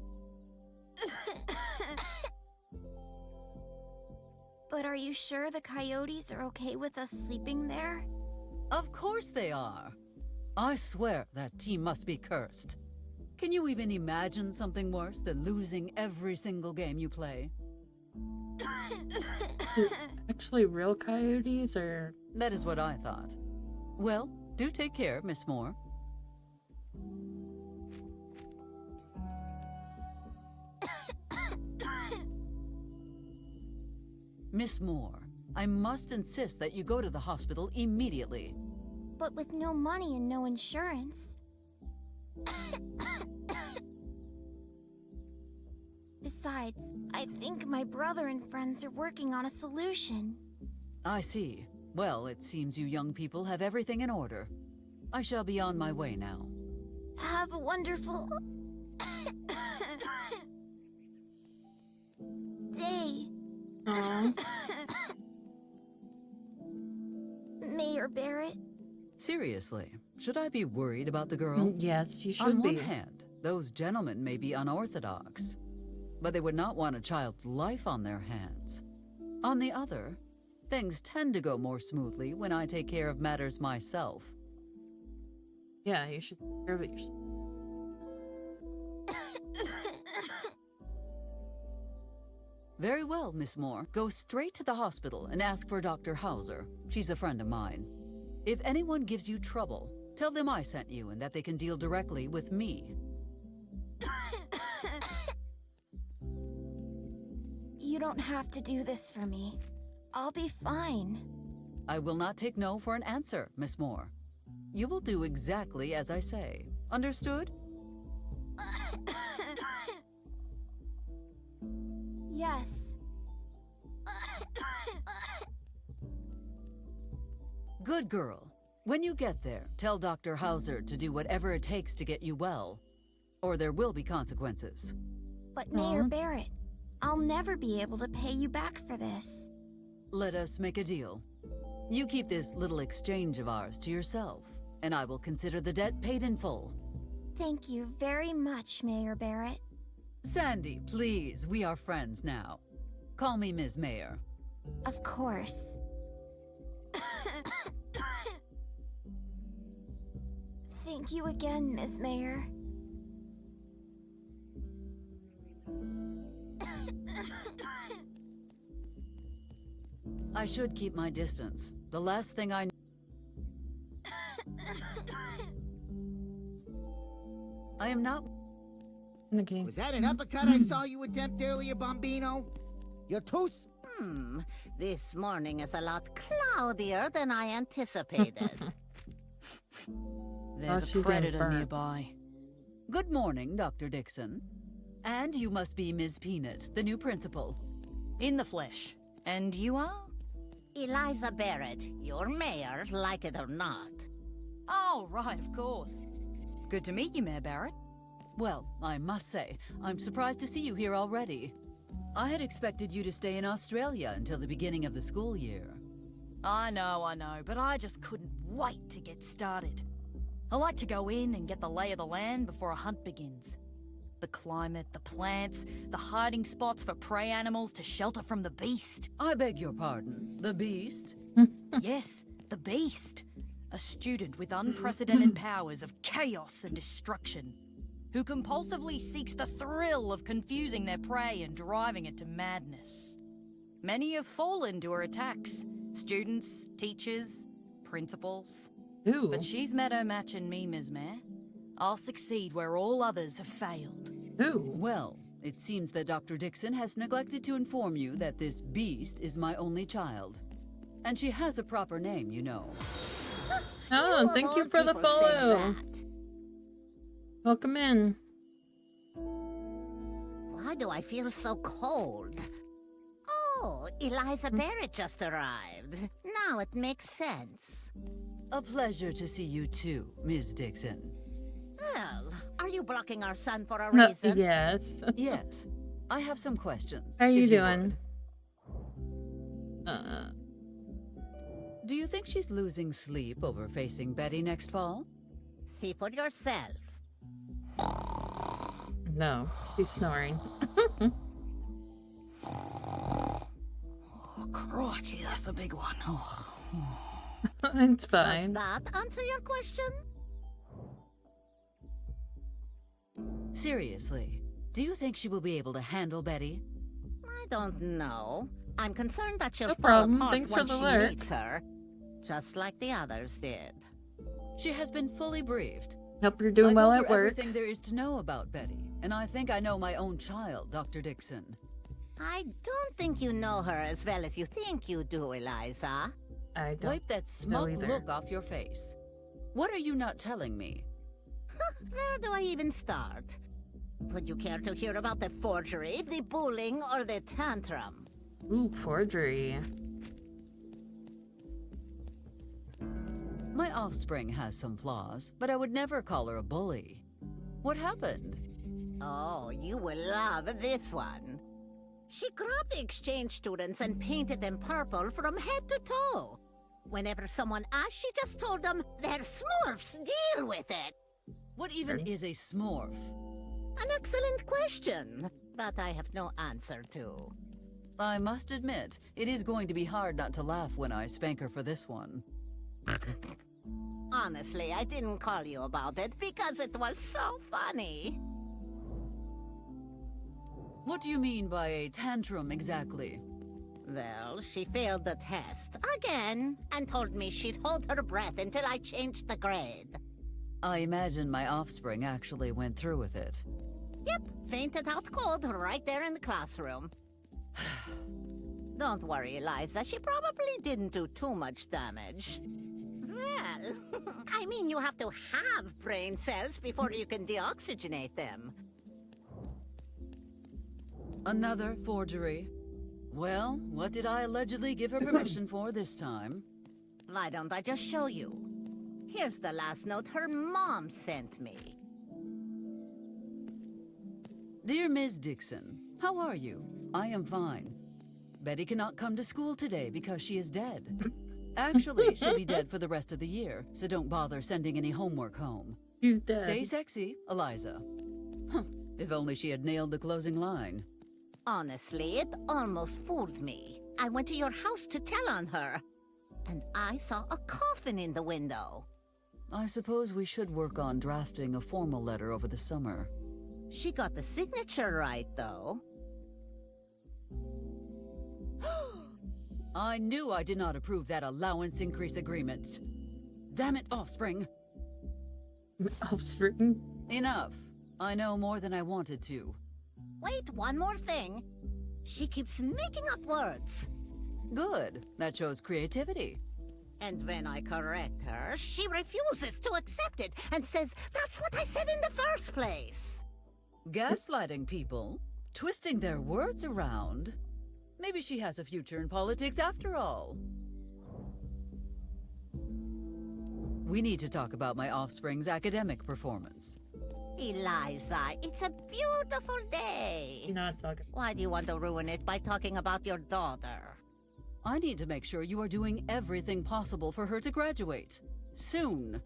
S14: But are you sure the Coyotes are okay with us sleeping there?
S9: Of course they are. I swear that team must be cursed. Can you even imagine something worse than losing every single game you play?
S2: Actually, real coyotes, or...
S9: That is what I thought. Well, do take care, Miss Moore. Miss Moore, I must insist that you go to the hospital immediately.
S14: But with no money and no insurance. Besides, I think my brother and friends are working on a solution.
S9: I see. Well, it seems you young people have everything in order. I shall be on my way now.
S14: Have a wonderful day. Mayor Barrett.
S9: Seriously, should I be worried about the girl?
S2: Yes, you should
S9: On
S2: be.
S9: one hand, those gentlemen may be unorthodox, but they would not want a child's life on their hands. On the other, things tend to go more smoothly when I take care of matters myself.
S2: Yeah, you should take care of it yourself.
S9: Very well, Miss Moore. Go straight to the hospital and ask for Dr. Hauser. She's a friend of mine. If anyone gives you trouble, tell them I sent you and that they can deal directly with me.
S14: You don't have to do this for me. I'll be fine.
S9: I will not take no for an answer, Miss Moore. You will do exactly as I say. Understood?
S14: Yes.
S9: Good girl. When you get there, tell Dr. Hauser to do whatever it takes to get you well, or there will be consequences.
S14: But Mayor Barrett, I'll never be able to pay you back for this.
S9: Let us make a deal. You keep this little exchange of ours to yourself, and I will consider the debt paid in full.
S14: Thank you very much, Mayor Barrett.
S9: Sandy, please, we are friends now. Call me Ms. Mayor.
S14: Of course. Thank you again, Miss Mayor.
S9: I should keep my distance. The last thing I... I am not...
S2: Okay.
S11: Was that an uppercut I saw you attempt earlier, Bombino? You're too...
S5: This morning is a lot cloudier than I anticipated.
S9: There's
S2: she's
S9: a
S2: getting
S9: predator
S2: burnt.
S9: nearby. Good morning, Dr. Dixon. And you must be Ms. Peanut, the new principal.
S15: In the flesh. And you are?
S5: Eliza Barrett, your mayor, like it or not.
S15: Oh, right, of course. Good to meet you, Mayor Barrett.
S9: Well, I must say, I'm surprised to see you here already. I had expected you to stay in Australia until the beginning of the school year.
S15: I know, but I just couldn't wait to get started. I like to go in and get the lay of the land before a hunt begins. The climate, the plants, the hiding spots for prey animals to shelter from the beast.
S9: I beg your pardon, the beast?
S15: Yes, the beast. A student with unprecedented powers of chaos and destruction, who compulsively seeks the thrill of confusing their prey and driving it to madness. Many have fallen to her attacks. Students, teachers, principals.
S2: Ooh.
S15: But she's met her match in me, Ms. Mayor. I'll succeed where all others have failed.
S2: Ooh.
S9: Well, it seems that Dr. Dixon has neglected to inform you that this beast is my only child. And she has a proper name, you know.
S2: Oh, thank you for the follow. Welcome in.
S5: Why do I feel so cold? Oh, Eliza Barrett just arrived. Now it makes sense.
S9: A pleasure to see you too, Ms. Dixon.
S5: Well, are you blocking our son for a reason?
S2: Yes.
S9: Yes. I have some questions.
S2: How you
S9: if
S2: doing?
S9: would. Do you think she's losing sleep over facing Betty next fall?
S5: See for yourself.
S2: No, she's snoring.
S15: Oh, crikey, that's a big one. Oh.
S2: It's
S5: Does
S2: fine.
S5: that answer your question?
S9: Seriously, do you think she will be able to handle Betty?
S5: I don't know. I'm concerned that she'll
S2: No
S5: fall
S2: problem.
S5: apart
S2: Thanks for
S5: once
S2: the
S5: she
S2: alert.
S5: meets her. Just like the others did.
S9: She has been fully briefed.
S2: Hope you're doing well
S9: I
S2: at
S9: told her
S2: work.
S9: everything there is to know about Betty, and I think I know my own child, Dr. Dixon.
S5: I don't think you know her as well as you think you do, Eliza.
S2: I don't
S9: Wipe that
S2: know
S9: smug
S2: either.
S9: look off your face. What are you not telling me?
S5: Where do I even start? Would you care to hear about the forgery, the bullying, or the tantrum?
S2: Ooh, forgery.
S9: My offspring has some flaws, but I would never call her a bully. What happened?
S5: Oh, you will love this one. She grabbed the exchange students and painted them purple from head to toe. Whenever someone asked, she just told them, they're Smurfs, deal with it.
S9: What even is a Smurf?
S5: An excellent question that I have no answer to.
S9: I must admit, it is going to be hard not to laugh when I spank her for this one.
S5: Honestly, I didn't call you about it because it was so funny.
S9: What do you mean by a tantrum exactly?
S5: Well, she failed the test again and told me she'd hold her breath until I changed the grade.
S9: I imagine my offspring actually went through with it.
S5: Yep, fainted out cold right there in the classroom. Don't worry, Eliza, she probably didn't do too much damage. Well, I mean, you have to have brain cells before you can deoxygenate them.
S9: Another forgery? Well, what did I allegedly give her permission for this time?
S5: Why don't I just show you? Here's the last note her mom sent me.
S9: Dear Ms. Dixon, how are you? I am fine. Betty cannot come to school today because she is dead. Actually, she'll be dead for the rest of the year, so don't bother sending any homework home.
S2: She's dead.
S9: Stay sexy, Eliza. Huh, if only she had nailed the closing line.
S5: Honestly, it almost fooled me. I went to your house to tell on her, and I saw a coffin in the window.
S9: I suppose we should work on drafting a formal letter over the summer.
S5: She got the signature right, though.
S9: I knew I did not approve that allowance increase agreement. Damn it, offspring.
S2: Offspring?
S9: Enough. I know more than I wanted to.
S5: Wait, one more thing. She keeps making up words.
S9: Good. That shows creativity.
S5: And when I correct her, she refuses to accept it and says that's what I said in the first place.
S9: Gaslighting people? Twisting their words around? Maybe she has a future in politics after all. We need to talk about my offspring's academic performance.
S5: Eliza, it's a beautiful day.
S2: Not talking.
S5: Why do you want to ruin it by talking about your daughter?
S9: I need to make sure you are doing everything possible for her to graduate. Soon.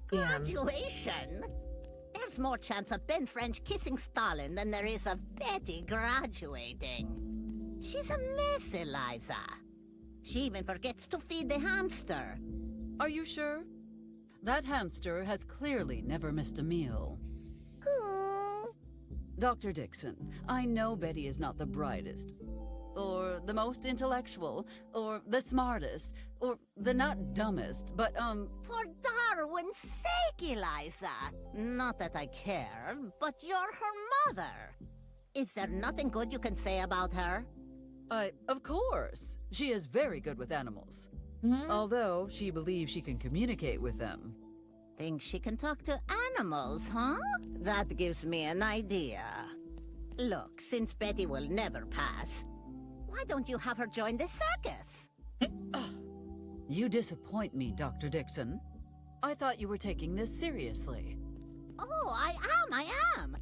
S5: Graduation? There's more chance of Ben French kissing Stalin than there is of Betty graduating. She's a mess, Eliza. She even forgets to feed the hamster.
S9: Are you sure? That hamster has clearly never missed a meal. Dr. Dixon, I know Betty is not the brightest, or the most intellectual, or the smartest, or the not dumbest, but,
S5: For Darwin's sake, Eliza! Not that I care, but you're her mother. Is there nothing good you can say about her?
S9: Of course. She is very good with animals. Although she believes she can communicate with them.
S5: Thinks she can talk to animals, huh? That gives me an idea. Look, since Betty will never pass, why don't you have her join the circus?
S9: You disappoint me, Dr. Dixon. I thought you were taking this seriously.
S5: Oh, I am.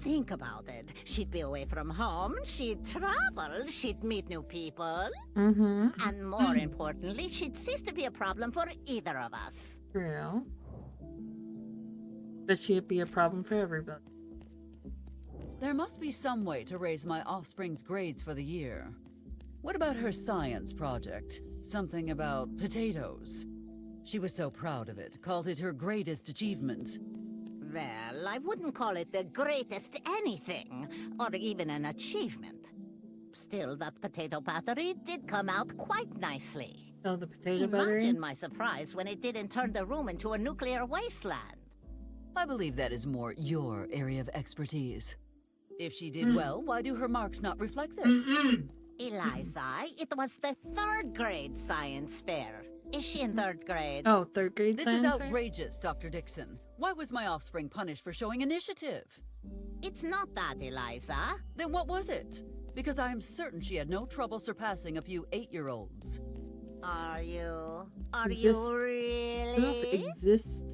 S5: Think about it. She'd be away from home, she'd travel, she'd meet new people. And more importantly, she'd cease to be a problem for either of us.
S2: True. But she'd be a problem for everybody.
S9: There must be some way to raise my offspring's grades for the year. What about her science project? Something about potatoes. She was so proud of it, called it her greatest achievement.
S5: Well, I wouldn't call it the greatest anything, or even an achievement. Still, that potato battery did come out quite nicely.
S2: Oh, the potato battery?
S5: Imagine my surprise when it didn't turn the room into a nuclear wasteland.
S9: I believe that is more your area of expertise. If she did well, why do her marks not reflect this?
S5: Eliza, it was the 3rd grade science fair. Is she in 3rd grade?
S2: Oh, 3rd grade
S9: This
S2: science
S9: is
S2: fair?
S9: outrageous, Dr. Dixon. Why was my offspring punished for showing initiative?
S5: It's not that, Eliza.
S9: Then what was it? Because I am certain she had no trouble surpassing a few 8-year-olds.
S5: Are you? Are
S2: Exist-
S5: you really?
S2: Exist.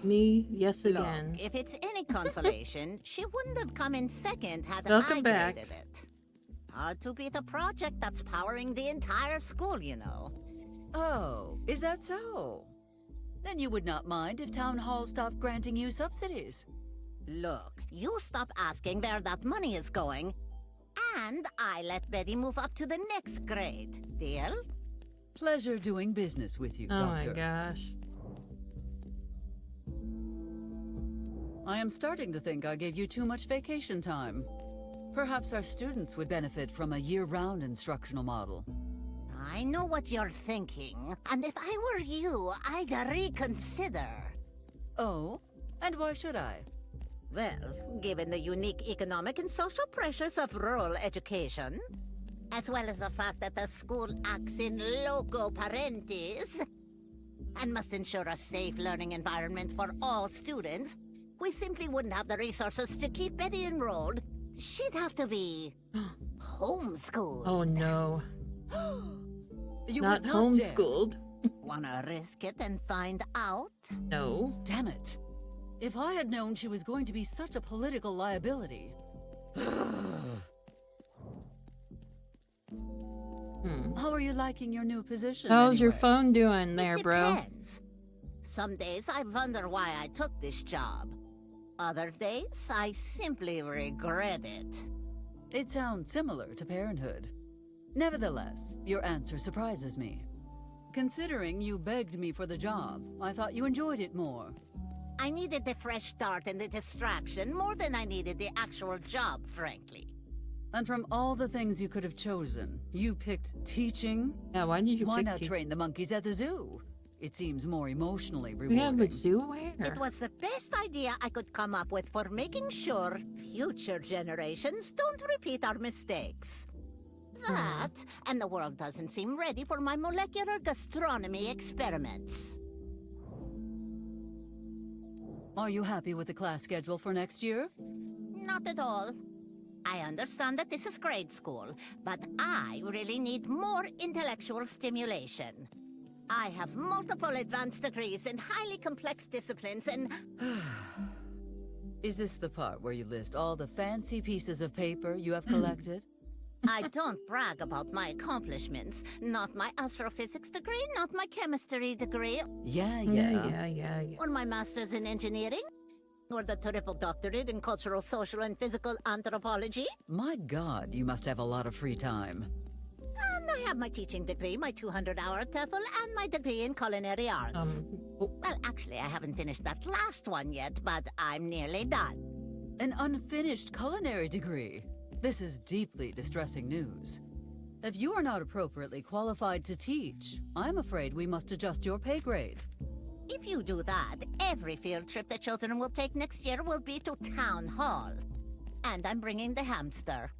S2: Me, yes
S5: Look,
S2: again.
S5: if it's any consolation, she wouldn't have come in second had
S2: Welcome
S5: I
S2: back.
S5: graded it. Hard to beat a project that's powering the entire school, you know.
S9: Oh, is that so? Then you would not mind if Town Hall stopped granting you subsidies.
S5: Look, you stop asking where that money is going, and I let Betty move up to the next grade. Deal?
S9: Pleasure doing business with you,
S2: Oh
S9: Doctor.
S2: my gosh.
S9: I am starting to think I gave you too much vacation time. Perhaps our students would benefit from a year-round instructional model.
S5: I know what you're thinking, and if I were you, I'd reconsider.
S9: Oh? And why should I?
S5: Well, given the unique economic and social pressures of rural education, as well as the fact that the school acts in loco parentis, and must ensure a safe learning environment for all students, we simply wouldn't have the resources to keep Betty enrolled. She'd have to be homeschooled.
S2: Oh no.
S5: You
S2: Not
S5: would not
S2: homeschooled.
S5: Wanna risk it and find out?
S2: No.
S9: Damn it. If I had known she was going to be such a political liability. How are you liking your new position?
S2: How's your
S9: anyway?
S2: phone doing there, bro?
S5: Depends. Some days I wonder why I took this job. Other days I simply regret it.
S9: It sounds similar to parenthood. Nevertheless, your answer surprises me. Considering you begged me for the job, I thought you enjoyed it more.
S5: I needed the fresh start and the distraction more than I needed the actual job, frankly.
S9: And from all the things you could have chosen, you picked teaching?
S2: Yeah, why did you
S9: Why
S2: pick
S9: not
S2: teaching?
S9: train the monkeys at the zoo? It seems more emotionally
S2: We
S9: rewarding.
S2: have a zoo where?
S5: It was the best idea I could come up with for making sure future generations don't repeat our mistakes. That, and the world doesn't seem ready for my molecular gastronomy experiments.
S9: Are you happy with the class schedule for next year?
S5: Not at all. I understand that this is grade school, but I really need more intellectual stimulation. I have multiple advanced degrees in highly complex disciplines and...
S9: Is this the part where you list all the fancy pieces of paper you have collected?
S5: I don't brag about my accomplishments. Not my astrophysics degree, not my chemistry degree,
S2: Yeah.
S5: or my master's in engineering, or the triple doctorate in cultural, social, and physical anthropology.
S9: My God, you must have a lot of free time.
S5: And I have my teaching degree, my 200-hour TEFL, and my degree in culinary arts. Well, actually, I haven't finished that last one yet, but I'm nearly done.
S9: An unfinished culinary degree. This is deeply distressing news. If you are not appropriately qualified to teach, I'm afraid we must adjust your pay grade.
S5: If you do that, every field trip the children will take next year will be to Town Hall. And I'm bringing the hamster.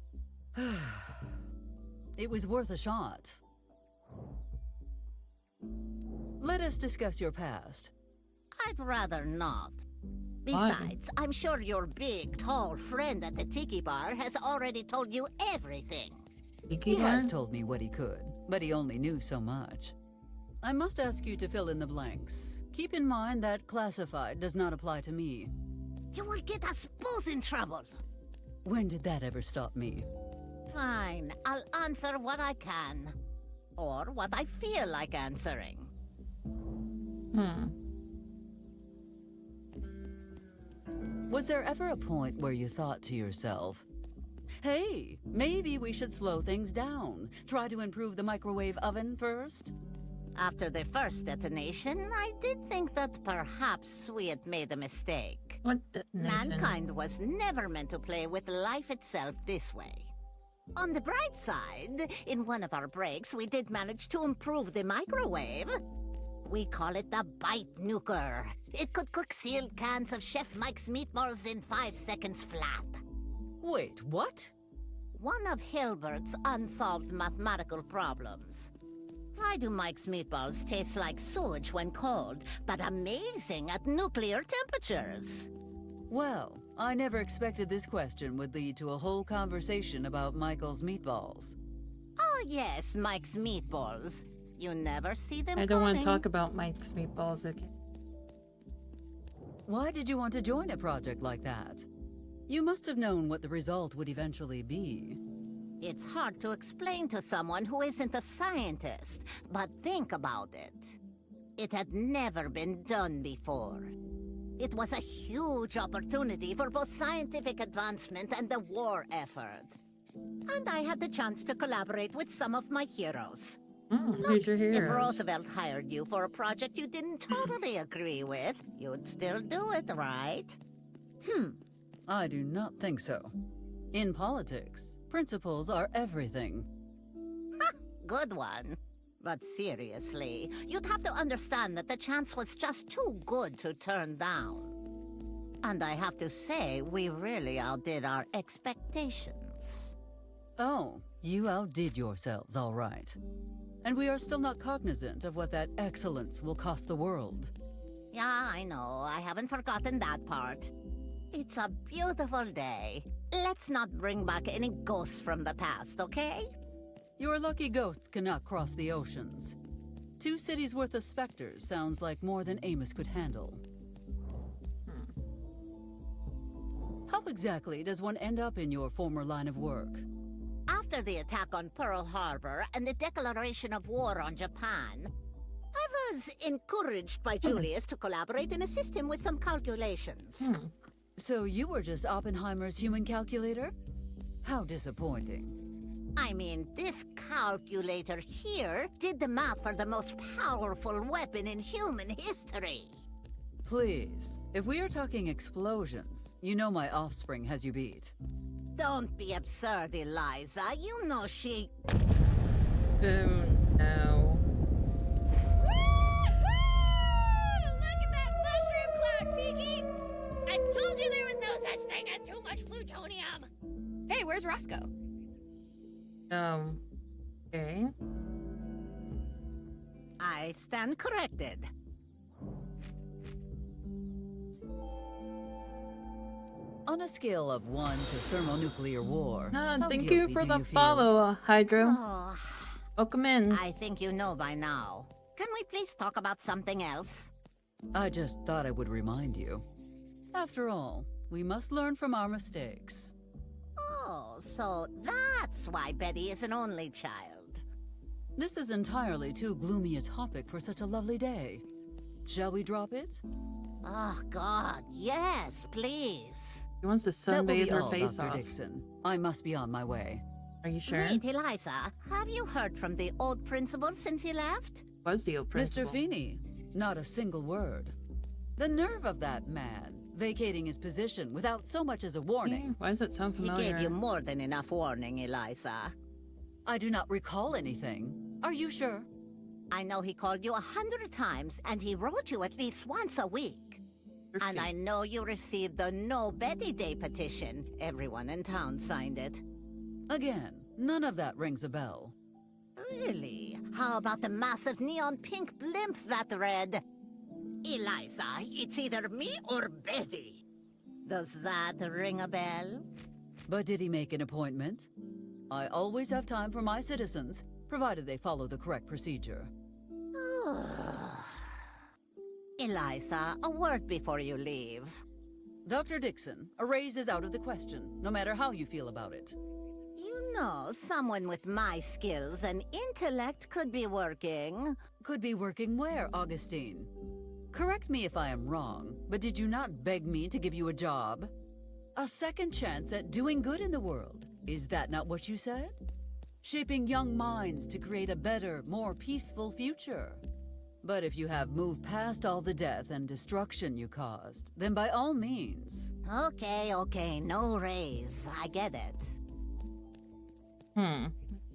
S9: It was worth a shot. Let us discuss your past.
S5: I'd rather not. Besides, I'm sure your big, tall friend at the Tiki Bar has already told you everything.
S9: He has told me what he could, but he only knew so much. I must ask you to fill in the blanks. Keep in mind that classified does not apply to me.
S5: You will get us both in trouble.
S9: When did that ever stop me?
S5: Fine, I'll answer what I can. Or what I feel like answering.
S9: Was there ever a point where you thought to yourself, hey, maybe we should slow things down, try to improve the microwave oven first?
S5: After the first detonation, I did think that perhaps we had made a mistake.
S2: What detonation?
S5: Mankind was never meant to play with life itself this way. On the bright side, in one of our breaks, we did manage to improve the microwave. We call it the Bite Nuker. It could cook sealed cans of Chef Mike's meatballs in 5 seconds flat.
S9: Wait, what?
S5: One of Hilbert's unsolved mathematical problems. Why do Mike's meatballs taste like sewage when cold, but amazing at nuclear temperatures?
S9: Well, I never expected this question would lead to a whole conversation about Michael's meatballs.
S5: Oh yes, Mike's meatballs. You never see them
S2: I don't want to
S5: coming.
S2: talk about Mike's meatballs again.
S9: Why did you want to join a project like that? You must have known what the result would eventually be.
S5: It's hard to explain to someone who isn't a scientist, but think about it. It had never been done before. It was a huge opportunity for both scientific advancement and the war effort. And I had the chance to collaborate with some of my heroes.
S2: Who's your
S5: If
S2: heroes?
S5: Roosevelt hired you for a project you didn't totally agree with, you'd still do it, right?
S9: I do not think so. In politics, principles are everything.
S5: Good one. But seriously, you'd have to understand that the chance was just too good to turn down. And I have to say, we really outdid our expectations.
S9: Oh, you outdid yourselves, all right. And we are still not cognizant of what that excellence will cost the world.
S5: Yeah, I know. I haven't forgotten that part. It's a beautiful day. Let's not bring back any ghosts from the past, okay?
S9: Your lucky ghosts cannot cross the oceans. 2 cities worth of specters sounds like more than Amos could handle. How exactly does one end up in your former line of work?
S5: After the attack on Pearl Harbor and the declaration of war on Japan, I was encouraged by Julius to collaborate and assist him with some calculations.
S9: So you were just Oppenheimer's human calculator? How disappointing.
S5: I mean, this calculator here did the math for the most powerful weapon in human history.
S9: Please, if we are talking explosions, you know my offspring has you beat.
S5: Don't be absurd, Eliza. You know she...
S2: No.
S3: Look at that mushroom cloud, Peaky! I told you there was no such thing as too much plutonium!
S15: Hey, where's Roscoe?
S2: Okay.
S5: I stand corrected.
S9: On a scale of 1 to thermonuclear war, how
S2: Thank you
S9: guilty
S2: for
S9: do
S2: the
S9: you feel?
S2: follow, Hydro.
S5: Oh,
S2: Welcome in.
S5: I think you know by now. Can we please talk about something else?
S9: I just thought I would remind you. After all, we must learn from our mistakes.
S5: Oh, so that's why Betty is an only child.
S9: This is entirely too gloomy a topic for such a lovely day. Shall we drop it?
S5: Oh, God, yes, please.
S2: She wants to
S9: That will
S2: sunbathe
S9: be
S2: her
S9: all,
S2: face
S9: Dr.
S2: off.
S9: Dixon. I must be on my way.
S2: Are you sure?
S5: Wait, Eliza, have you heard from the old principal since he left?
S2: Was the old
S9: Mr.
S2: principal?
S9: Feeney, not a single word. The nerve of that man, vacating his position without so much as a warning.
S2: Why does that sound
S5: He
S2: familiar?
S5: gave you more than enough warning, Eliza.
S9: I do not recall anything. Are you sure?
S5: I know he called you 100 times, and he wrote you at least once a week. And I know you received the No Betty Day petition. Everyone in town signed it.
S9: Again, none of that rings a bell.
S5: Really? How about the massive neon pink blimp that read, Eliza, it's either me or Betty. Does that ring a bell?
S9: But did he make an appointment? I always have time for my citizens, provided they follow the correct procedure.
S5: Eliza, a word before you leave.
S9: Dr. Dixon, a raise is out of the question, no matter how you feel about it.
S5: You know, someone with my skills and intellect could be working.
S9: Could be working where, Augustine? Correct me if I am wrong, but did you not beg me to give you a job? A second chance at doing good in the world. Is that not what you said? Shaping young minds to create a better, more peaceful future. But if you have moved past all the death and destruction you caused, then by all means.
S5: Okay, no raise. I get it.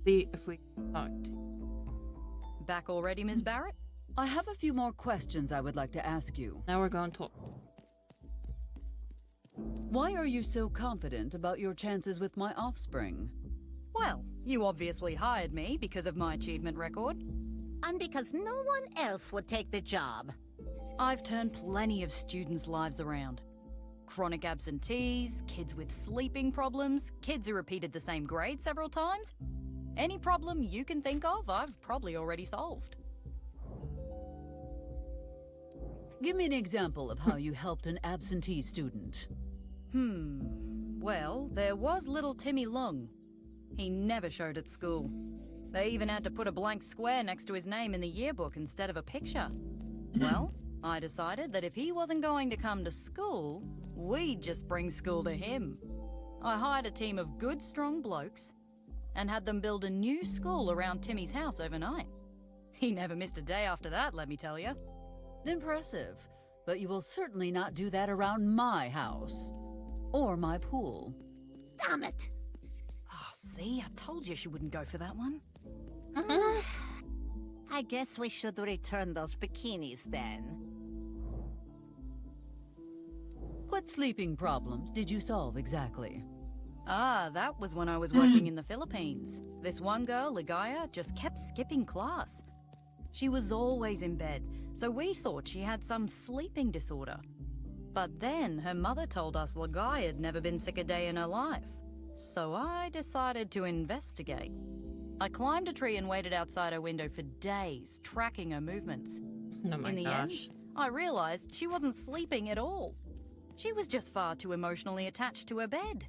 S2: See if we talked.
S15: Back already, Ms. Barrett?
S9: I have a few more questions I would like to ask you.
S2: Now we're going to.
S9: Why are you so confident about your chances with my offspring?
S15: Well, you obviously hired me because of my achievement record.
S5: And because no one else would take the job.
S15: I've turned plenty of students' lives around. Chronic absentees, kids with sleeping problems, kids who repeated the same grade several times. Any problem you can think of, I've probably already solved.
S9: Give me an example of how you helped an absentee student.
S15: Well, there was little Timmy Lung. He never showed at school. They even had to put a blank square next to his name in the yearbook instead of a picture. Well, I decided that if he wasn't going to come to school, we'd just bring school to him. I hired a team of good, strong blokes and had them build a new school around Timmy's house overnight. He never missed a day after that, let me tell you.
S9: Impressive. But you will certainly not do that around my house. Or my pool.
S5: Damn it!
S15: Oh, see, I told you she wouldn't go for that one.
S5: I guess we should return those bikinis then.
S9: What sleeping problems did you solve exactly?
S15: Ah, that was when I was working in the Philippines. This one girl, Ligaya, just kept skipping class. She was always in bed, so we thought she had some sleeping disorder. But then her mother told us Ligaya had never been sick a day in her life. So I decided to investigate. I climbed a tree and waited outside her window for days, tracking her movements.
S2: Oh my
S15: in the
S2: gosh.
S15: end, I realized she wasn't sleeping at all. She was just far too emotionally attached to her bed.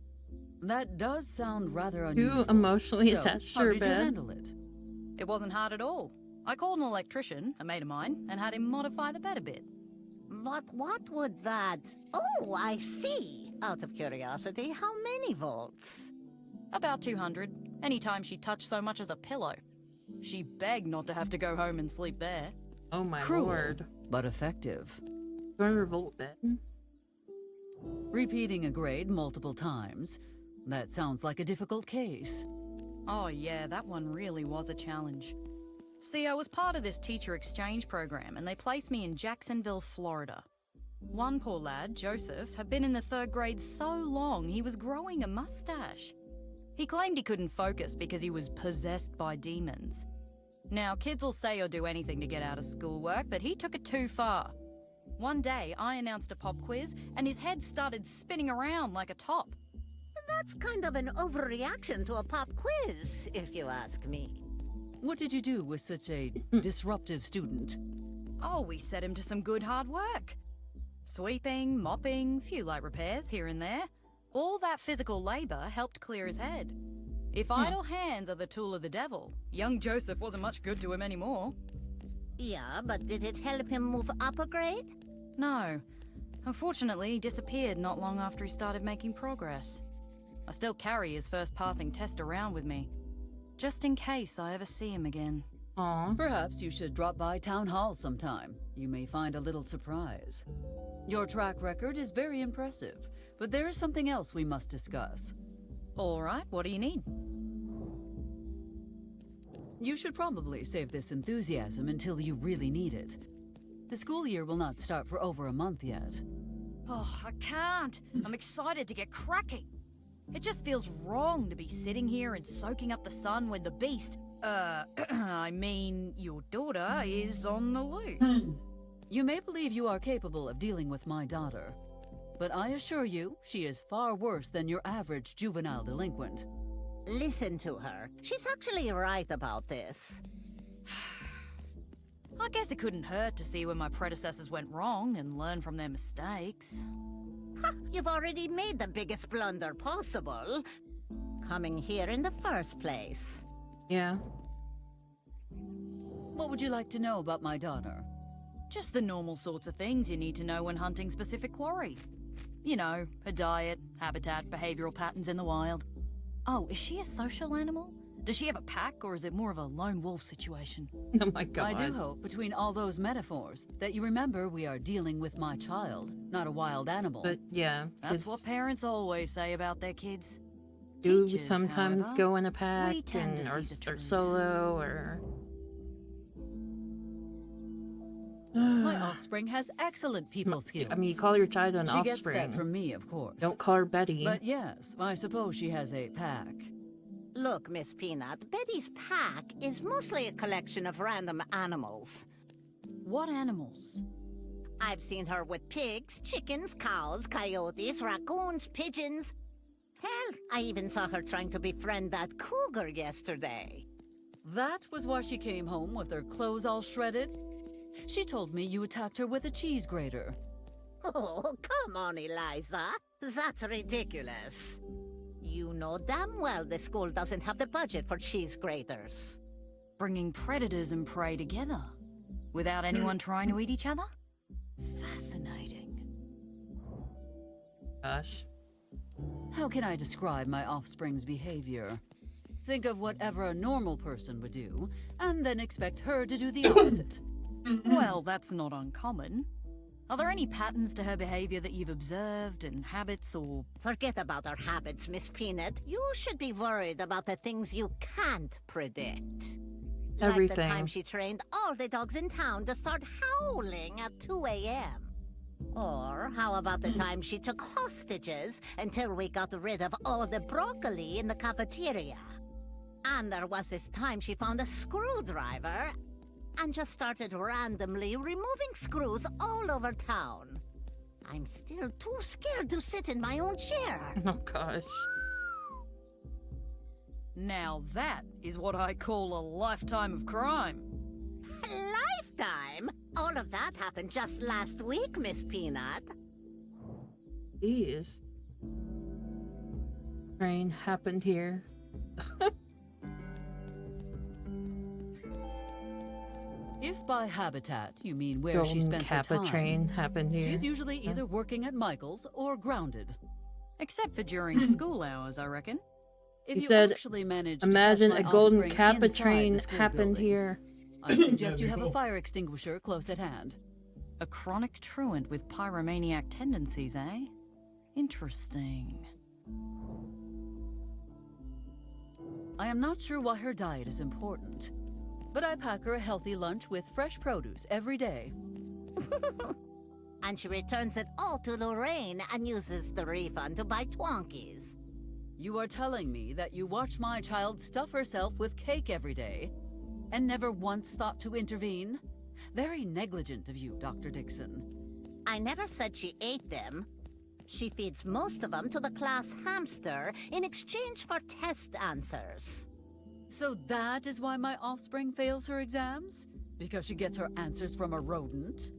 S9: That does sound rather unusual.
S2: Too emotionally
S9: So,
S2: attached to
S9: how
S2: her
S9: did you
S2: bed.
S9: handle it?
S15: It wasn't hard at all. I called an electrician, a mate of mine, and had him modify the bed a bit.
S5: But what would that... Oh, I see. Out of curiosity, how many volts?
S15: About 200, anytime she touched so much as a pillow. She begged not to have to go home and sleep there.
S2: Oh my
S9: Cruel,
S2: lord.
S9: but effective.
S2: 200-volt bed?
S9: Repeating a grade multiple times. That sounds like a difficult case.
S15: Oh yeah, that one really was a challenge. See, I was part of this teacher exchange program and they placed me in Jacksonville, Florida. One poor lad, Joseph, had been in the 3rd grade so long he was growing a mustache. He claimed he couldn't focus because he was possessed by demons. Now, kids will say or do anything to get out of schoolwork, but he took it too far. One day, I announced a pop quiz and his head started spinning around like a top.
S5: That's kind of an overreaction to a pop quiz, if you ask me.
S9: What did you do with such a disruptive student?
S15: Oh, we set him to some good hard work. Sweeping, mopping, few light repairs here and there. All that physical labor helped clear his head. If idle hands are the tool of the devil, young Joseph wasn't much good to him anymore.
S5: Yeah, but did it help him move up a grade?
S15: No. Unfortunately, he disappeared not long after he started making progress. I still carry his first passing test around with me, just in case I ever see him again.
S2: Aw.
S9: Perhaps you should drop by Town Hall sometime. You may find a little surprise. Your track record is very impressive, but there is something else we must discuss.
S15: All right, what do you need?
S9: You should probably save this enthusiasm until you really need it. The school year will not start for over a month yet.
S15: Oh, I can't. I'm excited to get cracking. It just feels wrong to be sitting here and soaking up the sun when the beast, I mean, your daughter is on the loose.
S9: You may believe you are capable of dealing with my daughter, but I assure you, she is far worse than your average juvenile delinquent.
S5: Listen to her. She's actually right about this.
S15: I guess it couldn't hurt to see where my predecessors went wrong and learn from their mistakes.
S5: Ha! You've already made the biggest blunder possible. Coming here in the first place.
S2: Yeah.
S9: What would you like to know about my daughter?
S15: Just the normal sorts of things you need to know when hunting specific quarry. You know, her diet, habitat, behavioral patterns in the wild. Oh, is she a social animal? Does she have a pack, or is it more of a lone wolf situation?
S2: Oh my god.
S9: I do hope, between all those metaphors, that you remember we are dealing with my child, not a wild animal.
S2: But yeah,
S15: That's what parents always say about their kids.
S2: do
S15: Teachers,
S2: sometimes
S15: however,
S2: go in a pack
S15: we tend to
S2: or
S15: see the truth.
S2: solo or
S9: My offspring has excellent people skills.
S2: I mean, you call your child an
S9: she
S2: offspring.
S9: gets that from me, of course.
S2: Don't call her Betty.
S9: But yes, I suppose she has a pack.
S5: Look, Miss Peanut, Betty's pack is mostly a collection of random animals.
S15: What animals?
S5: I've seen her with pigs, chickens, cows, coyotes, raccoons, pigeons. Hell, I even saw her trying to befriend that cougar yesterday.
S9: That was why she came home with her clothes all shredded? She told me you attacked her with a cheese grater.
S5: Oh, come on, Eliza. That's ridiculous. You know damn well the school doesn't have the budget for cheese graters.
S15: Bringing predators and prey together without anyone trying to eat each other? Fascinating.
S2: Gosh.
S9: How can I describe my offspring's behavior? Think of whatever a normal person would do, and then expect her to do the opposite.
S15: Well, that's not uncommon. Are there any patterns to her behavior that you've observed, and habits or...
S5: Forget about our habits, Miss Peanut. You should be worried about the things you can't predict.
S2: Everything.
S5: Like the time she trained all the dogs in town to start howling at 2 a.m. Or how about the time she took hostages until we got rid of all the broccoli in the cafeteria? And there was this time she found a screwdriver and just started randomly removing screws all over town. I'm still too scared to sit in my own chair.
S2: Oh gosh.
S15: Now that is what I call a lifetime of crime.
S5: Lifetime? All of that happened just last week, Miss Peanut.
S2: Jeez. Train happened here.
S9: If by habitat you mean where she
S2: Golden
S9: spends her
S2: Kappa
S9: time,
S2: train happened here.
S9: she's usually either working at Michael's or grounded.
S15: Except for during school hours, I reckon.
S9: If
S2: He
S9: you
S2: said,
S9: actually manage to
S2: imagine
S9: catch
S2: a
S9: my
S2: Golden
S9: offspring
S2: Kappa
S9: inside
S2: train
S9: the school
S2: happened
S9: building,
S2: here.
S9: I suggest you
S7: That'd
S9: have
S7: be
S9: a
S7: cool.
S9: fire extinguisher close at hand.
S15: A chronic truant with pyromaniac tendencies, eh? Interesting.
S9: I am not sure why her diet is important, but I pack her a healthy lunch with fresh produce every day.
S5: And she returns it all to Lorraine and uses the refund to buy Twonkies.
S9: You are telling me that you watch my child stuff herself with cake every day and never once thought to intervene? Very negligent of you, Dr. Dixon.
S5: I never said she ate them. She feeds most of them to the class hamster in exchange for test answers.
S9: So that is why my offspring fails her exams? Because she gets her answers from a rodent?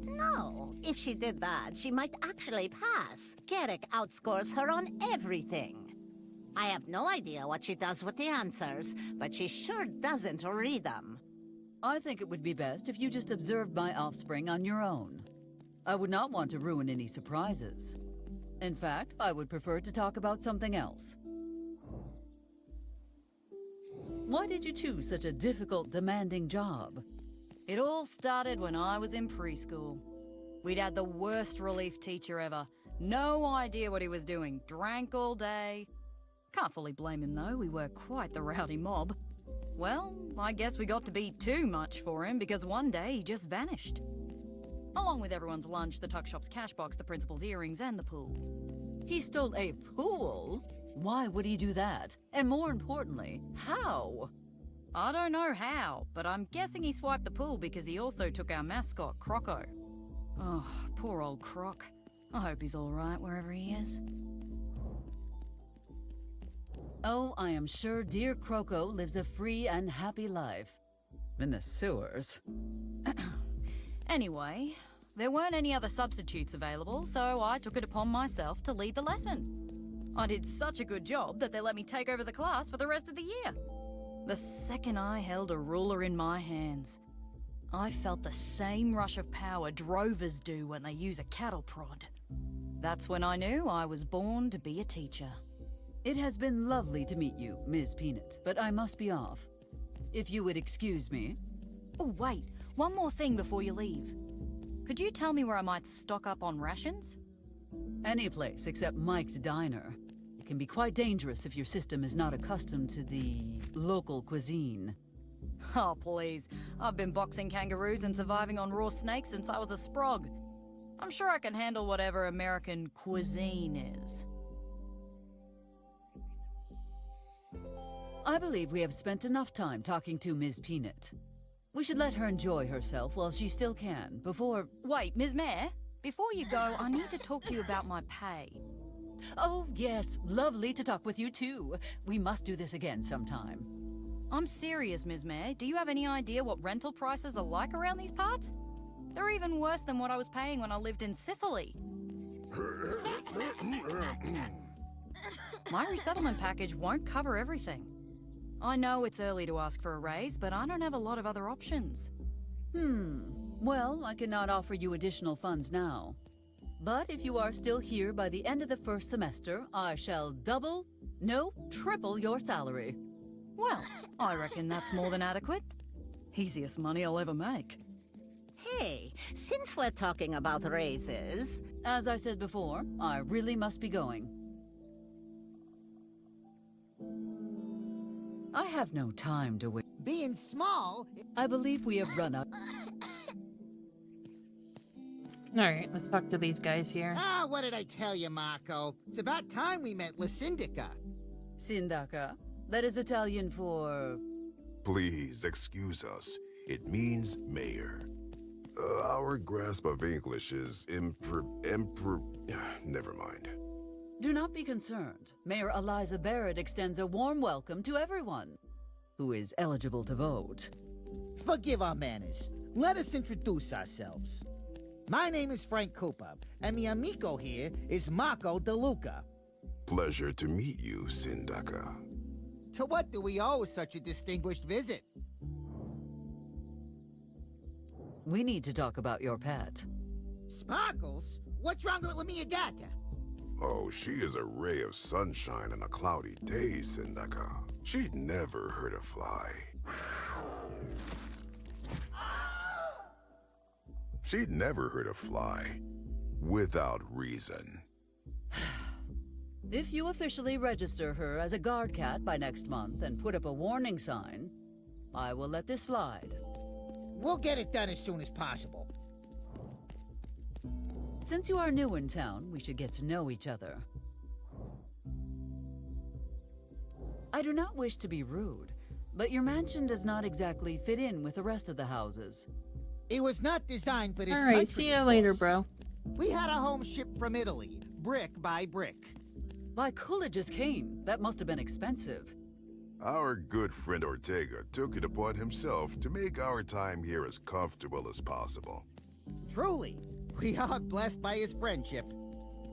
S5: No, if she did that, she might actually pass. Garrick outscores her on everything. I have no idea what she does with the answers, but she sure doesn't read them.
S9: I think it would be best if you just observed my offspring on your own. I would not want to ruin any surprises. In fact, I would prefer to talk about something else. Why did you choose such a difficult, demanding job?
S15: It all started when I was in preschool. We'd had the worst relief teacher ever. No idea what he was doing. Drank all day. Can't fully blame him though, we were quite the rowdy mob. Well, I guess we got to be too much for him because one day he just vanished. Along with everyone's lunch, the tuck shop's cash box, the principal's earrings, and the pool.
S9: He stole a pool? Why would he do that? And more importantly, how?
S15: I don't know how, but I'm guessing he swiped the pool because he also took our mascot, Croco. Oh, poor old Croc. I hope he's alright wherever he is.
S9: Oh, I am sure dear Croco lives a free and happy life. In the sewers.
S15: Anyway, there weren't any other substitutes available, so I took it upon myself to lead the lesson. I did such a good job that they let me take over the class for the rest of the year. The second I held a ruler in my hands, I felt the same rush of power drovers do when they use a cattle prod. That's when I knew I was born to be a teacher.
S9: It has been lovely to meet you, Ms. Peanut, but I must be off. If you would excuse me.
S15: Oh, wait, one more thing before you leave. Could you tell me where I might stock up on rations?
S9: Any place except Mike's Diner. It can be quite dangerous if your system is not accustomed to the local cuisine.
S15: Oh, please. I've been boxing kangaroos and surviving on raw snakes since I was a sprog. I'm sure I can handle whatever American cuisine is.
S9: I believe we have spent enough time talking to Ms. Peanut. We should let her enjoy herself while she still can, before...
S15: Wait, Ms. Mayor? Before you go, I need to talk to you about my pay.
S9: Oh, yes. Lovely to talk with you, too. We must do this again sometime.
S15: I'm serious, Ms. Mayor. Do you have any idea what rental prices are like around these parts? They're even worse than what I was paying when I lived in Sicily. My resettlement package won't cover everything. I know it's early to ask for a raise, but I don't have a lot of other options.
S9: Well, I cannot offer you additional funds now. But if you are still here by the end of the first semester, I shall double, no, triple your salary.
S15: Well, I reckon that's more than adequate. Easiest money I'll ever make.
S5: Hey, since we're talking about raises...
S9: As I said before, I really must be going. I have no time to wait.
S11: Being small...
S9: I believe we have run out.
S2: Alright, let's talk to these guys here.
S11: Ah, what did I tell you, Marco? It's about time we met La Syndica.
S9: Syndaca? That is Italian for...
S13: Please excuse us. It means mayor. Our grasp of English is never mind.
S9: Do not be concerned. Mayor Eliza Barrett extends a warm welcome to everyone who is eligible to vote.
S11: Forgive our manners. Let us introduce ourselves. My name is Frank Cooper, and mi amico here is Marco DeLuca.
S13: Pleasure to meet you, Syndaca.
S11: To what do we owe such a distinguished visit?
S9: We need to talk about your pet.
S11: Sparkles? What's wrong with Lamia Gata?
S13: Oh, she is a ray of sunshine on a cloudy day, Syndaca. She'd never hurt a fly. She'd never hurt a fly. Without reason.
S9: If you officially register her as a guard cat by next month and put up a warning sign, I will let this slide.
S11: We'll get it done as soon as possible.
S9: Since you are new in town, we should get to know each other. I do not wish to be rude, but your mansion does not exactly fit in with the rest of the houses.
S11: It was not designed for this
S2: Alright,
S11: country,
S2: see you
S11: of
S2: later,
S11: course.
S2: bro.
S11: We had a home shipped from Italy, brick by brick.
S9: By Coolidge's cane, that must have been expensive.
S13: Our good friend Ortega took it upon himself to make our time here as comfortable as possible.
S11: Truly, we are blessed by his friendship.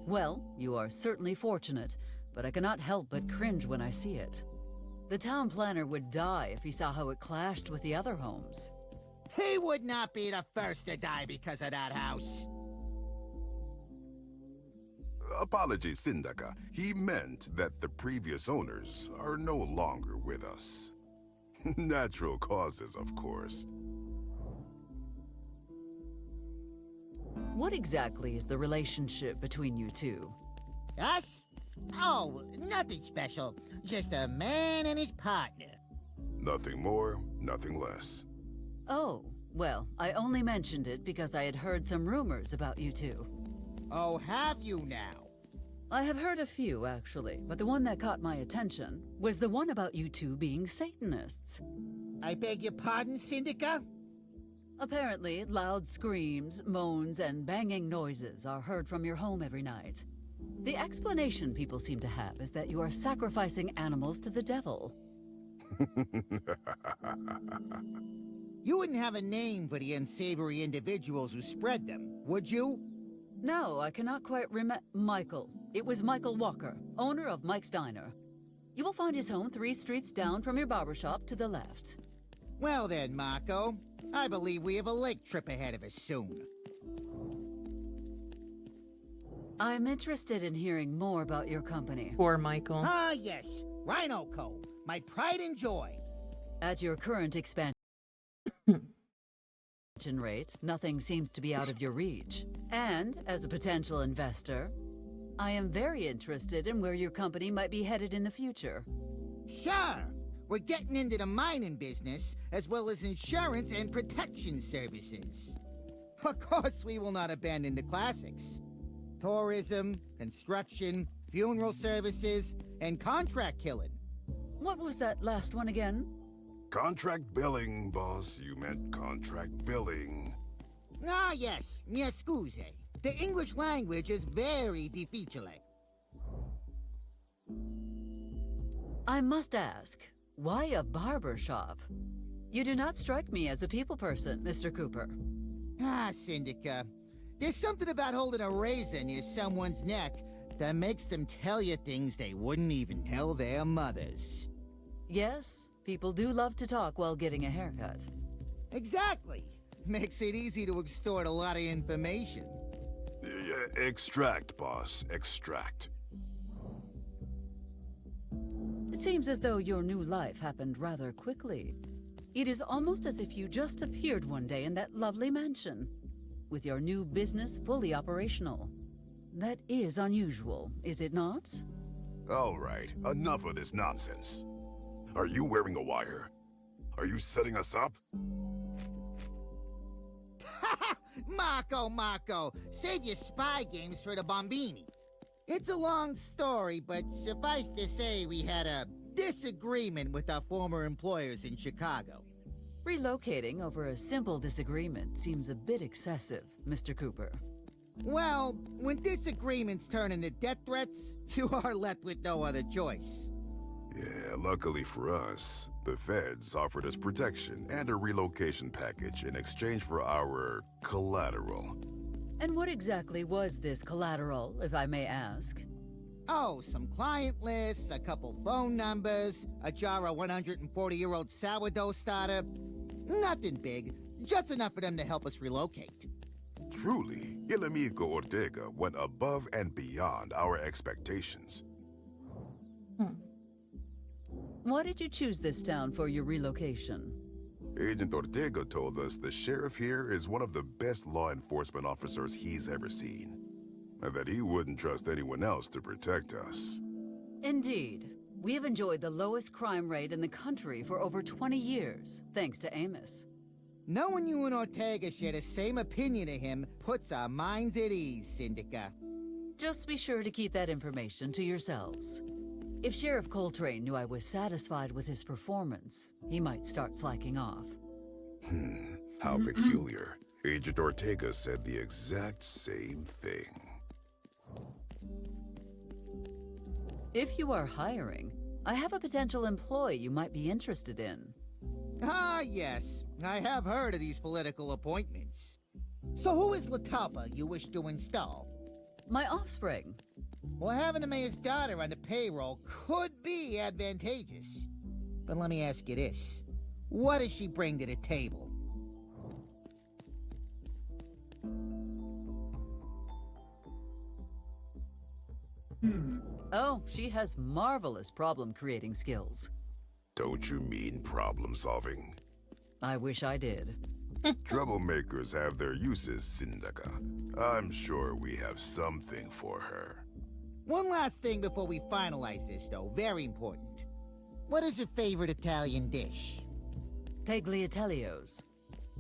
S9: Well, you are certainly fortunate, but I cannot help but cringe when I see it. The town planner would die if he saw how it clashed with the other homes.
S11: He would not be the first to die because of that house.
S13: Apologies, Syndaca. He meant that the previous owners are no longer with us. Natural causes, of course.
S9: What exactly is the relationship between you two?
S11: Us? Oh, nothing special. Just a man and his partner.
S13: Nothing more, nothing less.
S9: Oh, well, I only mentioned it because I had heard some rumors about you two.
S11: Oh, have you now?
S9: I have heard a few, actually, but the one that caught my attention was the one about you two being Satanists.
S11: I beg your pardon, Syndica?
S9: Apparently, loud screams, moans, and banging noises are heard from your home every night. The explanation people seem to have is that you are sacrificing animals to the devil.
S11: You wouldn't have a name for the unsavory individuals who spread them, would you?
S9: No, I cannot quite remember. Michael. It was Michael Walker, owner of Mike's Diner. You will find his home 3 streets down from your barbershop to the left.
S11: Well then, Marco. I believe we have a lake trip ahead of us soon.
S9: I'm interested in hearing more about your company.
S2: Poor Michael.
S11: Ah, yes. Rhino Co., my pride and joy.
S9: At your current expansion rate, nothing seems to be out of your reach. And, as a potential investor, I am very interested in where your company might be headed in the future.
S11: Sure. We're getting into the mining business, as well as insurance and protection services. Of course, we will not abandon the classics. Tourism, construction, funeral services, and contract killing.
S9: What was that last one again?
S13: Contract billing, boss. You meant contract billing.
S11: Ah, yes. Mi scuse. The English language is very difficile.
S9: I must ask, Why a barber shop? You do not strike me as a people person, Mr. Cooper.
S11: Ah, Syndica. There's something about holding a razor near someone's neck that makes them tell you things they wouldn't even tell their mothers.
S9: Yes, people do love to talk while getting a haircut.
S11: Exactly. Makes it easy to extort a lot of information.
S13: Extract, boss. Extract.
S9: It seems as though your new life happened rather quickly. It is almost as if you just appeared one day in that lovely mansion, with your new business fully operational. That is unusual, is it not?
S13: All right, enough of this nonsense. Are you wearing a wire? Are you setting us up?
S11: Marco, save your spy games for the Bombini. It's a long story, but suffice to say we had a disagreement with our former employers in Chicago.
S9: Relocating over a simple disagreement seems a bit excessive, Mr. Cooper.
S11: Well, when disagreements turn into death threats, you are left with no other choice.
S13: Yeah, luckily for us, the feds offered us protection and a relocation package in exchange for our collateral.
S9: And what exactly was this collateral, if I may ask?
S11: Oh, some client lists, a couple phone numbers, a jar of 140-year-old sourdough starter. Nothing big, just enough for them to help us relocate.
S13: Truly, El Amigo Ortega went above and beyond our expectations.
S9: Why did you choose this town for your relocation?
S13: Agent Ortega told us the sheriff here is one of the best law enforcement officers he's ever seen, and that he wouldn't trust anyone else to protect us.
S9: Indeed. We have enjoyed the lowest crime rate in the country for over 20 years, thanks to Amos.
S11: Knowing you and Ortega share the same opinion of him puts our minds at ease, Syndica.
S9: Just be sure to keep that information to yourselves. If Sheriff Coltrane knew I was satisfied with his performance, he might start slacking off.
S13: How peculiar. Agent Ortega said the exact same thing.
S9: If you are hiring, I have a potential employee you might be interested in.
S11: Ah, yes. I have heard of these political appointments. So who is Latapa you wish to install?
S9: My offspring.
S11: Well, having the mayor's daughter on the payroll could be advantageous. But let me ask you this. What does she bring to the table?
S9: Oh, she has marvelous problem-creating skills.
S13: Don't you mean problem-solving?
S9: I wish I did.
S13: Troublemakers have their uses, Syndica. I'm sure we have something for her.
S11: One last thing before we finalize this, though. Very important. What is your favorite Italian dish?
S9: Tagliatelios.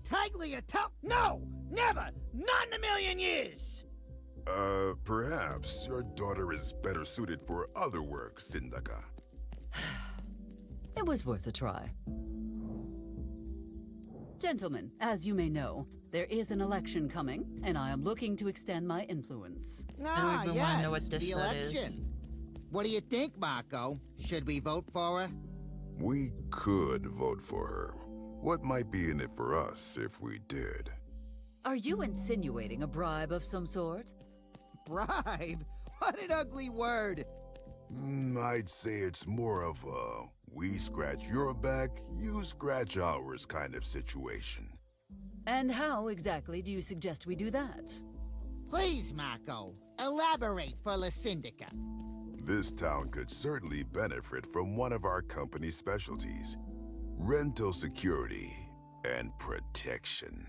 S11: Tagliatelle? No! Never! Not in a million years!
S13: Perhaps your daughter is better suited for other work, Syndica.
S9: It was worth a try. Gentlemen, as you may know, there is an election coming, and I am looking to extend my influence.
S11: Ah,
S2: I don't even
S11: yes,
S2: want to know what dish
S11: the
S2: that
S11: election.
S2: is.
S11: What do you think, Marco? Should we vote for her?
S13: We could vote for her. What might be in it for us if we did?
S9: Are you insinuating a bribe of some sort?
S11: Bribe? What an ugly word!
S13: I'd say it's more of a we scratch your back, you scratch ours kind of situation.
S9: And how exactly do you suggest we do that?
S11: Please, Marco, elaborate for La Syndica.
S13: This town could certainly benefit from one of our company's specialties: rental security and protection.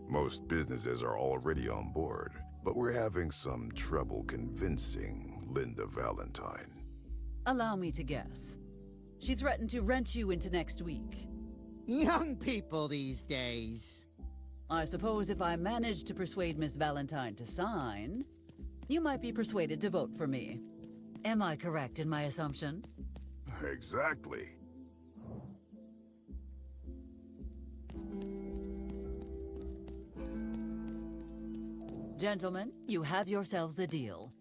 S13: Most businesses are already on board, but we're having some trouble convincing Linda Valentine.
S9: Allow me to guess. She threatened to rent you into next week.
S11: Young people these days.
S9: I suppose if I managed to persuade Miss Valentine to sign, you might be persuaded to vote for me. Am I correct in my assumption?
S13: Exactly.
S9: Gentlemen, you have yourselves a deal.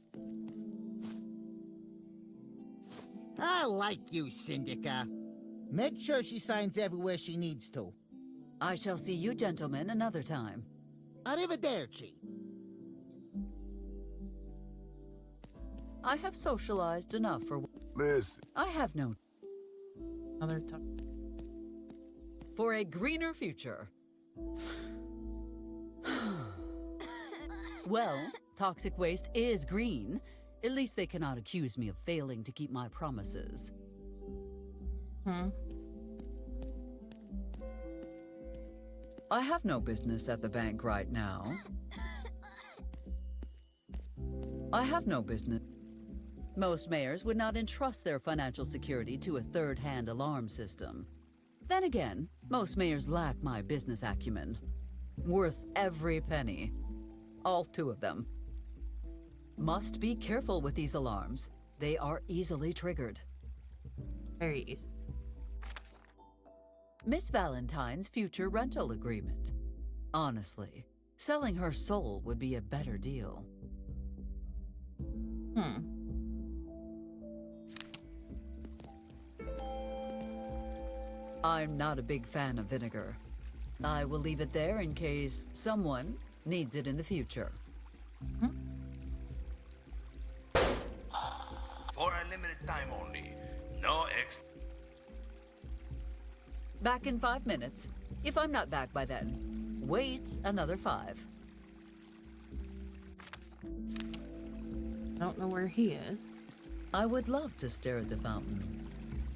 S11: I like you, Syndica. Make sure she signs everywhere she needs to.
S9: I shall see you gentlemen another time.
S11: Arrivederci.
S9: I have socialized enough for...
S13: Listen.
S9: I have no...
S2: Another time.
S9: For a greener future. Well, toxic waste is green. At least they cannot accuse me of failing to keep my promises. I have no business at the bank right now. I have no business. Most mayors would not entrust their financial security to a third-hand alarm system. Then again, most mayors lack my business acumen. Worth every penny. All 2 of them. Must be careful with these alarms. They are easily triggered.
S2: Very easy.
S9: Miss Valentine's future rental agreement. Honestly, selling her soul would be a better deal. I'm not a big fan of vinegar. I will leave it there in case someone needs it in the future.
S1: For a limited time only. No ex.
S9: Back in 5 minutes. If I'm not back by then, wait another 5.
S2: I don't know where he is.
S9: I would love to stare at the fountain.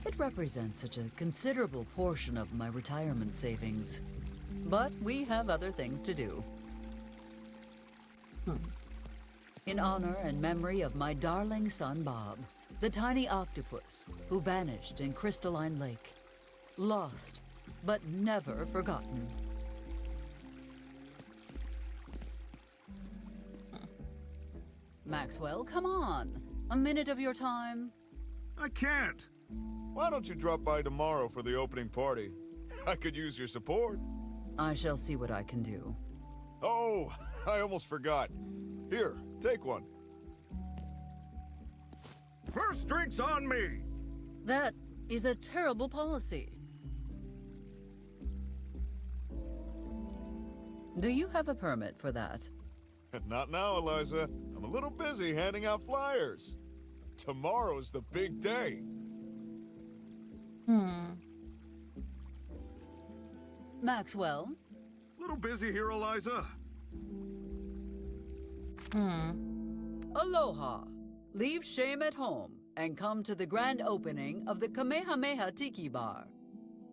S9: It represents such a considerable portion of my retirement savings. But we have other things to do. In honor and memory of my darling son Bob, the tiny octopus who vanished in Crystalline Lake. Lost, but never forgotten. Maxwell, come on. A minute of your time.
S16: I can't. Why don't you drop by tomorrow for the opening party? I could use your support.
S9: I shall see what I can do.
S16: Oh, I almost forgot. Here, take one. First drink's on me!
S9: That is a terrible policy. Do you have a permit for that?
S16: Not now, Eliza. I'm a little busy handing out flyers. Tomorrow's the big day.
S9: Maxwell?
S16: Little busy here, Eliza.
S9: Aloha. Leave shame at home and come to the grand opening of the Kamehameha Tiki Bar.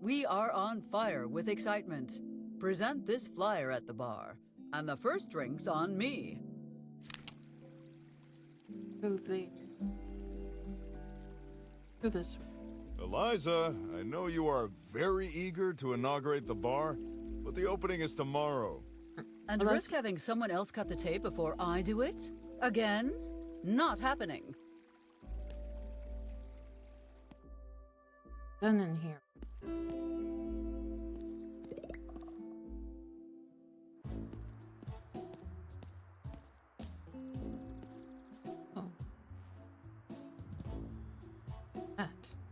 S9: We are on fire with excitement. Present this flyer at the bar, and the first drink's on me.
S2: Go this way.
S16: Eliza, I know you are very eager to inaugurate the bar, but the opening is tomorrow.
S9: And risk having someone else cut the tape before I do it? Again? Not happening.
S2: Done in here.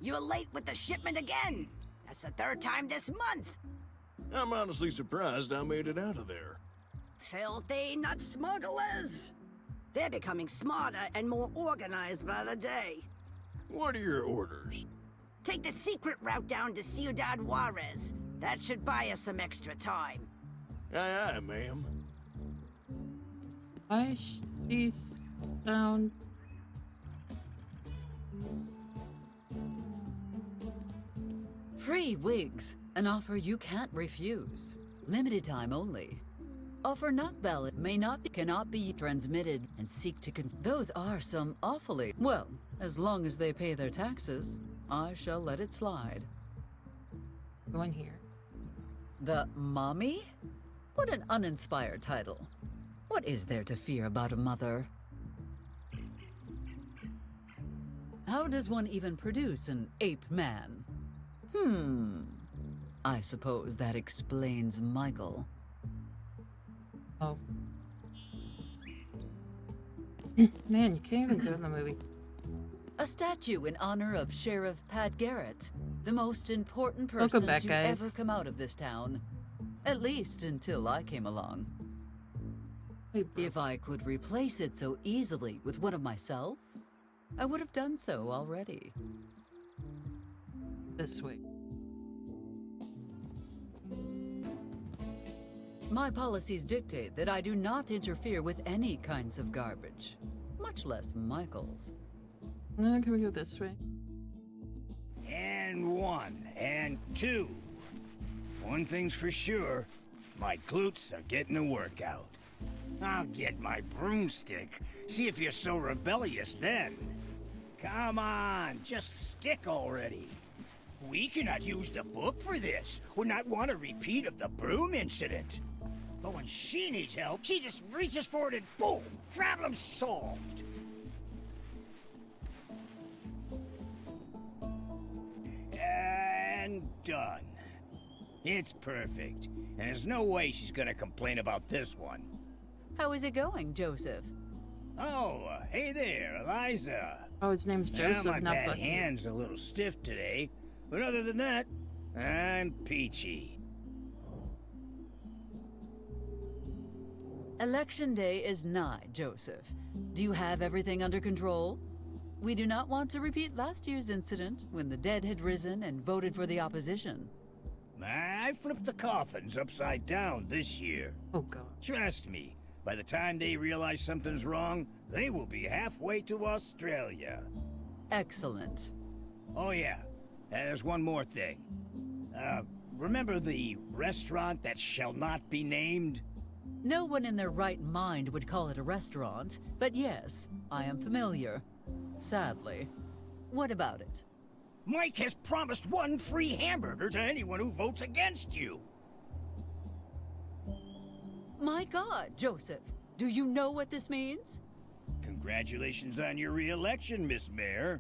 S17: You're late with the shipment again. That's the 3rd time this month.
S4: I'm honestly surprised I made it out of there.
S17: Filthy nut smugglers. They're becoming smarter and more organized by the day.
S4: What are your orders?
S17: Take the secret route down to Ciudad Juarez. That should buy us some extra time.
S4: Aye, aye, ma'am.
S2: Why she's found.
S9: Free wigs, an offer you can't refuse. Limited time only. Offer not valid, may not be, cannot be transmitted, and seek to those are some awfully... Well, as long as they pay their taxes, I shall let it slide.
S2: Go in here.
S9: The Mommy? What an uninspired title. What is there to fear about a mother? How does one even produce an ape man? I suppose that explains Michael.
S2: Oh. Man, you can't even go in the movie.
S9: A statue in honor of Sheriff Pat Garrett. The most important
S2: Welcome
S9: person
S2: back,
S9: to
S2: guys.
S9: ever come out of this town. At least until I came along. If I could replace it so easily with one of myself, I would have done so already.
S2: This way.
S9: My policies dictate that I do not interfere with any kinds of garbage, much less Michael's.
S2: Can we go this way?
S18: And 1, and 2. One thing's for sure, my glutes are getting a workout. I'll get my broomstick, see if you're so rebellious then. Come on, just stick already. We cannot use the book for this. Would not want a repeat of the broom incident. But when she needs help, she just reaches for it and boom, problem solved. And done. It's perfect, and there's no way she's gonna complain about this one.
S9: How is it going, Joseph?
S18: Oh, hey there, Eliza.
S2: Oh, his name's Joseph,
S18: my
S2: not
S18: bad
S2: Bucky.
S18: hand's a little stiff today, but other than that, I'm peachy.
S9: Election day is nigh, Joseph. Do you have everything under control? We do not want to repeat last year's incident when the dead had risen and voted for the opposition.
S18: I flipped the coffins upside down this year.
S2: Oh, God.
S18: Trust me, by the time they realize something's wrong, they will be halfway to Australia.
S9: Excellent.
S18: Oh, yeah. And there's one more thing. Remember the restaurant that shall not be named?
S9: No one in their right mind would call it a restaurant, but yes, I am familiar. Sadly. What about it?
S18: Mike has promised 1 free hamburger to anyone who votes against you.
S9: My God, Joseph, do you know what this means?
S18: Congratulations on your re-election, Miss Mayor.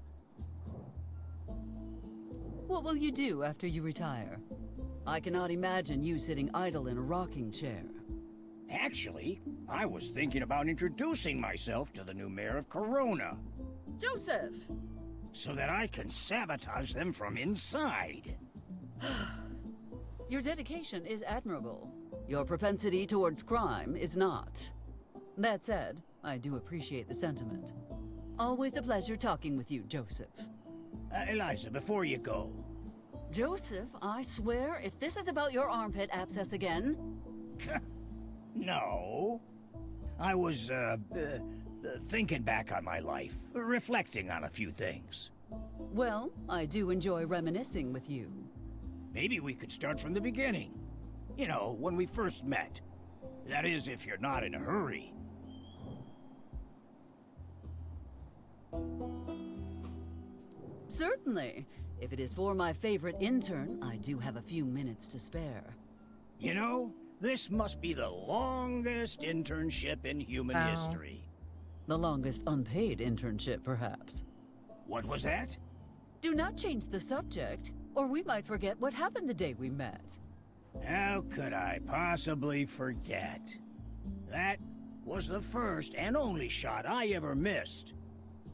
S9: What will you do after you retire? I cannot imagine you sitting idle in a rocking chair.
S18: Actually, I was thinking about introducing myself to the new mayor of Corona.
S9: Joseph!
S18: So that I can sabotage them from inside.
S9: Your dedication is admirable. Your propensity towards crime is not. That said, I do appreciate the sentiment. Always a pleasure talking with you, Joseph.
S18: Eliza, before you go.
S9: Joseph, I swear, if this is about your armpit abscess again...
S18: No. I was, thinking back on my life, reflecting on a few things.
S9: Well, I do enjoy reminiscing with you.
S18: Maybe we could start from the beginning. You know, when we first met. That is, if you're not in a hurry.
S9: Certainly. If it is for my favorite intern, I do have a few minutes to spare.
S18: You know, this must be the longest internship in human history.
S9: The longest unpaid internship, perhaps.
S18: What was that?
S9: Do not change the subject, or we might forget what happened the day we met.
S18: How could I possibly forget? That was the first and only shot I ever missed.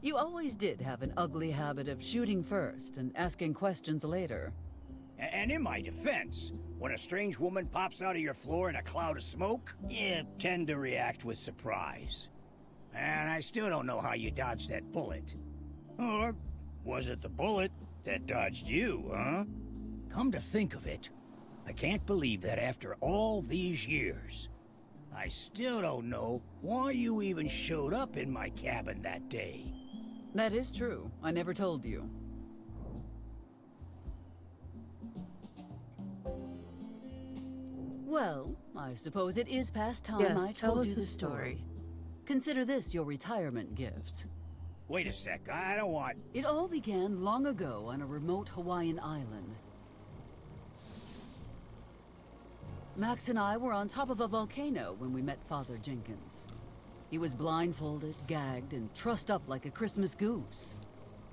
S9: You always did have an ugly habit of shooting first and asking questions later.
S18: And in my defense, when a strange woman pops out of your floor in a cloud of smoke, you tend to react with surprise. And I still don't know how you dodged that bullet. Or was it the bullet that dodged you, huh? Come to think of it, I can't believe that after all these years, I still don't know why you even showed up in my cabin that day.
S9: That is true. I never told you. Well, I suppose it is past time
S2: Yes,
S9: I
S2: tell
S9: told
S2: us
S9: you
S2: the
S9: the story. Consider this your retirement gift.
S18: Wait a sec, I don't want...
S9: It all began long ago on a remote Hawaiian island. Max and I were on top of a volcano when we met Father Jenkins. He was blindfolded, gagged, and trussed up like a Christmas goose.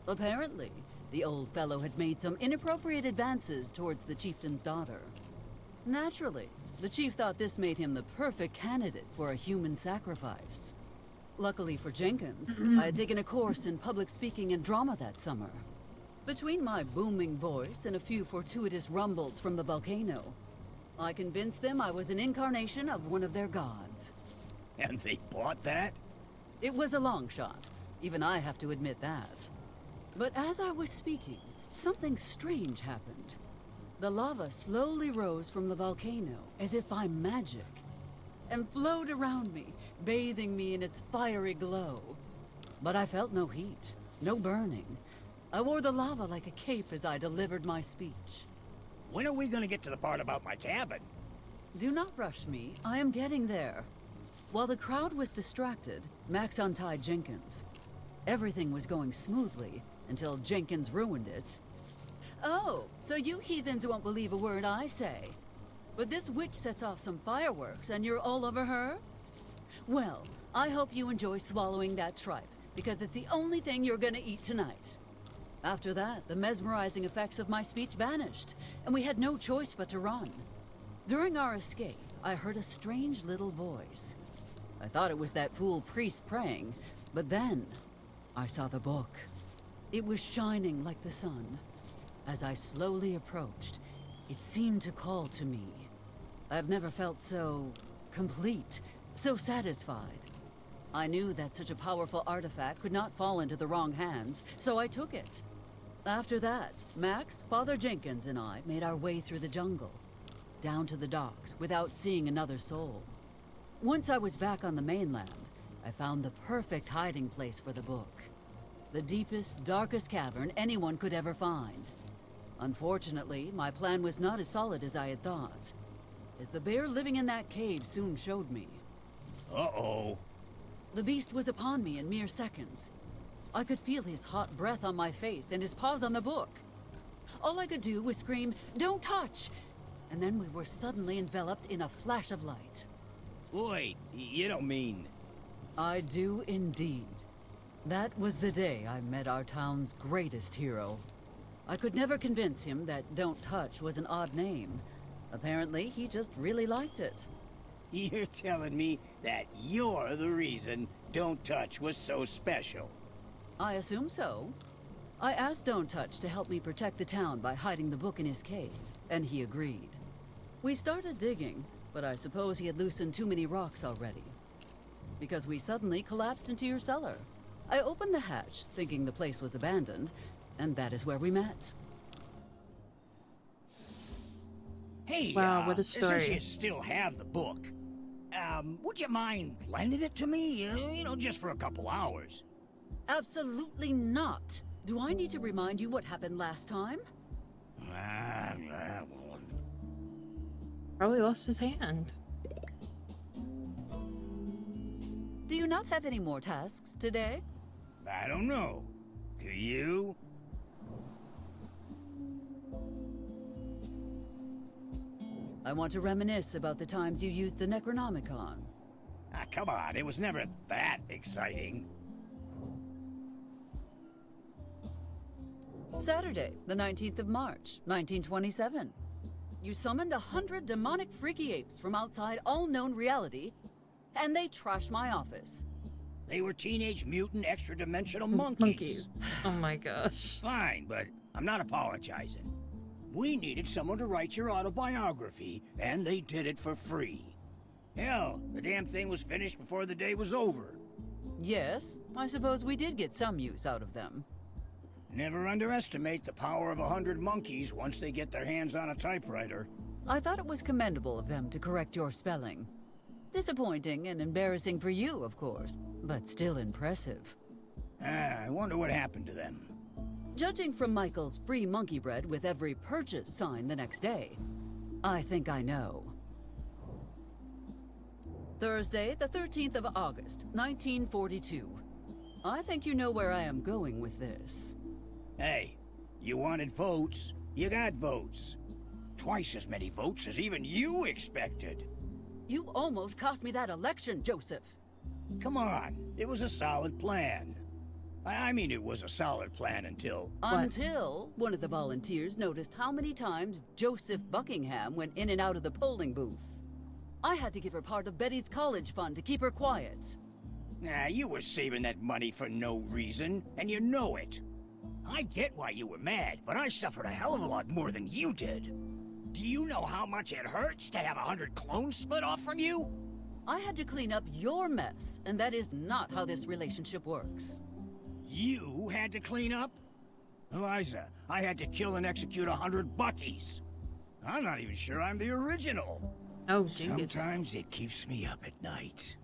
S9: Apparently, the old fellow had made some inappropriate advances towards the chieftain's daughter. Naturally, the chief thought this made him the perfect candidate for a human sacrifice. Luckily for Jenkins, I had taken a course in public speaking and drama that summer. Between my booming voice and a few fortuitous rumbles from the volcano, I convinced them I was an incarnation of one of their gods.
S18: And they bought that?
S9: It was a long shot. Even I have to admit that. But as I was speaking, something strange happened. The lava slowly rose from the volcano, as if by magic, and flowed around me, bathing me in its fiery glow. But I felt no heat, no burning. I wore the lava like a cape as I delivered my speech.
S18: When are we gonna get to the part about my cabin?
S9: Do not rush me. I am getting there. While the crowd was distracted, Max untied Jenkins. Everything was going smoothly until Jenkins ruined it. Oh, so you heathens won't believe a word I say. But this witch sets off some fireworks and you're all over her? Well, I hope you enjoy swallowing that tripe, because it's the only thing you're gonna eat tonight. After that, the mesmerizing effects of my speech vanished, and we had no choice but to run. During our escape, I heard a strange little voice. I thought it was that fool priest praying, but then I saw the book. It was shining like the sun. As I slowly approached, it seemed to call to me. I've never felt so complete, so satisfied. I knew that such a powerful artifact could not fall into the wrong hands, so I took it. After that, Max, Father Jenkins, and I made our way through the jungle, down to the docks, without seeing another soul. Once I was back on the mainland, I found the perfect hiding place for the book. The deepest, darkest cavern anyone could ever find. Unfortunately, my plan was not as solid as I had thought, as the bear living in that cave soon showed me.
S18: Uh-oh.
S9: The beast was upon me in mere seconds. I could feel his hot breath on my face and his paws on the book. All I could do was scream, "Don't touch!" And then we were suddenly enveloped in a flash of light.
S18: Wait, you don't mean...
S9: I do indeed. That was the day I met our town's greatest hero. I could never convince him that Don't Touch was an odd name. Apparently, he just really liked it.
S18: You're telling me that you're the reason Don't Touch was so special?
S9: I assume so. I asked Don't Touch to help me protect the town by hiding the book in his cave, and he agreed. We started digging, but I suppose he had loosened too many rocks already. Because we suddenly collapsed into your cellar. I opened the hatch, thinking the place was abandoned, and that is where we met.
S18: Hey,
S2: Wow, what a story.
S18: since you still have the book, would you mind lending it to me? You know, just for a couple hours.
S9: Absolutely not. Do I need to remind you what happened last time?
S2: Probably lost his hand.
S9: Do you not have any more tasks today?
S18: I don't know. Do you?
S9: I want to reminisce about the times you used the Necronomicon.
S18: Ah, come on, it was never that exciting.
S9: Saturday, the 19th of March, 1927. You summoned 100 demonic freaky apes from outside all known reality, and they trashed my office.
S18: They were teenage mutant extra-dimensional monkeys.
S2: Oh my gosh.
S18: Fine, but I'm not apologizing. We needed someone to write your autobiography, and they did it for free. Hell, the damn thing was finished before the day was over.
S9: Yes, I suppose we did get some use out of them.
S18: Never underestimate the power of 100 monkeys once they get their hands on a typewriter.
S9: I thought it was commendable of them to correct your spelling. Disappointing and embarrassing for you, of course, but still impressive.
S18: I wonder what happened to them.
S9: Judging from Michael's free monkey bread with every purchase sign the next day, I think I know. Thursday, the 13th of August, 1942. I think you know where I am going with this.
S18: Hey, you wanted votes, you got votes. Twice as many votes as even you expected.
S9: You almost cost me that election, Joseph.
S18: Come on, it was a solid plan. I mean, it was a solid plan until...
S9: Until one of the volunteers noticed how many times Joseph Buckingham went in and out of the polling booth. I had to give her part of Betty's college fund to keep her quiet.
S18: Nah, you were saving that money for no reason, and you know it. I get why you were mad, but I suffered a hell of a lot more than you did. Do you know how much it hurts to have 100 clones split off from you?
S9: I had to clean up your mess, and that is not how this relationship works.
S18: You had to clean up? Eliza, I had to kill and execute 100 Buckies. I'm not even sure I'm the original.
S2: Oh, jeez.
S18: Sometimes it keeps me up at night.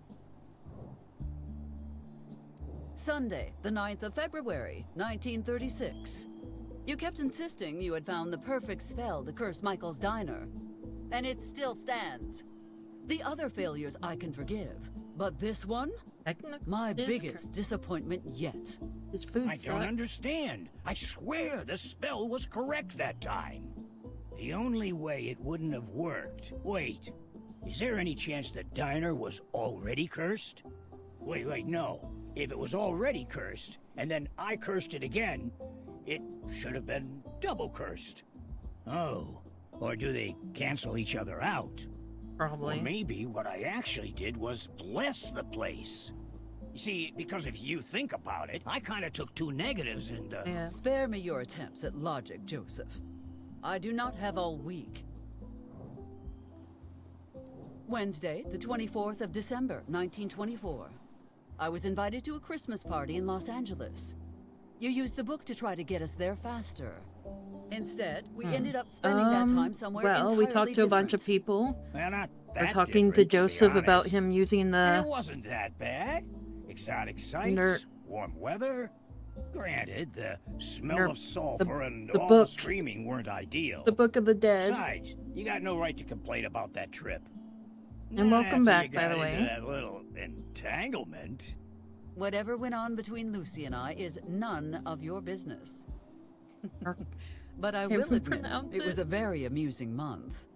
S9: Sunday, the 9th of February, 1936. You kept insisting you had found the perfect spell to curse Michael's diner. And it still stands. The other failures I can forgive, but this one? My biggest disappointment yet.
S2: His food
S18: I don't understand. I swear the spell was correct that time. The only way it wouldn't have worked... Wait, is there any chance the diner was already cursed? Wait, no. If it was already cursed, and then I cursed it again, it should have been double cursed. Oh, or do they cancel each other out?
S2: Probably.
S18: Or maybe what I actually did was bless the place. You see, because if you think about it, I kind of took two negatives and,
S9: Spare me your attempts at logic, Joseph. I do not have all week. Wednesday, the 24th of December, 1924. I was invited to a Christmas party in Los Angeles. You used the book to try to get us there faster. Instead, we ended up spending that time somewhere entirely
S2: we talked to a bunch of
S9: different.
S2: people.
S18: Well, not
S2: We're
S18: that
S2: talking to
S18: different, be
S2: Joseph about
S18: honest.
S2: him using
S18: It
S2: the...
S18: wasn't that bad. Exotic sights,
S2: Ner-
S18: warm weather. Granted, the smell
S2: Ner-
S18: of sulfur and
S2: the
S18: all
S2: book.
S18: the screaming weren't ideal.
S2: The Book of the Dead.
S18: Besides, you got no right to complain about that trip.
S2: And
S18: Not
S2: welcome
S18: after
S2: back,
S18: you
S2: by
S18: got
S2: the
S18: into
S2: way.
S18: that little entanglement.
S9: Whatever went on between Lucy and I is none of your business. But I
S2: Can't
S9: will
S2: even
S9: admit,
S2: pronounce
S9: it was
S2: it.
S9: a very amusing month.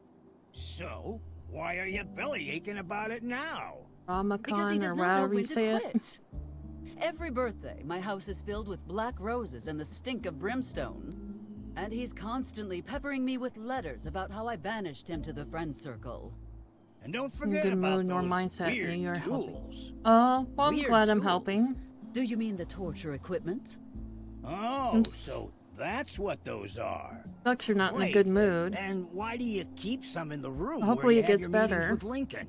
S18: So, why are you belly aching about it now?
S9: Because he
S2: Ramacon
S9: does
S2: or
S9: not know
S2: however
S9: when
S2: you
S9: to
S2: say it.
S9: quit. Every birthday, my house is filled with black roses and the stink of brimstone. And he's constantly peppering me with letters about how I banished him to the friend circle.
S18: And don't
S2: In
S18: forget
S2: good
S18: about
S2: mood nor
S18: those
S2: mindset.
S18: weird
S2: You're helping.
S18: tools.
S2: Oh, well, I'm
S9: Weird
S2: glad I'm
S9: tools?
S2: helping.
S9: Do you mean the torture equipment?
S18: Oh, so that's what those are.
S2: Sucks you're not in a
S18: Wait,
S2: good mood.
S18: And why do you keep some in the room
S2: Hopefully
S18: where you
S2: it
S18: have
S2: gets
S18: your meetings
S2: better.
S18: with Lincoln?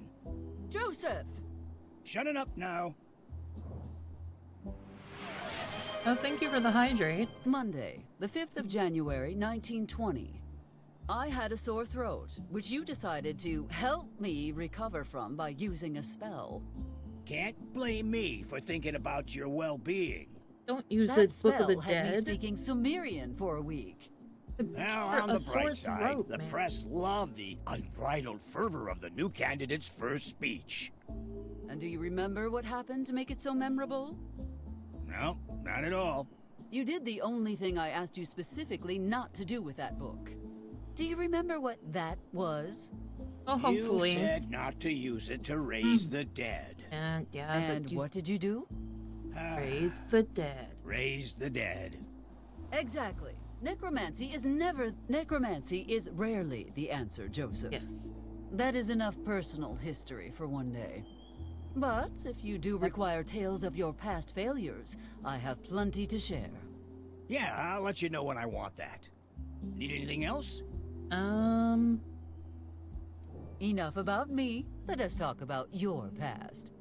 S9: Joseph!
S18: Shut it up now.
S2: Oh, thank you for the hydrate.
S9: Monday, the 5th of January, 1920. I had a sore throat, which you decided to help me recover from by using a spell.
S18: Can't blame me for thinking about your well-being.
S2: Don't use
S9: That
S2: the Book
S9: spell
S2: of the
S9: had me
S2: Dead.
S9: speaking Sumerian for a week.
S18: Now,
S2: For
S18: on
S2: a
S18: the
S2: sore
S18: bright side,
S2: throat,
S18: the
S2: man.
S18: press loved the unbridled fervor of the new candidate's first speech.
S9: And do you remember what happened to make it so memorable?
S18: No, not at all.
S9: You did the only thing I asked you specifically not to do with that book. Do you remember what that was?
S2: Oh, hopefully.
S18: You said not to use it to raise the dead.
S2: And yeah,
S9: And
S2: but you
S9: what did you do?
S2: raise the dead.
S18: Raise the dead.
S9: Exactly. Necromancy is rarely the answer, Joseph.
S2: Yes.
S9: That is enough personal history for one day. But if you do require tales of your past failures, I have plenty to share.
S18: Yeah, I'll let you know when I want that. Need anything else?
S9: Enough about me. Let us talk about your past.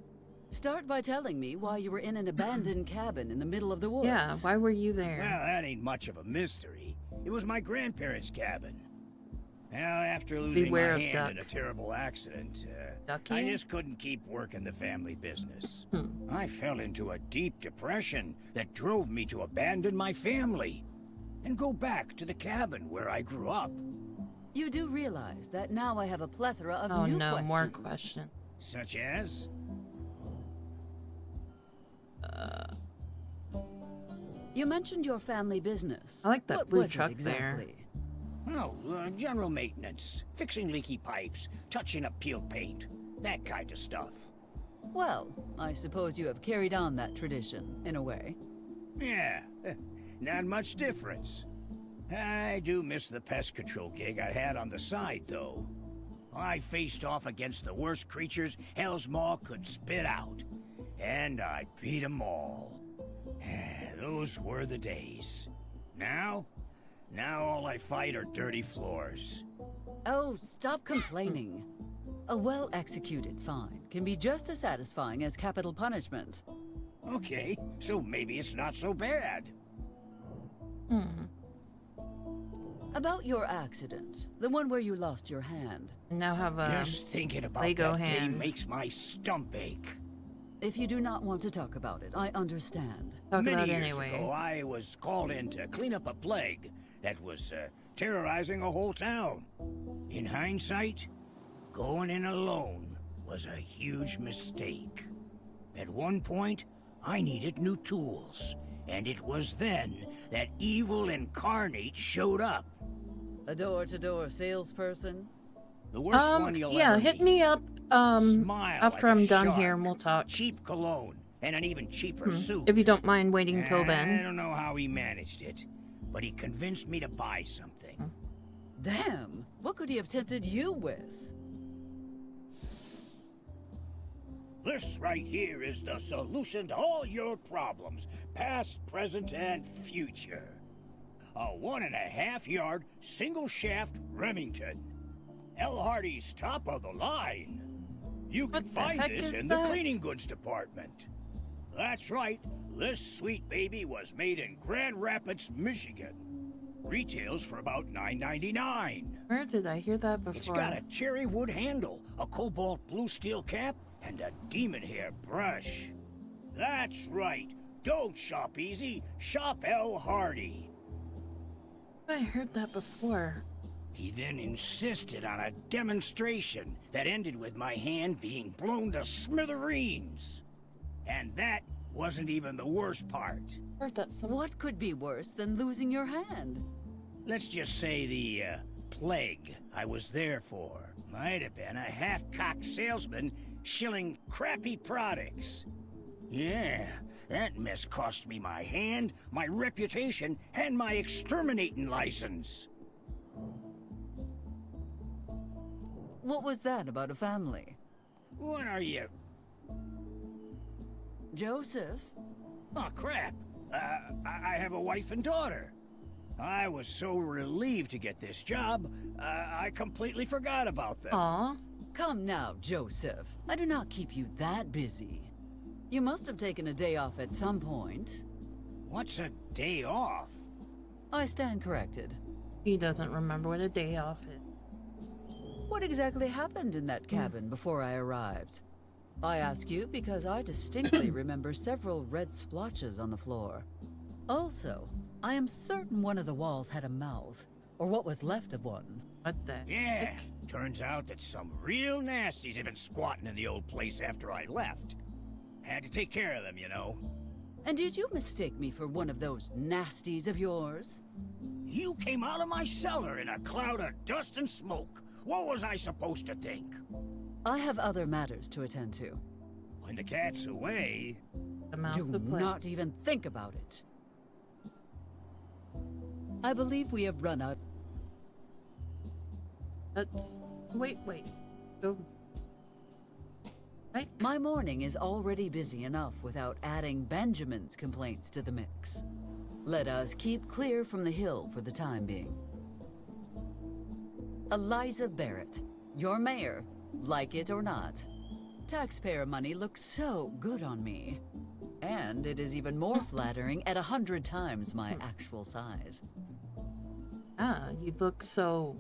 S9: Start by telling me why you were in an abandoned cabin in the middle of the woods.
S2: Yeah, why were you there?
S18: Well, that ain't much of a mystery. It was my grandparents' cabin. Well, after losing
S2: Beware
S18: my
S2: of
S18: hand
S2: duck.
S18: in a terrible accident,
S2: Ducky?
S18: I just couldn't keep working the family business.
S2: Hmm.
S18: I fell into a deep depression that drove me to abandon my family and go back to the cabin where I grew up.
S9: You do realize that now I have a plethora of
S2: Oh
S9: new
S2: no,
S9: questions.
S2: more questions.
S18: Such as?
S9: You mentioned your family business.
S2: I like that
S9: What
S2: blue
S9: was it
S2: truck there.
S9: exactly?
S18: Oh, general maintenance, fixing leaky pipes, touching up peeled paint, that kind of stuff.
S9: Well, I suppose you have carried on that tradition, in a way.
S18: Yeah, not much difference. I do miss the pest control gig I had on the side, though. I faced off against the worst creatures Hell's Maw could spit out, and I beat 'em all. Those were the days. Now all I fight are dirty floors.
S9: Oh, stop complaining. A well-executed fine can be just as satisfying as capital punishment.
S18: Okay, so maybe it's not so bad.
S9: About your accident, the one where you lost your hand.
S2: Now have a
S18: Just thinking about
S2: Lego
S18: that
S2: hand.
S18: day makes my stump ache.
S9: If you do not want to talk about it, I understand.
S2: Talk about
S18: Many
S2: it
S18: years
S2: anyway.
S18: ago, I was called in to clean up a plague that was terrorizing a whole town. In hindsight, going in alone was a huge mistake. At one point, I needed new tools, and it was then that evil incarnate showed up.
S9: A door-to-door salesperson?
S18: The worst one you'll
S2: yeah,
S18: ever
S2: hit
S18: meet.
S2: me up
S18: Smile
S2: after
S18: like a
S2: I'm done
S18: shark.
S2: here and we'll talk.
S18: Cheap cologne and an even cheaper suit.
S2: If you don't mind waiting till
S18: I
S2: then.
S18: don't know how he managed it, but he convinced me to buy something.
S9: Damn, what could he have tempted you with?
S18: This right here is the solution to all your problems, past, present, and future. A 1.5-yard single-shaft Remington. L. Hardy's top of the line. You can find
S2: heck
S18: this
S2: is
S18: in
S2: that?
S18: the cleaning goods department. That's right, this sweet baby was made in Grand Rapids, Michigan. Retails for about $9.99.
S2: Where did I hear that before?
S18: It's got a cherry wood handle, a cobalt blue steel cap, and a demon hair brush. That's right. Don't shop easy. Shop L. Hardy.
S2: I heard that before.
S18: He then insisted on a demonstration that ended with my hand being blown to smithereens. And that wasn't even the worst part.
S2: Heard that
S9: What could be worse than losing your hand?
S18: Let's just say the plague I was there for might have been a half-cocked salesman shilling crappy products. Yeah, that mess cost me my hand, my reputation, and my exterminating license.
S9: What was that about a family?
S18: What are you?
S9: Joseph?
S18: Oh, crap. I have a wife and daughter. I was so relieved to get this job, I completely forgot about them.
S2: Aw.
S9: Come now, Joseph. I do not keep you that busy. You must have taken a day off at some point.
S18: What's a day off?
S9: I stand corrected.
S2: He doesn't remember what a day off is.
S9: What exactly happened in that cabin before I arrived? I ask you because I distinctly remember several red splotches on the floor. Also, I am certain one of the walls had a mouth, or what was left of one.
S2: What the
S18: Yeah, turns out that some real nasties have been squatting in the old place after I left. Had to take care of them, you know.
S9: And did you mistake me for one of those nasties of yours?
S18: You came out of my cellar in a cloud of dust and smoke. What was I supposed to think?
S9: I have other matters to attend to.
S18: When the cat's away...
S2: The mouse
S9: Do
S2: would play.
S9: not even think about it. I believe we have run out.
S2: That's... Wait. Go. Right?
S9: My morning is already busy enough without adding Benjamin's complaints to the mix. Let us keep clear from the hill for the time being. Eliza Barrett, your mayor, like it or not. Taxpayer money looks so good on me. And it is even more flattering at 100 times my actual size.
S2: Ah, you look so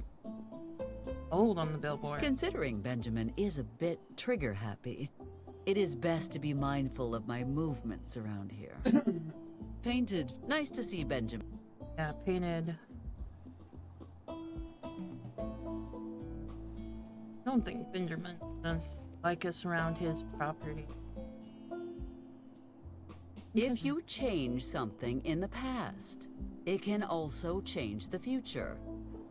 S2: old on the billboard.
S9: Considering Benjamin is a bit trigger-happy, it is best to be mindful of my movements around here. Painted. Nice to see Benjamin.
S2: Yeah, painted. I don't think Benjamin does like us around his property.
S9: If you change something in the past, it can also change the future.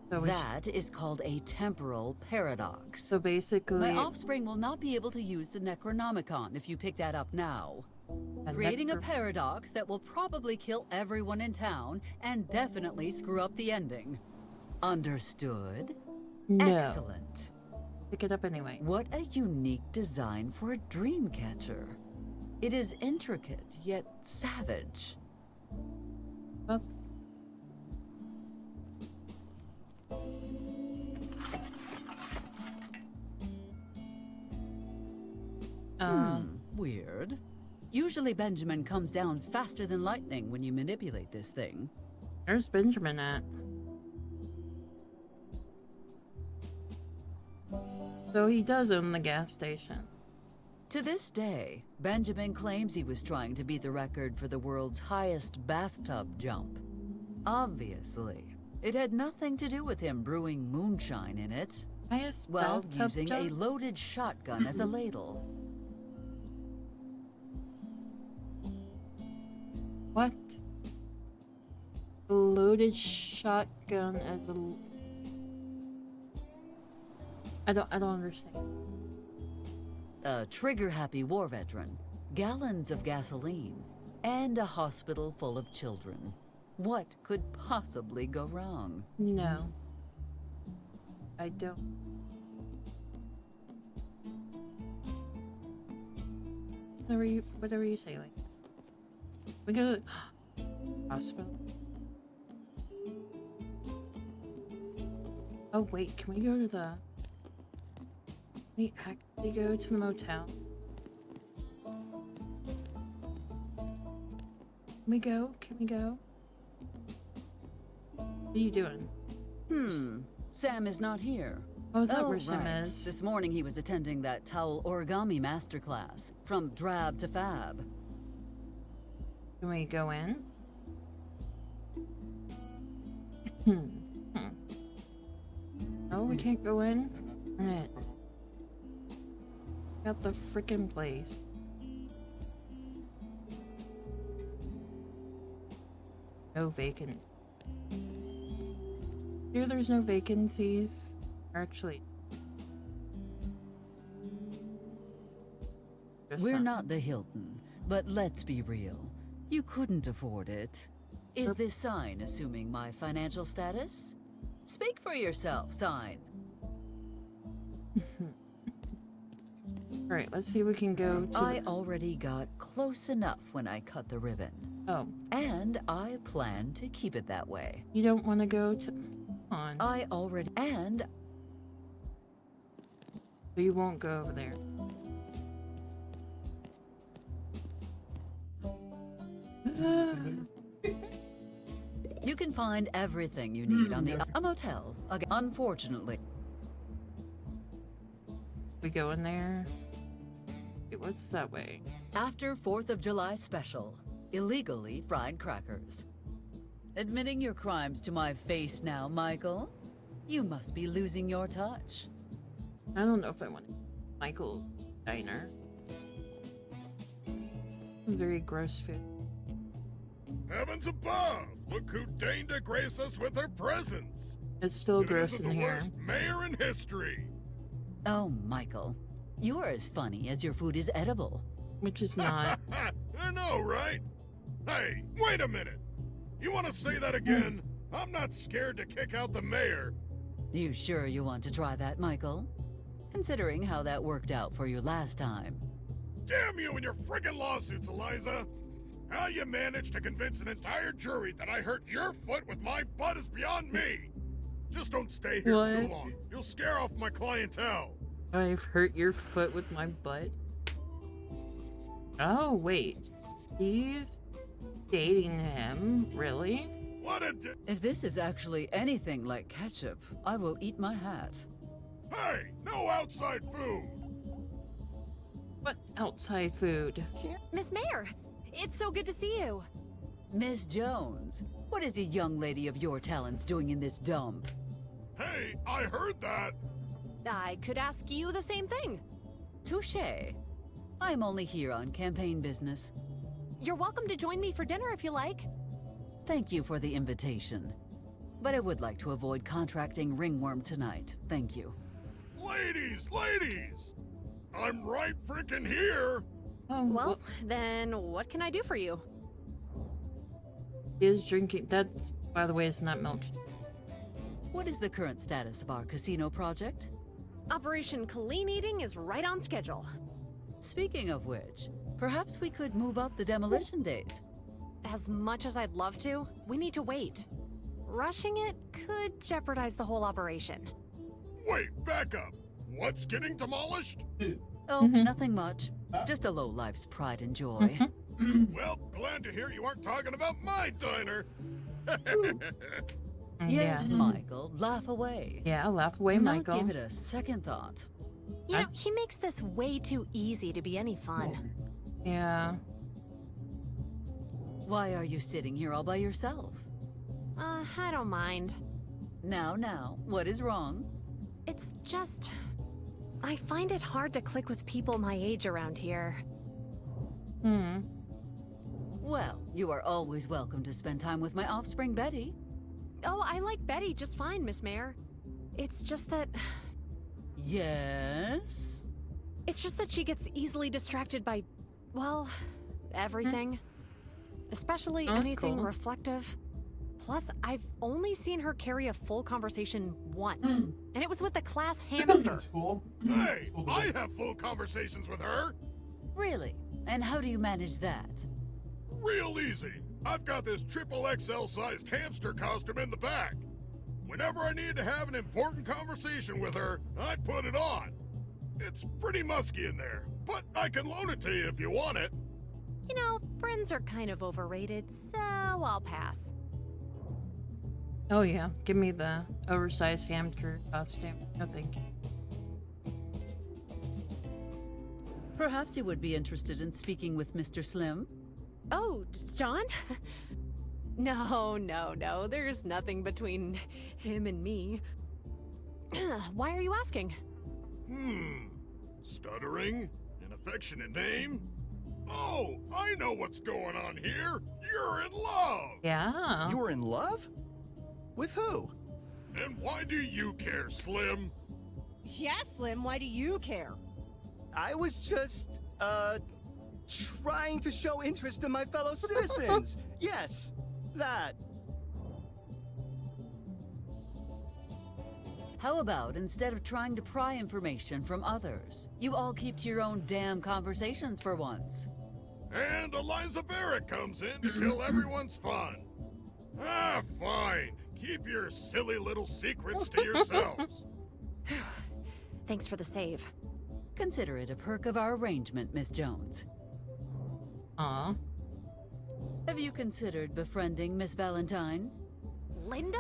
S2: So
S9: That is called a temporal paradox.
S2: So basically...
S9: My offspring will not be able to use the Necronomicon if you pick that up now.
S2: A
S9: Creating a paradox that will probably kill everyone in town and definitely screw up the ending. Understood?
S2: No.
S9: Excellent.
S2: Pick it up anyway.
S9: What a unique design for a dream catcher. It is intricate, yet savage.
S2: Well,
S9: weird. Usually Benjamin comes down faster than lightning when you manipulate this thing.
S2: Where's Benjamin at? So he does own the gas station.
S9: To this day, Benjamin claims he was trying to beat the record for the world's highest bathtub jump. Obviously, it had nothing to do with him brewing moonshine in it.
S2: Highest
S9: Well,
S2: bathtub
S9: using a
S2: jump?
S9: loaded shotgun as a ladle.
S2: What? A loaded shotgun as a... I don't understand.
S9: A trigger-happy war veteran, gallons of gasoline, and a hospital full of children. What could possibly go wrong?
S2: No. I don't. Whatever you say, like. We go to hospital. Oh wait, can we go to the... Can we actually go to the motel? Can we go? Can we go? What are you doing?
S9: Sam is not here.
S2: Oh, is that where Sam
S9: right.
S2: is?
S9: This morning he was attending that towel origami masterclass, from drab to fab.
S2: Can we go in? Oh, we can't go in? Darn it. Got the frickin' place. No vacancies. Here there's no vacancies. Actually.
S9: We're not the Hilton, but let's be real. You couldn't afford it. Is this sign assuming my financial status? Speak for yourself, sign.
S2: Alright, let's see if we can go to...
S9: I already got close enough when I cut the ribbon.
S2: Oh.
S9: And I plan to keep it that way.
S2: You don't want to go to... on.
S9: I already... And...
S2: So you won't go over there.
S9: You can find everything you need on the a motel. Again, unfortunately.
S2: We go in there. Wait, what's that way?
S9: After 4th of July special, illegally fried crackers. Admitting your crimes to my face now, Michael? You must be losing your touch.
S2: I don't know if I want Michael Diner. Very gross food.
S16: Heavens above! Look who deigned to grace us with her presence!
S2: It's still gross
S16: Isn't
S2: in
S16: the
S2: here.
S16: worst mayor in history!
S9: Oh, Michael. You're as funny as your food is edible.
S2: Which is not.
S16: I know, right? Hey, wait a minute! You want to say that again? I'm not scared to kick out the mayor.
S9: You sure you want to try that, Michael? Considering how that worked out for you last time.
S16: Damn you and your friggin' lawsuits, Eliza! How you managed to convince an entire jury that I hurt your foot with my butt is beyond me! Just don't stay here too
S2: What?
S16: long. You'll scare off my clientele.
S2: I've hurt your foot with my butt. Oh, wait. He's dating him? Really?
S16: What a
S9: If this is actually anything like ketchup, I will eat my hat.
S16: Hey, no outside food!
S2: What outside food?
S19: Miss Mayor, it's so good to see you.
S9: Miss Jones, what is a young lady of your talents doing in this dump?
S16: Hey, I heard that!
S19: I could ask you the same thing.
S9: Touché. I'm only here on campaign business.
S19: You're welcome to join me for dinner if you like.
S9: Thank you for the invitation. But I would like to avoid contracting ringworm tonight. Thank you.
S16: Ladies, ladies! I'm right frickin' here!
S19: Well, then what can I do for you?
S2: He is drinking. That's, by the way, it's not milk.
S9: What is the current status of our casino project?
S19: Operation Clean Eating is right on schedule.
S9: Speaking of which, perhaps we could move up the demolition date.
S19: As much as I'd love to, we need to wait. Rushing it could jeopardize the whole operation.
S16: Wait, back up! What's getting demolished?
S9: Oh, nothing much. Just a low life's pride and joy.
S16: Well, glad to hear you aren't talking about my diner.
S9: Yes, Michael, laugh away.
S2: Yeah, laugh away,
S9: Do
S2: Michael.
S9: not give it a second thought.
S19: You know, he makes this way too easy to be any fun.
S2: Yeah.
S9: Why are you sitting here all by yourself?
S19: I don't mind.
S9: Now, what is wrong?
S19: It's just... I find it hard to click with people my age around here.
S9: Well, you are always welcome to spend time with my offspring, Betty.
S19: Oh, I like Betty just fine, Miss Mayor. It's just that...
S9: Yes?
S19: It's just that she gets easily distracted by, well, everything. Especially
S2: Oh, that's
S19: anything
S2: cool.
S19: reflective. Plus, I've only seen her carry a full conversation once. And it was with the class hamster.
S7: That's cool.
S16: Hey, I have full conversations with her.
S9: Really? And how do you manage that?
S16: Real easy. I've got this triple XL sized hamster costume in the back. Whenever I need to have an important conversation with her, I put it on. It's pretty musky in there, but I can loan it to you if you want it.
S19: You know, friends are kind of overrated, so I'll pass.
S2: Oh yeah, give me the oversized hamster costume. No thank you.
S9: Perhaps you would be interested in speaking with Mr. Slim?
S19: Oh, John? No. There's nothing between him and me. Why are you asking?
S16: Stuttering? An affectionate name? Oh, I know what's going on here. You're in love.
S2: Yeah.
S20: You were in love? With who?
S16: And why do you care, Slim?
S17: Yeah, Slim, why do you care?
S20: I was just, trying to show interest in my fellow citizens. Yes, that.
S9: How about instead of trying to pry information from others, you all keep to your own damn conversations for once?
S16: And Eliza Barrett comes in to kill everyone's fun. Ah, fine. Keep your silly little secrets to yourselves.
S19: Thanks for the save.
S9: Consider it a perk of our arrangement, Miss Jones.
S2: Aw.
S9: Have you considered befriending Miss Valentine?
S19: Linda?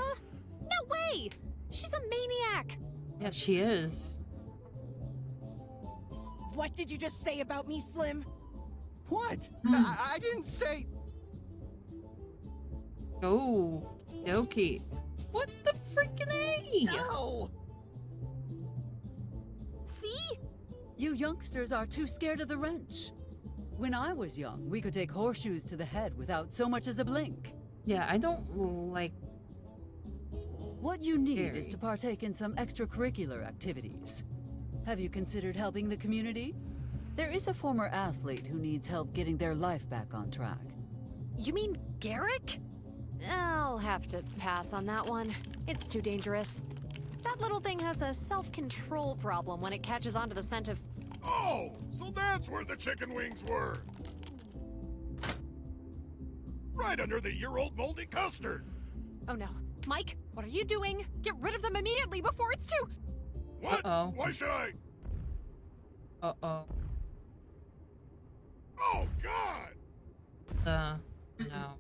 S19: No way! She's a maniac!
S2: Yeah, she is.
S17: What did you just say about me, Slim?
S20: What? I didn't say...
S2: Oh, Doki. What the freaking A?
S20: No!
S9: See? You youngsters are too scared of the wrench. When I was young, we could take horseshoes to the head without so much as a blink.
S2: Yeah, I don't like...
S9: What you need is to partake in some extracurricular activities. Have you considered helping the community? There is a former athlete who needs help getting their life back on track.
S19: You mean Garrick? I'll have to pass on that one. It's too dangerous. That little thing has a self-control problem when it catches onto the scent of...
S16: Oh, so that's where the chicken wings were. Right under the year-old moldy custard.
S19: Oh no. Mike, what are you doing? Get rid of them immediately before it's too...
S16: What?
S2: Uh-oh.
S16: Why should I?
S2: Uh-oh.
S16: Oh, God!
S2: No.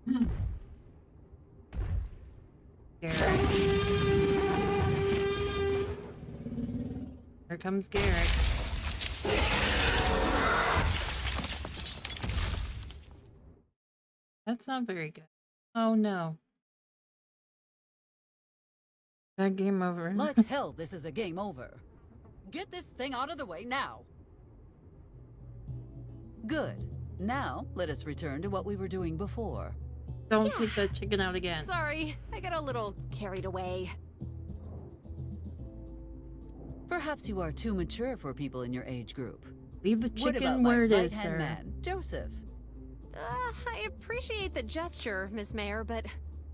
S2: Garrick. Here comes Garrick. That's not very good. Oh no. That game over.
S9: Like hell, this is a game over. Get this thing out of the way now. Good. Now, let us return to what we were doing before.
S2: Don't take that chicken out again.
S19: Sorry, I got a little carried away.
S9: Perhaps you are too mature for people in your age group.
S2: Leave the
S9: What about
S2: chicken
S9: my
S2: where it is,
S9: right-hand
S2: sir.
S9: man, Joseph?
S19: I appreciate the gesture, Miss Mayor, but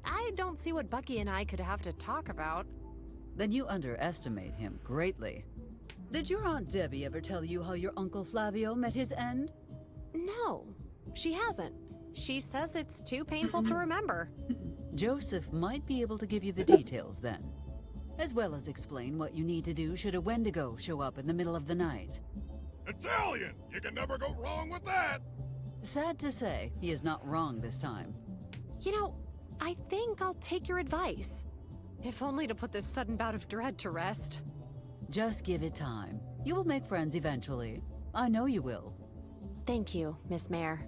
S19: I don't see what Bucky and I could have to talk about.
S9: Then you underestimate him greatly. Did your Aunt Debbie ever tell you how your Uncle Flavio met his end?
S19: No, she hasn't. She says it's too painful to remember.
S9: Joseph might be able to give you the details then, as well as explain what you need to do should a Wendigo show up in the middle of the night.
S16: Italian! You can never go wrong with that!
S9: Sad to say, he is not wrong this time.
S19: You know, I think I'll take your advice. If only to put this sudden bout of dread to rest.
S9: Just give it time. You will make friends eventually. I know you will.
S19: Thank you, Miss Mayor.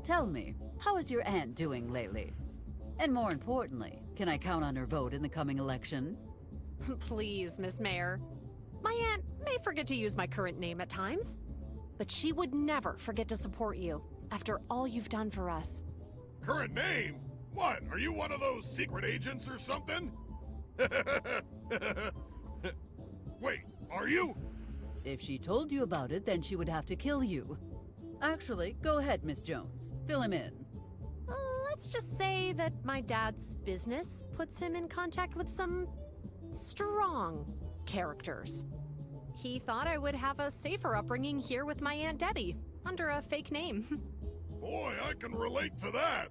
S9: Tell me, how is your aunt doing lately? And more importantly, can I count on her vote in the coming election?
S19: Please, Miss Mayor. My aunt may forget to use my current name at times, but she would never forget to support you after all you've done for us.
S16: Current name? What, are you one of those secret agents or something? Wait, are you?
S9: If she told you about it, then she would have to kill you. Actually, go ahead, Miss Jones. Fill him in.
S19: Let's just say that my dad's business puts him in contact with some strong characters. He thought I would have a safer upbringing here with my Aunt Debbie, under a fake name.
S16: Boy, I can relate to that.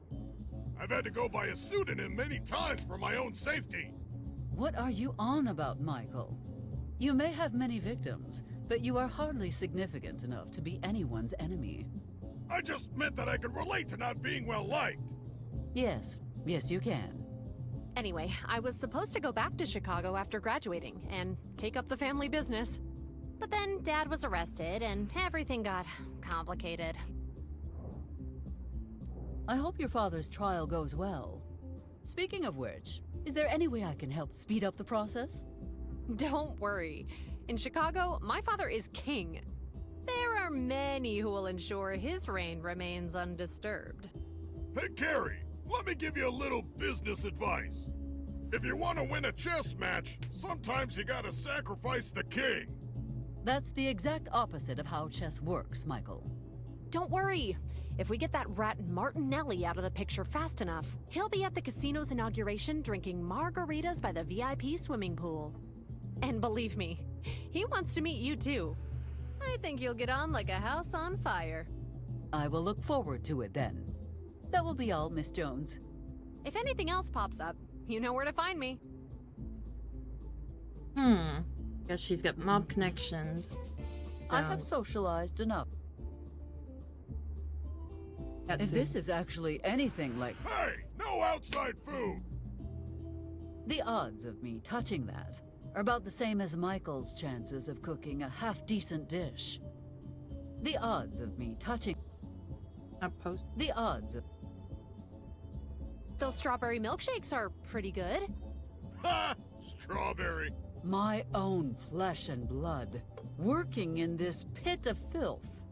S16: I've had to go by a pseudonym many times for my own safety.
S9: What are you on about, Michael? You may have many victims, but you are hardly significant enough to be anyone's enemy.
S16: I just meant that I could relate to not being well liked.
S9: Yes, you can.
S19: Anyway, I was supposed to go back to Chicago after graduating and take up the family business. But then Dad was arrested and everything got complicated.
S9: I hope your father's trial goes well. Speaking of which, is there any way I can help speed up the process?
S19: Don't worry. In Chicago, my father is king. There are many who will ensure his reign remains undisturbed.
S16: Hey, Carrie, let me give you a little business advice. If you want to win a chess match, sometimes you gotta sacrifice the king.
S9: That's the exact opposite of how chess works, Michael.
S19: Don't worry. If we get that rat Martinelli out of the picture fast enough, he'll be at the casino's inauguration drinking margaritas by the VIP swimming pool. And believe me, he wants to meet you too. I think you'll get on like a house on fire.
S9: I will look forward to it then. That will be all, Miss Jones.
S19: If anything else pops up, you know where to find me.
S2: Guess she's got mob connections.
S9: I have socialized enough. If this is actually anything like...
S16: Hey, no outside food!
S9: The odds of me touching that are about the same as Michael's chances of cooking a half-decent dish. The odds of me touching... The odds of...
S19: Those strawberry milkshakes are pretty good.
S16: Ha! Strawberry.
S9: My own flesh and blood, working in this pit of filth.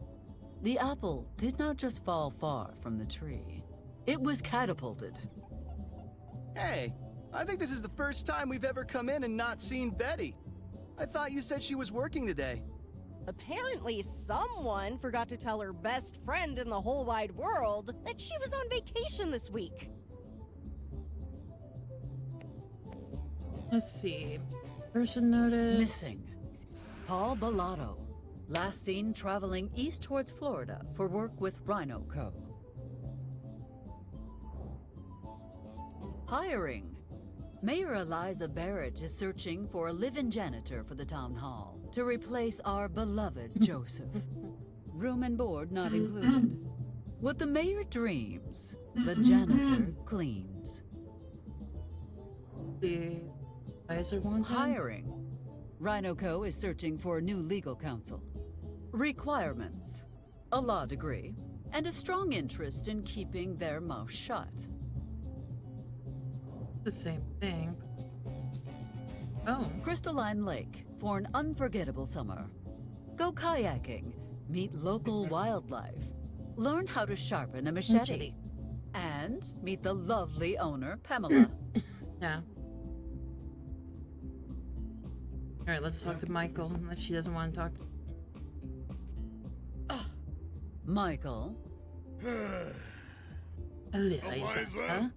S9: The apple did not just fall far from the tree. It was catapulted.
S20: Hey, I think this is the first time we've ever come in and not seen Betty. I thought you said she was working today.
S21: Apparently someone forgot to tell her best friend in the whole wide world that she was on vacation this week.
S2: Let's see. Person notice.
S9: Missing. Paul Bellotto. Last seen traveling east towards Florida for work with Rhino Co. Hiring. Mayor Eliza Barrett is searching for a live-in janitor for the town hall to replace our beloved Joseph. Room and board not included. What the mayor dreams, the janitor cleans.
S2: The advisor wants
S9: Hiring. Rhino Co. is searching for a new legal counsel. Requirements. A law degree, and a strong interest in keeping their mouth shut.
S2: The same thing. Oh.
S9: Crystalline Lake for an unforgettable summer. Go kayaking, meet local wildlife, learn how to sharpen a machete, and meet the lovely owner, Pamela.
S2: Yeah. Alright, let's talk to Michael, unless she doesn't want to talk.
S9: Michael.
S2: Eliza?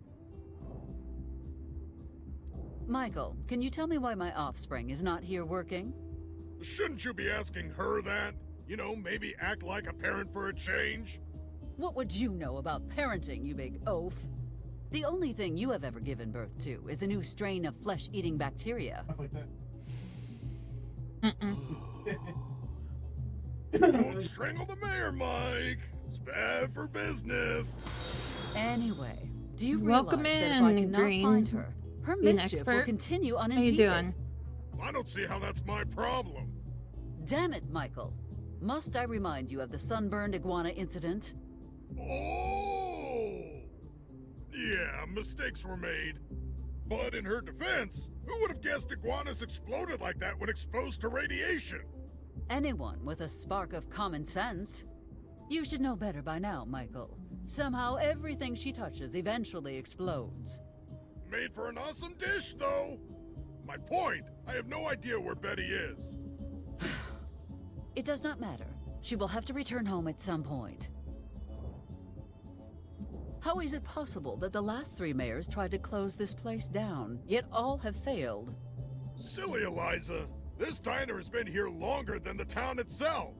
S9: Michael, can you tell me why my offspring is not here working?
S16: Shouldn't you be asking her that? You know, maybe act like a parent for a change?
S9: What would you know about parenting, you big oaf? The only thing you have ever given birth to is a new strain of flesh-eating bacteria.
S16: Don't strangle the mayor, Mike. It's bad for business.
S9: Anyway, do you
S2: Welcome
S9: realize that if I
S2: in,
S9: cannot
S2: Green.
S9: find her, her
S2: Being
S9: mischief will
S2: expert.
S9: continue
S2: How you
S9: unimpeded?
S2: doing?
S16: I don't see how that's my problem.
S9: Damn it, Michael. Must I remind you of the sunburned iguana incident?
S16: Oh! Yeah, mistakes were made. But in her defense, who would have guessed iguanas exploded like that when exposed to radiation?
S9: Anyone with a spark of common sense. You should know better by now, Michael. Somehow everything she touches eventually explodes.
S16: Made for an awesome dish, though. My point, I have no idea where Betty is.
S9: It does not matter. She will have to return home at some point. How is it possible that the last 3 mayors tried to close this place down, yet all have failed?
S16: Silly Eliza. This diner has been here longer than the town itself.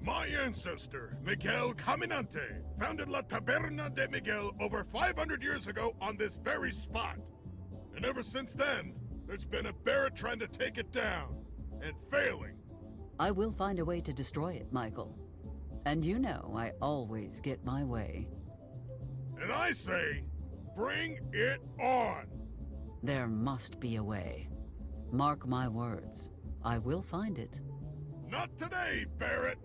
S16: My ancestor, Miguel Caminante, founded La Taberna de Miguel over 500 years ago on this very spot. And ever since then, there's been a Barrett trying to take it down, and failing.
S9: I will find a way to destroy it, Michael. And you know I always get my way.
S16: And I say, bring it on!
S9: There must be a way. Mark my words. I will find it.
S16: Not today, Barrett!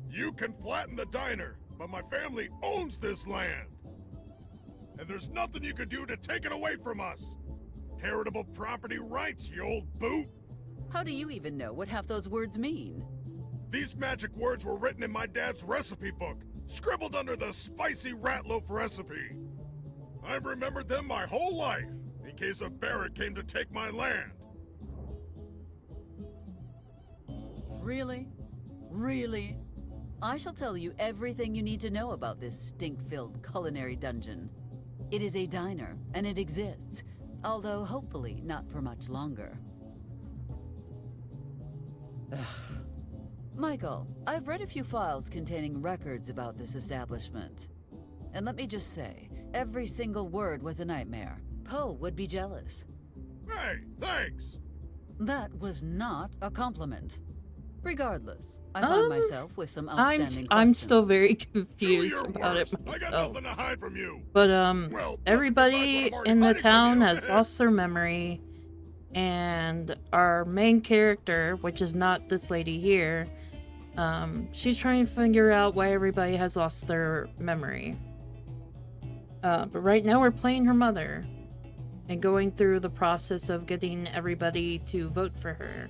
S16: You can flatten the diner, but my family owns this land. And there's nothing you can do to take it away from us. Heritable property rights, you old boot!
S9: How do you even know what half those words mean?
S16: These magic words were written in my dad's recipe book, scribbled under the spicy rat loaf recipe. I've remembered them my whole life, in case a Barrett came to take my land.
S9: Really? Really? I shall tell you everything you need to know about this stink-filled culinary dungeon. It is a diner, and it exists, although hopefully not for much longer. Ugh. Michael, I've read a few files containing records about this establishment. And let me just say, every single word was a nightmare. Poe would be jealous.
S16: Hey, thanks!
S9: That was not a compliment. Regardless, I find myself with some outstanding questions.
S2: I'm still very confused about it
S16: I got
S2: myself.
S16: nothing to hide from you.
S2: But
S16: Well,
S2: everybody
S16: besides what I'm already
S2: in the
S16: hiding from
S2: town
S16: you.
S2: has lost their memory, and our main character, which is not this lady here, she's trying to figure out why everybody has lost their memory. But right now we're playing her mother and going through the process of getting everybody to vote for her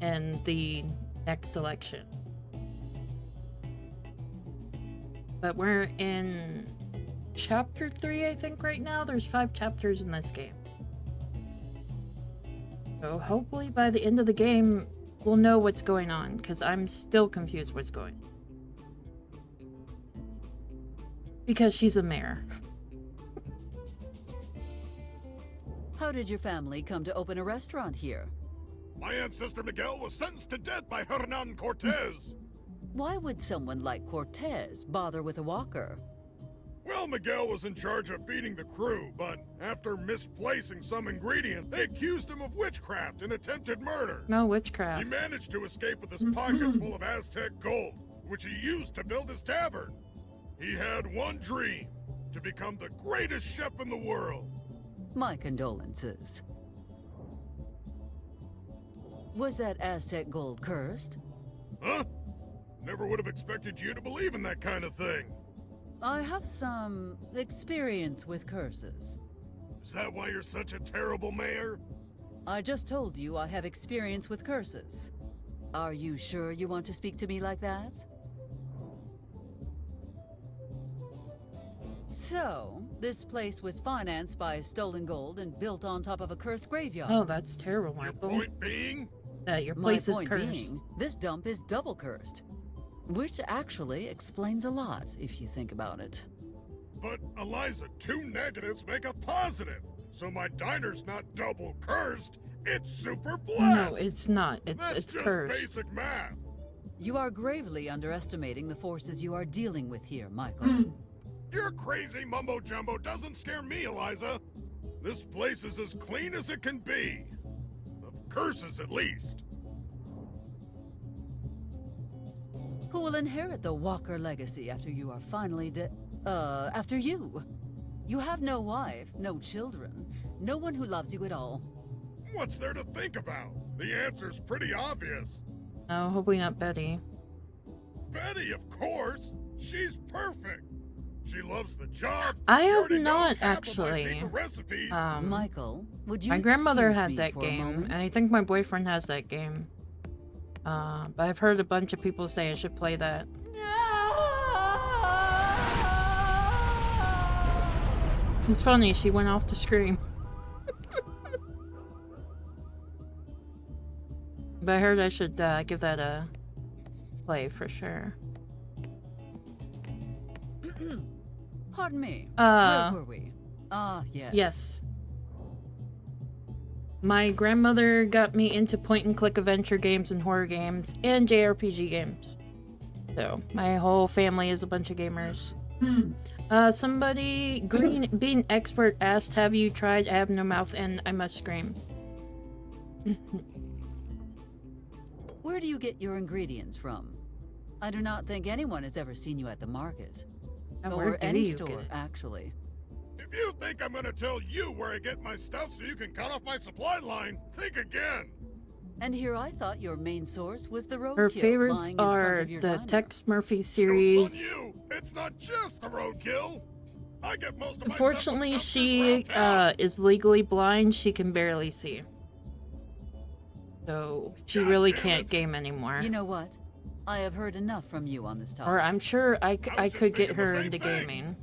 S2: in the next election. But we're in chapter 3, I think, right now. There's 5 chapters in this game. So hopefully by the end of the game, we'll know what's going on, because I'm still confused what's going on. Because she's a mayor.
S9: How did your family come to open a restaurant here?
S16: My ancestor Miguel was sentenced to death by Hernan Cortez.
S9: Why would someone like Cortez bother with a walker?
S16: Well, Miguel was in charge of feeding the crew, but after misplacing some ingredient, they accused him of witchcraft and attempted murder.
S2: No witchcraft.
S16: He managed to escape with his pockets full of Aztec gold, which he used to build his tavern. He had one dream, to become the greatest chef in the world.
S9: My condolences. Was that Aztec gold cursed?
S16: Huh? Never would have expected you to believe in that kind of thing.
S9: I have some experience with curses.
S16: Is that why you're such a terrible mayor?
S9: I just told you I have experience with curses. Are you sure you want to speak to me like that? So, this place was financed by stolen gold and built on top of a cursed graveyard.
S2: Oh, that's terrible, Michael.
S16: Point being?
S2: That your
S9: My
S2: place is
S9: point
S2: cursed.
S9: being, this dump is double cursed. Which actually explains a lot, if you think about it.
S16: But, Eliza, 2 negatives make a positive. So my diner's not double cursed, it's super blessed.
S2: No, it's not.
S16: That's
S2: It's
S16: just
S2: cursed.
S16: basic math.
S9: You are gravely underestimating the forces you are dealing with here, Michael.
S16: Your crazy mumbo-jumbo doesn't scare me, Eliza. This place is as clean as it can be. Of curses, at least.
S9: Who will inherit the Walker legacy after you are finally after you? You have no wife, no children, no one who loves you at all.
S16: What's there to think about? The answer's pretty obvious.
S2: No, hopefully not Betty.
S16: Betty, of course. She's perfect. She loves the job.
S2: I
S16: She
S2: have
S16: already knows
S2: not
S16: half of my
S2: actually.
S16: secret recipes.
S9: Michael, would you
S2: My grandmother
S9: excuse
S2: had
S9: me
S2: that
S9: for a
S2: game,
S9: moment?
S2: and I think my boyfriend has that game. But I've heard a bunch of people say I should play that. It's funny, she went off to scream. But I heard I should give that a play for sure.
S9: Pardon me.
S2: Uh,
S9: Where were we? Ah, yes.
S2: Yes. My grandmother got me into point-and-click adventure games and horror games and JRPG games. So, my whole family is a bunch of gamers. Somebody, Green Bean Expert asked, have you tried I Have No Mouth and I Must Scream?
S9: Where do you get your ingredients from? I do not think anyone has ever seen you at the market.
S2: And
S9: or
S2: where do
S9: any
S2: you
S9: store,
S2: get it?
S9: actually.
S16: If you think I'm gonna tell you where I get my stuff so you can cut off my supply line, think again.
S9: And here I thought your main source was the roadkill
S2: Her favorites
S9: lying in front
S2: are
S9: of your
S2: the
S9: diner.
S2: Tex Murphy
S16: Joke's
S2: series.
S16: on you. It's not just the roadkill. I get most of my
S2: Unfortunately,
S16: stuff from
S2: she is legally blind. She can barely see. So, she really can't game anymore.
S9: You know what? I have heard enough from you on this topic.
S2: Or I'm sure I could get her into gaming.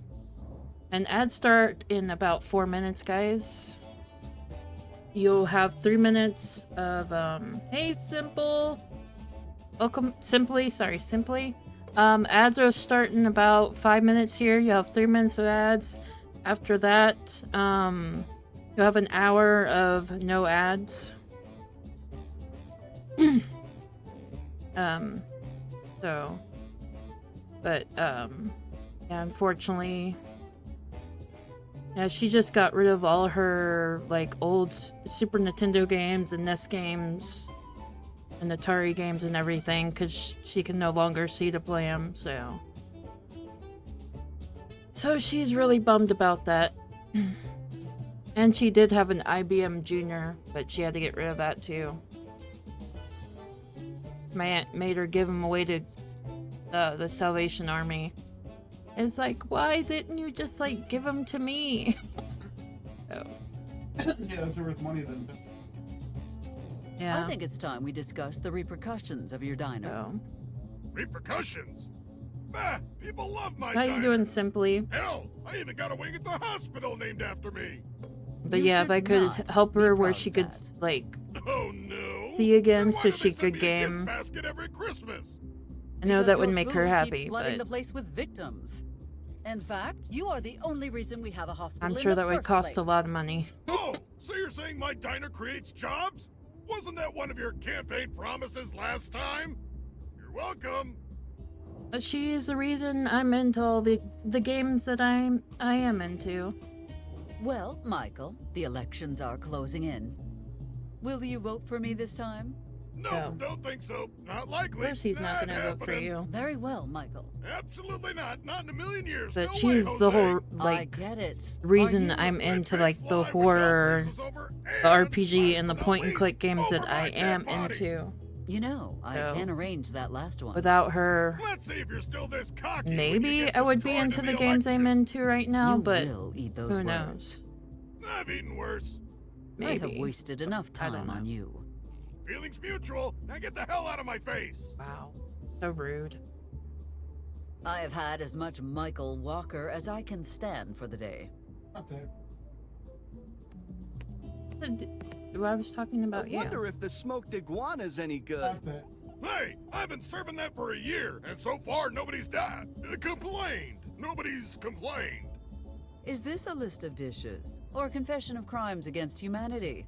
S2: And ads start in about 4 minutes, guys. You'll have 3 minutes of, hey, Simple. Welcome, Simply. Ads are starting about 5 minutes here. You have 3 minutes of ads. After that, you'll have an hour of no ads. Yeah, unfortunately, yeah, she just got rid of all her, like, old Super Nintendo games and NES games and Atari games and everything, because she can no longer see to play them, so. So she's really bummed about that. And she did have an IBM Junior, but she had to get rid of that, too. My aunt made her give him away to the Salvation Army. It's like, why didn't you just, like, give them to me? So.
S7: Yeah, those are worth money then.
S2: Yeah.
S9: I think it's time we discuss the repercussions of your diner.
S16: Repercussions? Ah, people love my
S2: How you
S16: diner.
S2: doing, Simply?
S16: Hell, I even got a wing at the hospital named after me.
S2: But yeah, if I could help her where she could, like,
S16: Oh no.
S2: see again
S16: Then
S2: so
S16: why do
S2: she
S16: they send
S2: could
S16: me a gift
S2: game.
S16: basket every Christmas?
S2: I know that would
S9: your
S2: make her
S9: food
S2: happy,
S9: keeps flooding
S2: but
S9: the place with victims. In fact, you are the only reason we have a hospital
S2: I'm
S9: in
S2: sure
S9: the
S2: that would
S9: first
S2: cost a
S9: place.
S2: lot of money.
S16: Oh, so you're saying my diner creates jobs? Wasn't that one of your campaign promises last time? You're welcome.
S2: But she's the reason I'm into all the games that I am into.
S9: Well, Michael, the elections are closing in. Will you vote for me this time?
S16: No, don't think so. Not likely.
S2: Of course he's not gonna vote for
S16: happening.
S2: you.
S9: Very well, Michael.
S16: Absolutely not. Not in a million years.
S2: But
S16: no way,
S2: she's
S16: Jose.
S2: the whole,
S9: I
S2: like,
S9: get it.
S2: reason
S9: Are you-
S2: I'm into, like, the horror, the RPG, and the point-and-click games that I am into.
S9: You know, I
S2: So,
S9: can arrange that last one.
S2: Without her,
S16: Let's see if you're still this cocky.
S2: maybe I would be into the games I'm into right now,
S9: You
S2: but
S9: will eat those
S2: who
S9: words.
S2: knows?
S16: I've eaten worse.
S9: I have
S2: Maybe.
S9: wasted enough
S2: I don't
S9: time
S2: know.
S9: on you.
S16: Feelings mutual. Now get the hell out of my face.
S2: Wow. So rude.
S9: I have had as much Michael Walker as I can stand for the day.
S7: Not that.
S2: I was talking about
S20: I
S2: you.
S20: wonder if the smoked iguana's any good.
S7: Not that.
S16: Hey, I've been serving that for a year, and so far nobody's died. Complained. Nobody's complained.
S9: Is this a list of dishes or a confession of crimes against humanity?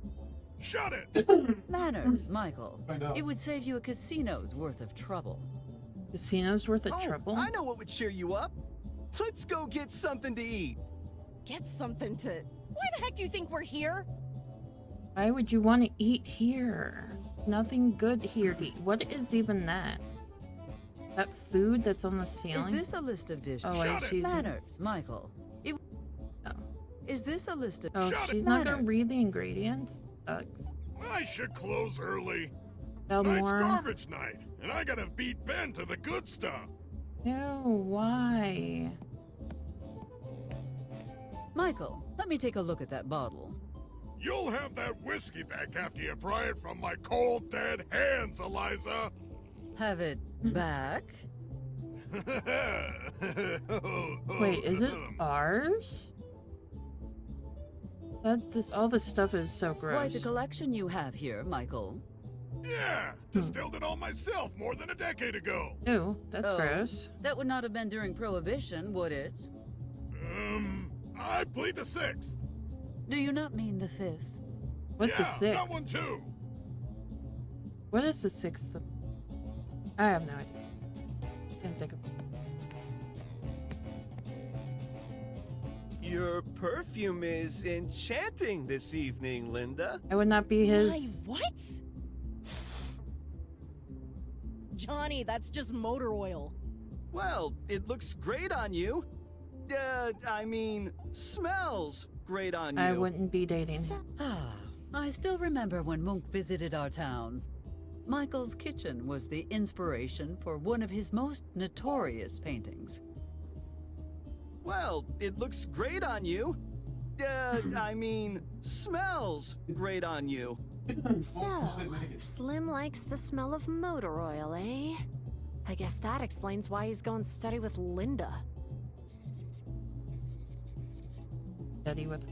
S16: Shut it!
S9: Manners, Michael.
S7: Find out.
S9: It would save you a casino's worth of trouble.
S2: Casino's worth of trouble?
S20: I know what would cheer you up. Let's go get something to eat.
S21: Get something to. Why the heck do you think we're here?
S2: Why would you want to eat here? Nothing good here to eat. What is even that? That food that's on the
S9: Is
S2: ceiling?
S9: this a list of dishes?
S2: Oh, wait, she's...
S9: Manners, Michael. Is this a list of...
S2: Oh, she's not gonna read the ingredients? Sucks.
S16: I should close early.
S2: Belmore.
S16: Tonight's garbage night, and I gotta beat Ben to the good stuff.
S2: Ew, why?
S9: Michael, let me take a look at that bottle.
S16: You'll have that whiskey back after you pry it from my cold, dead hands, Eliza.
S9: Have it back?
S2: Wait, is it ours? All this stuff is so gross.
S9: Quite the collection you have here, Michael.
S16: Yeah, distilled it all myself more than a decade ago.
S2: Ew, that's gross.
S9: That would not have been during Prohibition, would it?
S16: I plead the 6th.
S9: Do you not mean the 5th?
S2: What's the 6th?
S16: That one too.
S2: What is the 6th? I have no idea. Can't think of it.
S20: Your perfume is enchanting this evening, Linda.
S2: I would not be his...
S21: My what? Johnny, that's just motor oil.
S20: Well, it looks great on you. I mean, smells great on you.
S2: I wouldn't be dating him.
S9: I still remember when Munch visited our town. Michael's kitchen was the inspiration for one of his most notorious paintings.
S20: Well, it looks great on you. I mean, smells great on you.
S19: So, Slim likes the smell of motor oil, eh? I guess that explains why he's going steady with Linda.
S2: Steady with...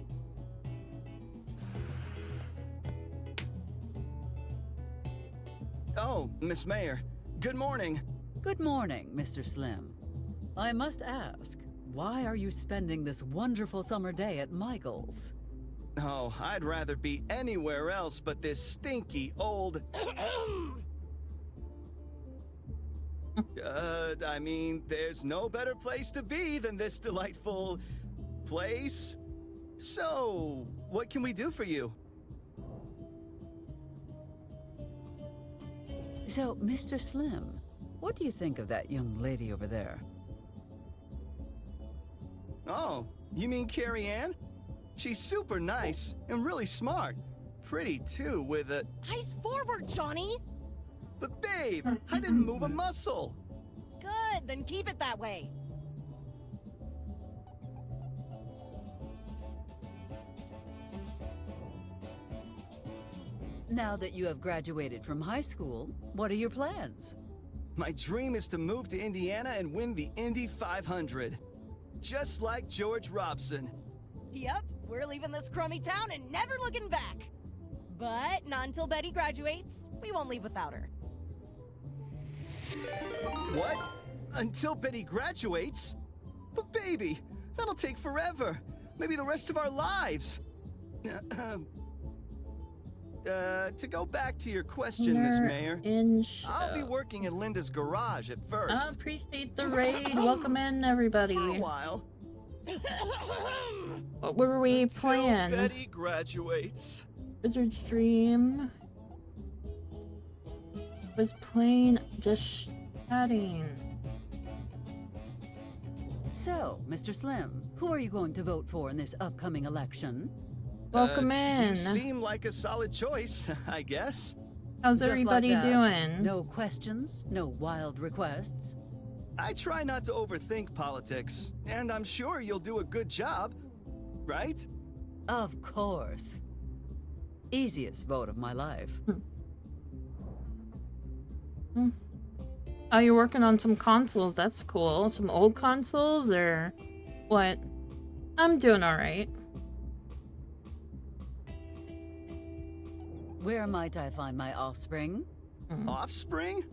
S20: Oh, Miss Mayor. Good morning.
S9: Good morning, Mr. Slim. I must ask, why are you spending this wonderful summer day at Michael's?
S20: Oh, I'd rather be anywhere else but this stinky old... I mean, there's no better place to be than this delightful... place. So, what can we do for you?
S9: So, Mr. Slim, what do you think of that young lady over there?
S20: Oh, you mean Carrie Ann? She's super nice and really smart. Pretty, too, with a...
S21: Eyes forward, Johnny!
S20: But babe, I didn't move a muscle.
S21: Good, then keep it that way.
S9: Now that you have graduated from high school, what are your plans?
S20: My dream is to move to Indiana and win the Indy 500. Just like George Robson.
S21: Yep, we're leaving this crummy town and never looking back. But not until Betty graduates. We won't leave without her.
S20: What? Until Betty graduates? But baby, that'll take forever. Maybe the rest of our lives. To go back to your question, Miss Mayor, I'll be working in Linda's garage at first.
S2: I appreciate the raid. Welcome in, everybody.
S20: For a while.
S2: What were we playing?
S20: Betty graduates.
S2: Wizard's Dream was playing, just chatting.
S9: So, Mr. Slim, who are you going to vote for in this upcoming election?
S2: Welcome in.
S20: You seem like a solid choice, I guess.
S2: How's
S9: Just
S2: everybody
S9: like that.
S2: doing?
S9: No questions, no wild requests.
S20: I try not to overthink politics, and I'm sure you'll do a good job, right?
S9: Of course. Easiest vote of my life.
S2: Oh, you're working on some consoles. That's cool. Some old consoles, or what? I'm doing all right.
S9: Where might I find my offspring?
S20: Offspring?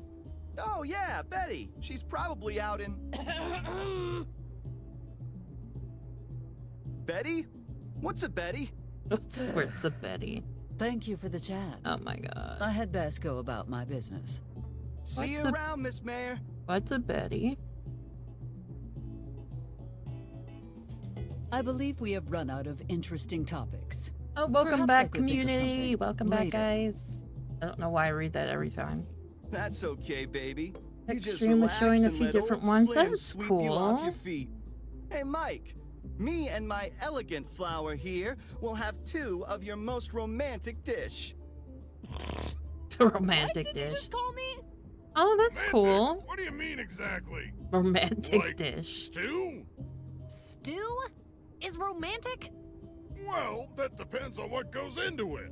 S20: Oh yeah, Betty. She's probably out in... Betty? What's a Betty?
S2: What's a Betty?
S9: Thank you for the chat.
S2: Oh my god.
S9: I had best go about my business.
S20: See you around, Miss Mayor.
S2: What's a Betty?
S9: I believe we have run out of interesting topics.
S2: Oh, welcome
S9: Perhaps I
S2: back,
S9: could think of
S2: community.
S9: something
S2: Welcome back,
S9: later.
S2: guys. I don't know why I read that every time.
S20: That's okay, baby. You just
S2: Stream was
S20: relax
S2: showing a
S20: and
S2: few
S20: let
S2: different
S20: old
S2: ones.
S20: Slim
S2: That's
S20: sweep you off
S2: cool.
S20: your feet. Hey, Mike. Me and my elegant flower here will have 2 of your most romantic dish.
S2: The romantic
S21: What did you
S2: dish.
S21: just call me?
S2: Oh, that's cool.
S16: What do you mean exactly?
S2: Romantic
S16: Like
S2: dish.
S16: stew?
S19: Stew? Is romantic?
S16: Well, that depends on what goes into it.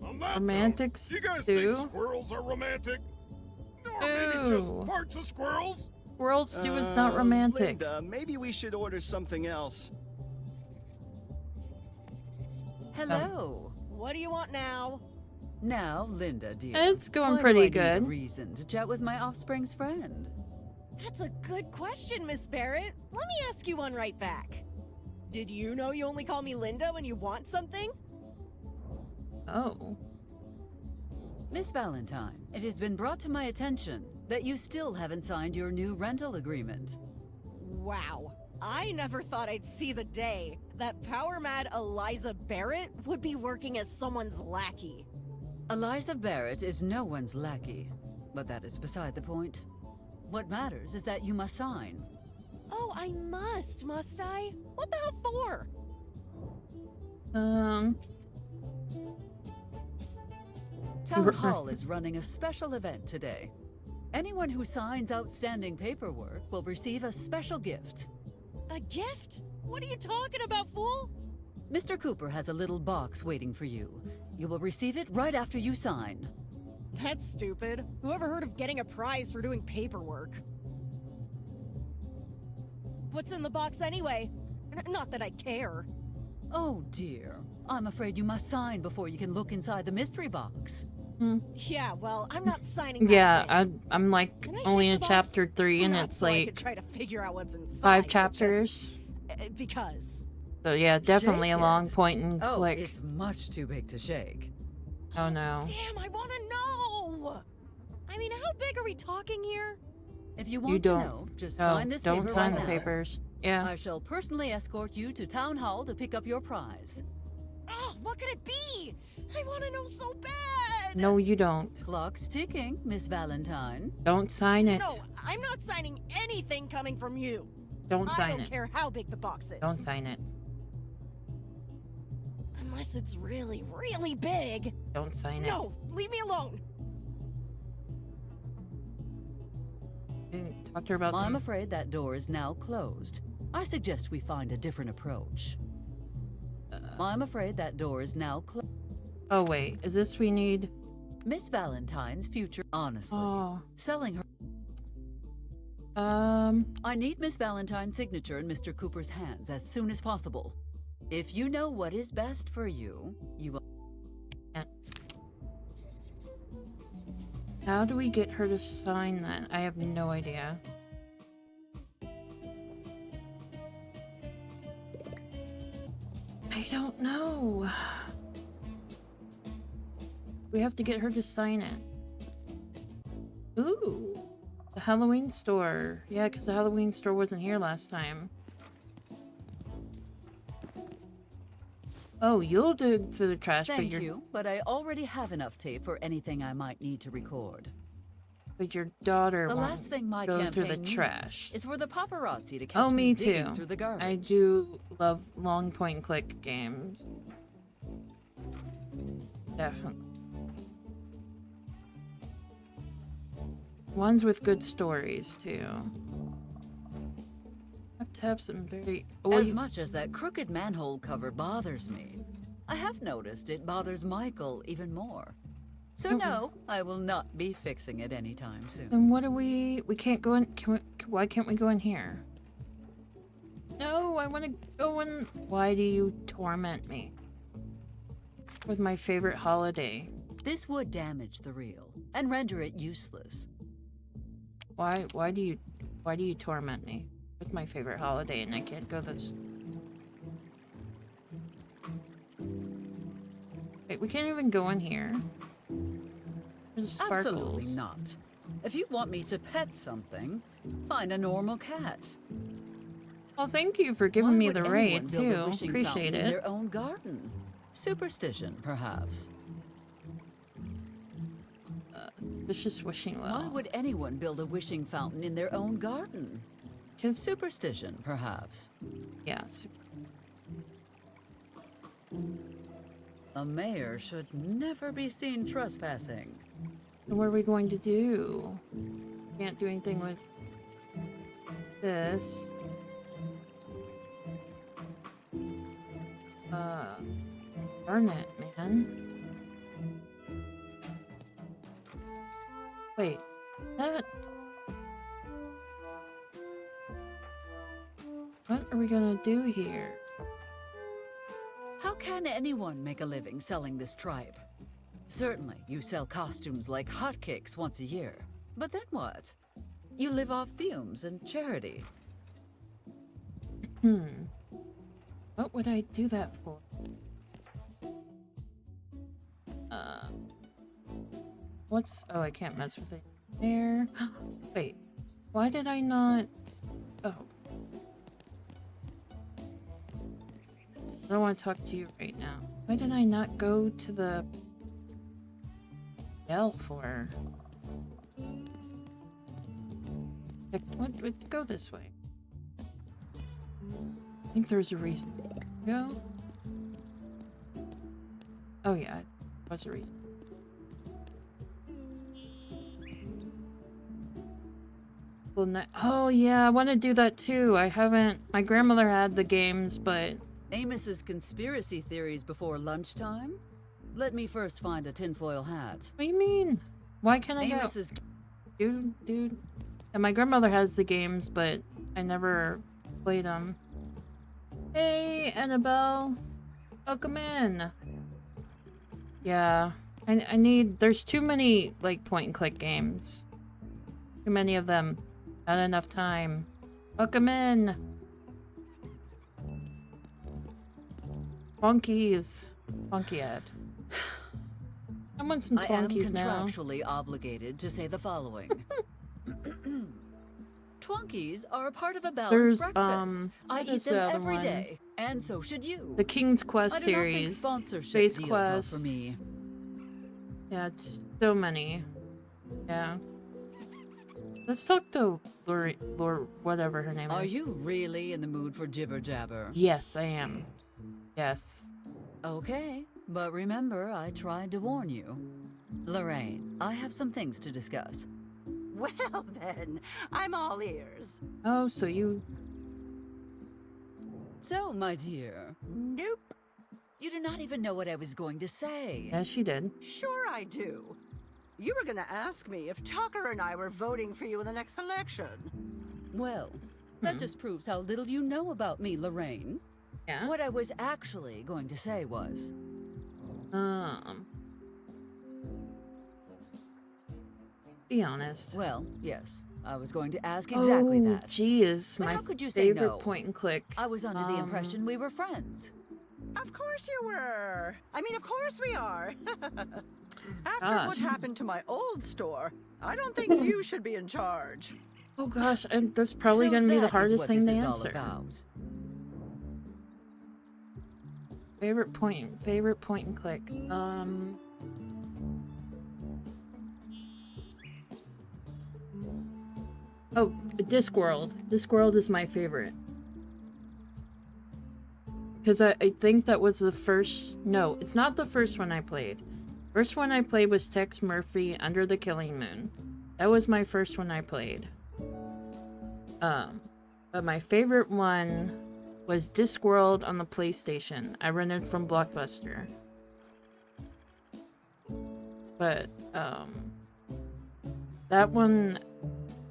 S16: On that
S2: Romantic
S16: note, you guys
S2: stew?
S16: think squirrels are romantic? Or maybe just
S2: Ew.
S16: parts of squirrels?
S2: Squirrel stew is not romantic.
S20: Linda, maybe we should order something else.
S9: Hello.
S21: What do you want now?
S9: Now, Linda, dear.
S2: It's going
S9: why
S2: pretty
S9: do I need a
S2: good.
S9: reason to chat with my offspring's friend.
S21: That's a good question, Miss Barrett. Let me ask you one right back. Did you know you only call me Linda when you want something?
S2: Oh.
S9: Miss Valentine, it has been brought to my attention that you still haven't signed your new rental agreement.
S21: Wow. I never thought I'd see the day that power-mad Eliza Barrett would be working as someone's lackey.
S9: Eliza Barrett is no one's lackey, but that is beside the point. What matters is that you must sign.
S21: Oh, I must I? What the hell for?
S9: Town Hall is running a special event today. Anyone who signs outstanding paperwork will receive a special gift.
S21: A gift? What are you talking about, fool?
S9: Mr. Cooper has a little box waiting for you. You will receive it right after you sign.
S21: That's stupid. Whoever heard of getting a prize for doing paperwork? What's in the box anyway? Not that I care.
S9: Oh dear. I'm afraid you must sign before you can look inside the mystery box.
S21: Yeah, well, I'm not signing that
S2: Yeah,
S21: thing.
S2: I'm like
S21: Can I
S2: only
S21: shake
S2: in
S21: the box?
S2: chapter 3 and
S21: Not
S2: it's
S21: so I
S2: like
S21: could try to figure out what's inside.
S2: 5
S21: but
S2: chapters.
S21: just, because.
S2: So yeah, definitely
S9: Shake
S2: a long
S9: it.
S2: point and
S9: Oh,
S2: click.
S9: it's much too big to shake.
S2: Oh no.
S21: Damn, I want to know. I mean, how big are we talking here?
S9: If you
S2: You
S9: want
S2: don't.
S9: to know, just
S2: No,
S9: sign this
S2: don't
S9: paper
S2: sign
S9: right
S2: the
S9: now.
S2: papers. Yeah.
S9: I shall personally escort you to Town Hall to pick up your prize.
S21: Oh, what could it be? I want to know so bad.
S2: No, you don't.
S9: Clock's ticking, Miss Valentine.
S2: Don't sign it.
S21: No, I'm not signing anything coming from you.
S2: Don't
S21: I
S2: sign
S21: don't
S2: it.
S21: care how big the box is.
S2: Don't sign it.
S21: Unless it's really, really big.
S2: Don't sign
S21: No, leave me alone.
S2: it. Talk to her about
S9: I'm
S2: some.
S9: afraid that door is now closed. I suggest we find a different approach. I'm afraid that door is now closed.
S2: Oh wait, is this we need?
S9: Miss Valentine's future, honestly.
S2: Oh.
S9: Selling her. I need Miss Valentine's signature in Mr. Cooper's hands as soon as possible. If you know what is best for you, you will.
S2: How do we get her to sign that? I have no idea. I don't know. We have to get her to sign it. Ooh, the Halloween store. Yeah, because the Halloween store wasn't here last time. Oh, you'll dig through the trash, but
S9: Thank
S2: your
S9: you, but I already have enough tape for anything I might need to record.
S2: but your daughter
S9: The
S2: won't
S9: last thing my
S2: go
S9: campaign
S2: through the
S9: needs
S2: trash.
S9: is for the paparazzi to catch
S2: Oh, me
S9: digging
S2: too.
S9: through the garbage.
S2: I do love long point and click games. Definitely. Ones with good stories too. Have to have some very. Oh,
S9: As
S2: you-
S9: much as that crooked manhole cover bothers me, I have noticed it bothers Michael even more. So no, I will not be fixing it anytime soon.
S2: Then what do we? We can't go in. Can we? Why can't we go in here? No, I want to go in. Why do you torment me? With my favorite holiday.
S9: This would damage the reel and render it useless.
S2: Why do you torment me with my favorite holiday and I can't go this? Wait, we can't even go in here. There's sparkles.
S9: Absolutely not. If you want me to pet something, find a normal cat.
S2: Well, thank you for giving
S9: Why
S2: me
S9: would
S2: the
S9: anyone
S2: raid
S9: build a
S2: too.
S9: wishing
S2: Appreciate
S9: fountain in
S2: it.
S9: their own garden. Superstition, perhaps.
S2: Vicious wishing well.
S9: Why would anyone build a wishing fountain in their own garden?
S2: Just
S9: superstition, perhaps.
S2: Yeah.
S9: A mayor should never be seen trespassing.
S2: And what are we going to do? Can't do anything with this. Darn it, man. Wait, that... What are we gonna do here?
S9: How can anyone make a living selling this tripe? Certainly, you sell costumes like hotcakes once a year. But then what? You live off fumes and charity.
S2: What would I do that for? What's... Oh, I can't mess with it. There. Wait. Why did I not... Oh. I don't want to talk to you right now. Why did I not go to the... Bell for... What? Go this way. I think there's a reason. Go? Oh yeah, there was a reason. Well, oh yeah, I want to do that too. I haven't... My grandmother had the games, but...
S9: Amos's conspiracy theories before lunchtime? Let me first find a tinfoil hat.
S2: What do you mean? Why can't I
S9: Amos's...
S2: Dude. And my grandmother has the games, but I never played them. Hey, Annabelle. Welcome in. Yeah. I need... There's too many, like, point-and-click games. Too many of them. Not enough time. Welcome in. Twonkies. Twonky ad. I want some Twonkies now.
S9: I am contractually obligated to say the following. Twonkies are a part of a balanced breakfast. I eat them every day, and so should you.
S2: The King's Quest
S9: I do
S2: series.
S9: Not think sponsorship
S2: Space
S9: deals
S2: Quest.
S9: are for me.
S2: Yeah, it's so many. Yeah. Let's talk to Lord, whatever her name is.
S9: Are you really in the mood for jibber jabber?
S2: Yes, I am. Yes.
S9: Okay, but remember, I tried to warn you. Lorraine, I have some things to discuss.
S17: Well then, I'm all ears.
S2: Oh, so you...
S9: So, my dear.
S17: Nope.
S9: You do not even know what I was going to say.
S2: Yeah, she did.
S17: Sure I do. You were gonna ask me if Tucker and I were voting for you in the next election.
S9: Well, that just proves how little you know about me, Lorraine.
S2: Yeah?
S9: What I was actually going to say was...
S2: Be honest.
S9: Well, yes. I was going to ask exactly that.
S2: Gee, is
S9: But
S2: my
S9: how could you say
S2: favorite
S9: no?
S2: point and click.
S9: I was under the impression we were friends.
S17: Of course you were. I mean, of course we are. After what happened to my old store, I don't think you should be in charge.
S2: Oh gosh, that's probably
S9: So
S2: going to be the
S9: that is
S2: hardest
S9: what
S2: thing
S9: this
S2: to
S9: is all
S2: answer.
S9: about.
S2: Favorite point and click. Oh, Discworld. Discworld is my favorite. Because I think that was the first... No, it's not the first one I played. First one I played was Tex Murphy, Under the Killing Moon. That was my first one I played. But my favorite one was Discworld on the PlayStation. I rented from Blockbuster. But, that one...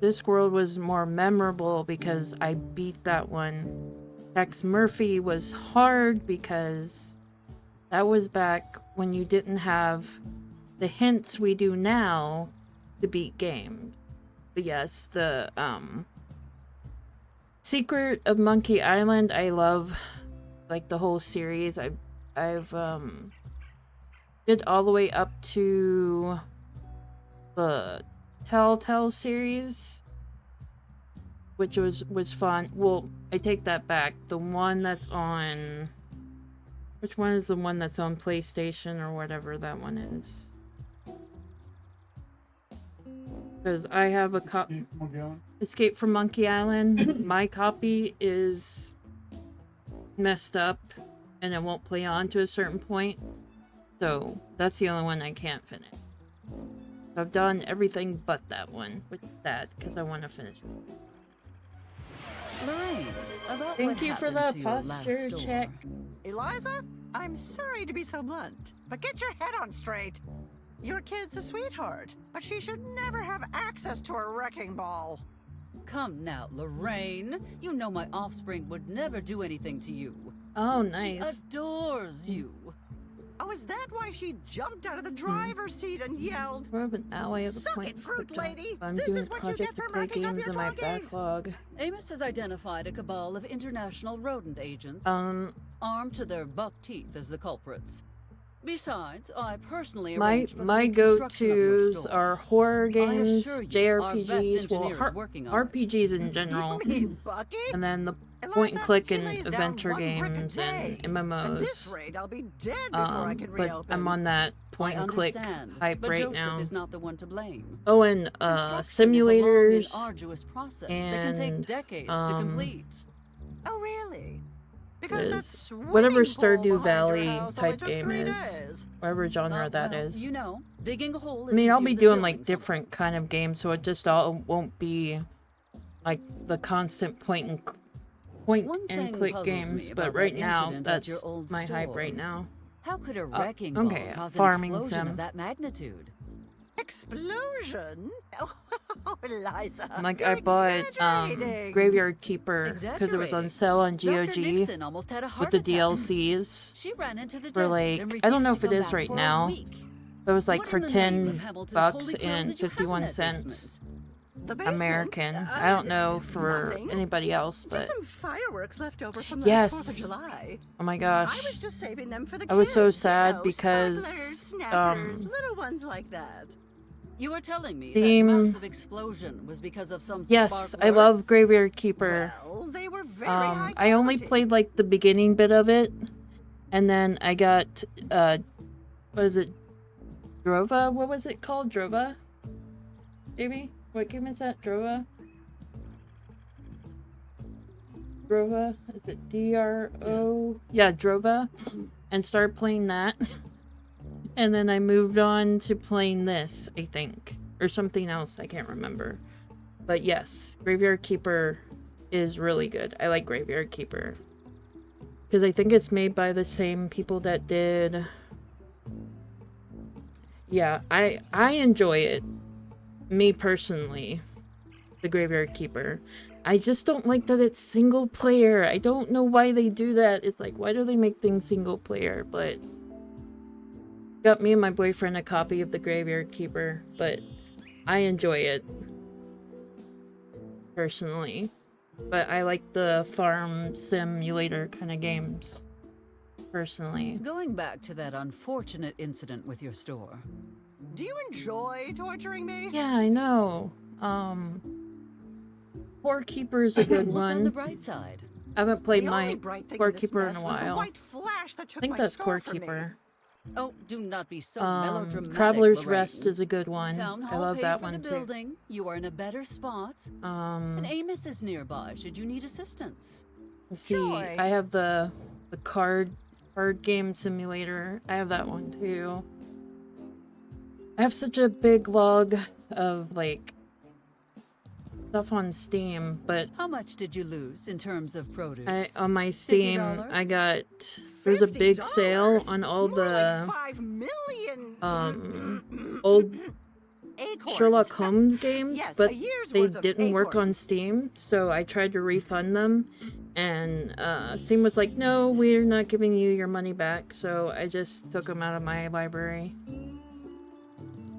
S2: Discworld was more memorable because I beat that one. Tex Murphy was hard because that was back when you didn't have the hints we do now to beat games. But yes, the Secret of Monkey Island, I love like the whole series. I've did all the way up to the Telltale series, which was fun. Well, I take that back. The one that's on... Which one is the one that's on PlayStation or whatever that one is? Because I have a copy. Escape from Monkey Island. My copy is messed up and it won't play on to a certain point. So that's the only one I can't finish. I've done everything but that one, which is sad because I want to finish it.
S9: Lorraine, about
S2: Thank
S9: what
S2: you for
S9: happened
S2: the
S9: to your last
S2: posture
S9: store.
S2: check.
S17: Eliza, I'm sorry to be so blunt, but get your head on straight. Your kid's a sweetheart, but she should never have access to a wrecking ball.
S9: Come now, Lorraine. You know my offspring would never do anything to you.
S2: Oh,
S9: She
S2: nice.
S9: adores you.
S17: Oh, is that why she jumped out of the driver's seat and yelled?
S2: More of an ally of the
S17: Suck
S2: point.
S17: it, fruit lady!
S2: I'm
S17: This
S2: doing
S17: is what you
S2: project
S17: get
S2: to
S17: for
S2: play
S17: racking up
S2: games
S17: your
S2: in my
S17: trophies.
S2: backlog.
S9: Amos has identified a cabal of international rodent agents, armed to their buck teeth as the culprits. Besides, I personally arranged for the
S2: My
S9: reconstruction of your
S2: go-tos
S9: store.
S2: are horror games,
S9: assure you, our best
S2: JRPGs, well,
S9: engineers working on it.
S2: RPGs in general, and then the point and click and
S17: lays down
S2: adventure
S17: one brick a
S2: games
S17: day.
S2: and
S17: At this
S2: MMOs.
S17: rate, I'll be dead before I can
S2: But
S17: reopen.
S2: I'm on that point
S9: I
S2: and click
S9: understand,
S2: hype
S9: but
S2: right
S9: Joseph
S2: now.
S9: is not the one to blame.
S2: Oh, and
S9: Construction is a long and
S2: simulators
S9: arduous process that can take
S2: and
S9: decades to complete.
S17: Oh, really? Because that
S2: is
S17: swimming
S2: whatever
S17: pool
S2: Stardew
S17: behind your
S2: Valley
S17: house only
S2: type
S17: took
S2: game
S17: 3
S2: is,
S17: days.
S2: whatever genre that
S9: well,
S2: is.
S9: You know, digging a hole
S2: I
S9: is
S2: mean, I'll
S9: easier
S2: be
S9: than
S2: doing like
S9: building
S2: different kind of games, so it just all won't be like the constant point and
S9: One thing
S2: click
S9: puzzles
S2: games.
S9: me
S2: But
S9: about
S2: right
S9: that
S2: now,
S9: incident at
S2: that's
S9: your old
S2: my hype
S9: store.
S2: right now.
S9: How could a
S2: Oh,
S9: wrecking
S2: okay,
S9: ball cause an
S2: farming
S9: explosion
S2: sim.
S9: of that magnitude?
S17: Explosion? Oh, Eliza.
S2: Like
S17: you're
S2: I bought
S17: exaggerating.
S2: Graveyard Keeper because it was on sale on
S9: Dr.
S2: GOG
S9: Dixon almost had a
S2: with
S9: heart
S2: the
S9: attack.
S2: DLCs
S9: She ran into the
S2: for
S9: desert
S2: like
S9: and
S2: I don't know
S9: refused
S2: if
S9: to
S2: it
S9: come
S2: is
S9: back
S2: right
S9: for a
S2: now.
S9: week.
S2: It was like
S9: What
S2: for
S9: in the name of
S2: 10
S9: Hamilton's
S2: bucks
S9: holy crown
S2: and
S9: did you have in
S2: 51
S9: that
S2: cents
S9: basement?
S17: The basement?
S2: American. I don't know for
S17: nothing.
S2: anybody else, but
S17: Just some fireworks left over from
S2: Yes.
S17: last 4th of July.
S2: oh my gosh.
S17: I was just saving them for the
S2: I was so
S17: kids,
S2: sad
S17: you know,
S2: because
S17: sparklers, snappers, little ones like that.
S9: You were telling me
S2: Theme-
S9: that massive explosion was because of some
S2: Yes, I
S9: sparklers?
S2: love Graveyard Keeper.
S17: Well, they were very high
S2: I only
S17: quality.
S2: played like the beginning bit of it, and then I got what is it? Drova? What was it called? Drova? Maybe? What game is that? Drova? Drova? Is it DRO? Yeah, Drova. And started playing that. And then I moved on to playing this, I think. Or something else, I can't remember. But yes, Graveyard Keeper is really good. I like Graveyard Keeper. Because I think it's made by the same people that did... Yeah, I enjoy it. Me personally. The Graveyard Keeper. I just don't like that it's single player. I don't know why they do that. It's like, why do they make things single player? But... got me and my boyfriend a copy of the Graveyard Keeper, but I enjoy it. Personally. But I like the farm simulator kind of games. Personally.
S9: Going back to that unfortunate incident with your store.
S17: Do you enjoy torturing me?
S2: Yeah, I know. Core Keeper is a good
S9: Look
S2: one.
S9: on the bright side.
S2: I haven't played
S17: The
S2: my
S17: only bright thing
S2: Core
S17: in this
S2: Keeper in
S17: mess
S2: a
S17: was the
S2: while.
S17: white flash that took
S2: I think
S17: my
S2: that's
S17: store
S2: Core
S17: from me.
S2: Keeper.
S9: Oh, do not be so melodramatic,
S2: Traveler's
S9: Lorraine.
S2: Rest is a good one.
S9: Town
S2: I
S9: Hall
S2: love
S9: paid
S2: that
S9: for
S2: one
S9: the
S2: too.
S9: building. You are in a better spot. And Amos is nearby should you need assistance.
S2: Let's see, I have the card game simulator. I have that one too. I have such a big log of like stuff on Steam, but
S9: How much did you lose in terms of produce?
S2: on my Steam
S9: $50?
S2: I got there's a big sale on all the
S17: 5 million
S2: old
S17: acorns.
S2: Sherlock Holmes games,
S17: Yes,
S2: but
S17: a year's
S2: they
S17: worth of
S2: didn't work on Steam, so I tried to refund them, and Steam was like, no, we're not giving you your money back, so I just took them out of my library.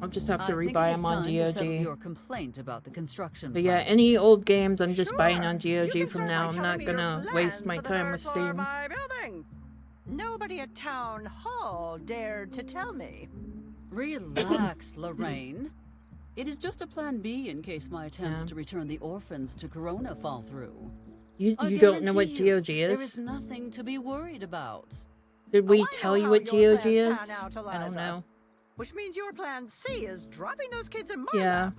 S2: I'll just have to
S9: I think
S2: rebuy
S9: it is
S2: them on
S9: time to settle
S2: GOG.
S9: your complaint about the construction
S2: But yeah,
S9: funds.
S2: any old games I'm just buying on GOG from now. I'm not gonna waste my time with Steam.
S17: My building. Nobody at town hall dared to tell me.
S9: Relax, Lorraine. It is just a plan B in case my attempts to return the orphans to Corona fall through.
S2: You
S9: I
S2: don't know what
S9: guarantee you,
S2: GOG
S9: There
S2: is?
S9: is nothing to be worried about.
S2: Did we tell you what
S17: your
S2: GOG
S17: plans
S2: is?
S17: pan out,
S2: I don't
S17: Eliza.
S2: know.
S17: Which means your plan C is dropping those kids in my
S2: Yeah.
S17: lap.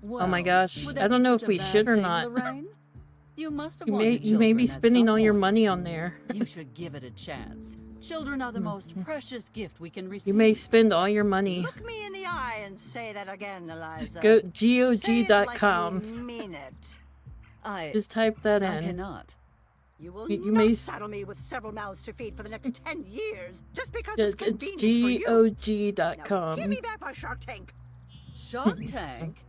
S2: Oh my
S9: Well,
S2: gosh,
S9: would
S2: I
S9: that
S2: don't
S9: be
S2: know
S9: such
S2: if
S9: a
S2: we
S9: bad
S2: should or
S9: thing,
S2: not.
S9: Lorraine? You must have
S2: You
S9: wanted
S2: may be
S9: children at
S2: spending
S9: some
S2: all your
S9: point.
S2: money on there.
S9: You should give it a chance. Children are the most precious gift we can receive.
S2: You may spend all your money.
S17: Look me in the eye and say that again, Eliza.
S2: Go
S17: Say it like
S2: GOG.com.
S17: you mean it.
S2: Just type that
S9: I
S2: in.
S9: cannot.
S17: You will
S2: You
S17: not
S2: may-
S17: saddle me with several mouths to feed for the next 10 years just because
S2: Yeah,
S17: it's
S2: it's
S17: convenient for you. Now,
S2: GOG.com.
S17: give me back my Shark Tank.
S9: Shark Tank?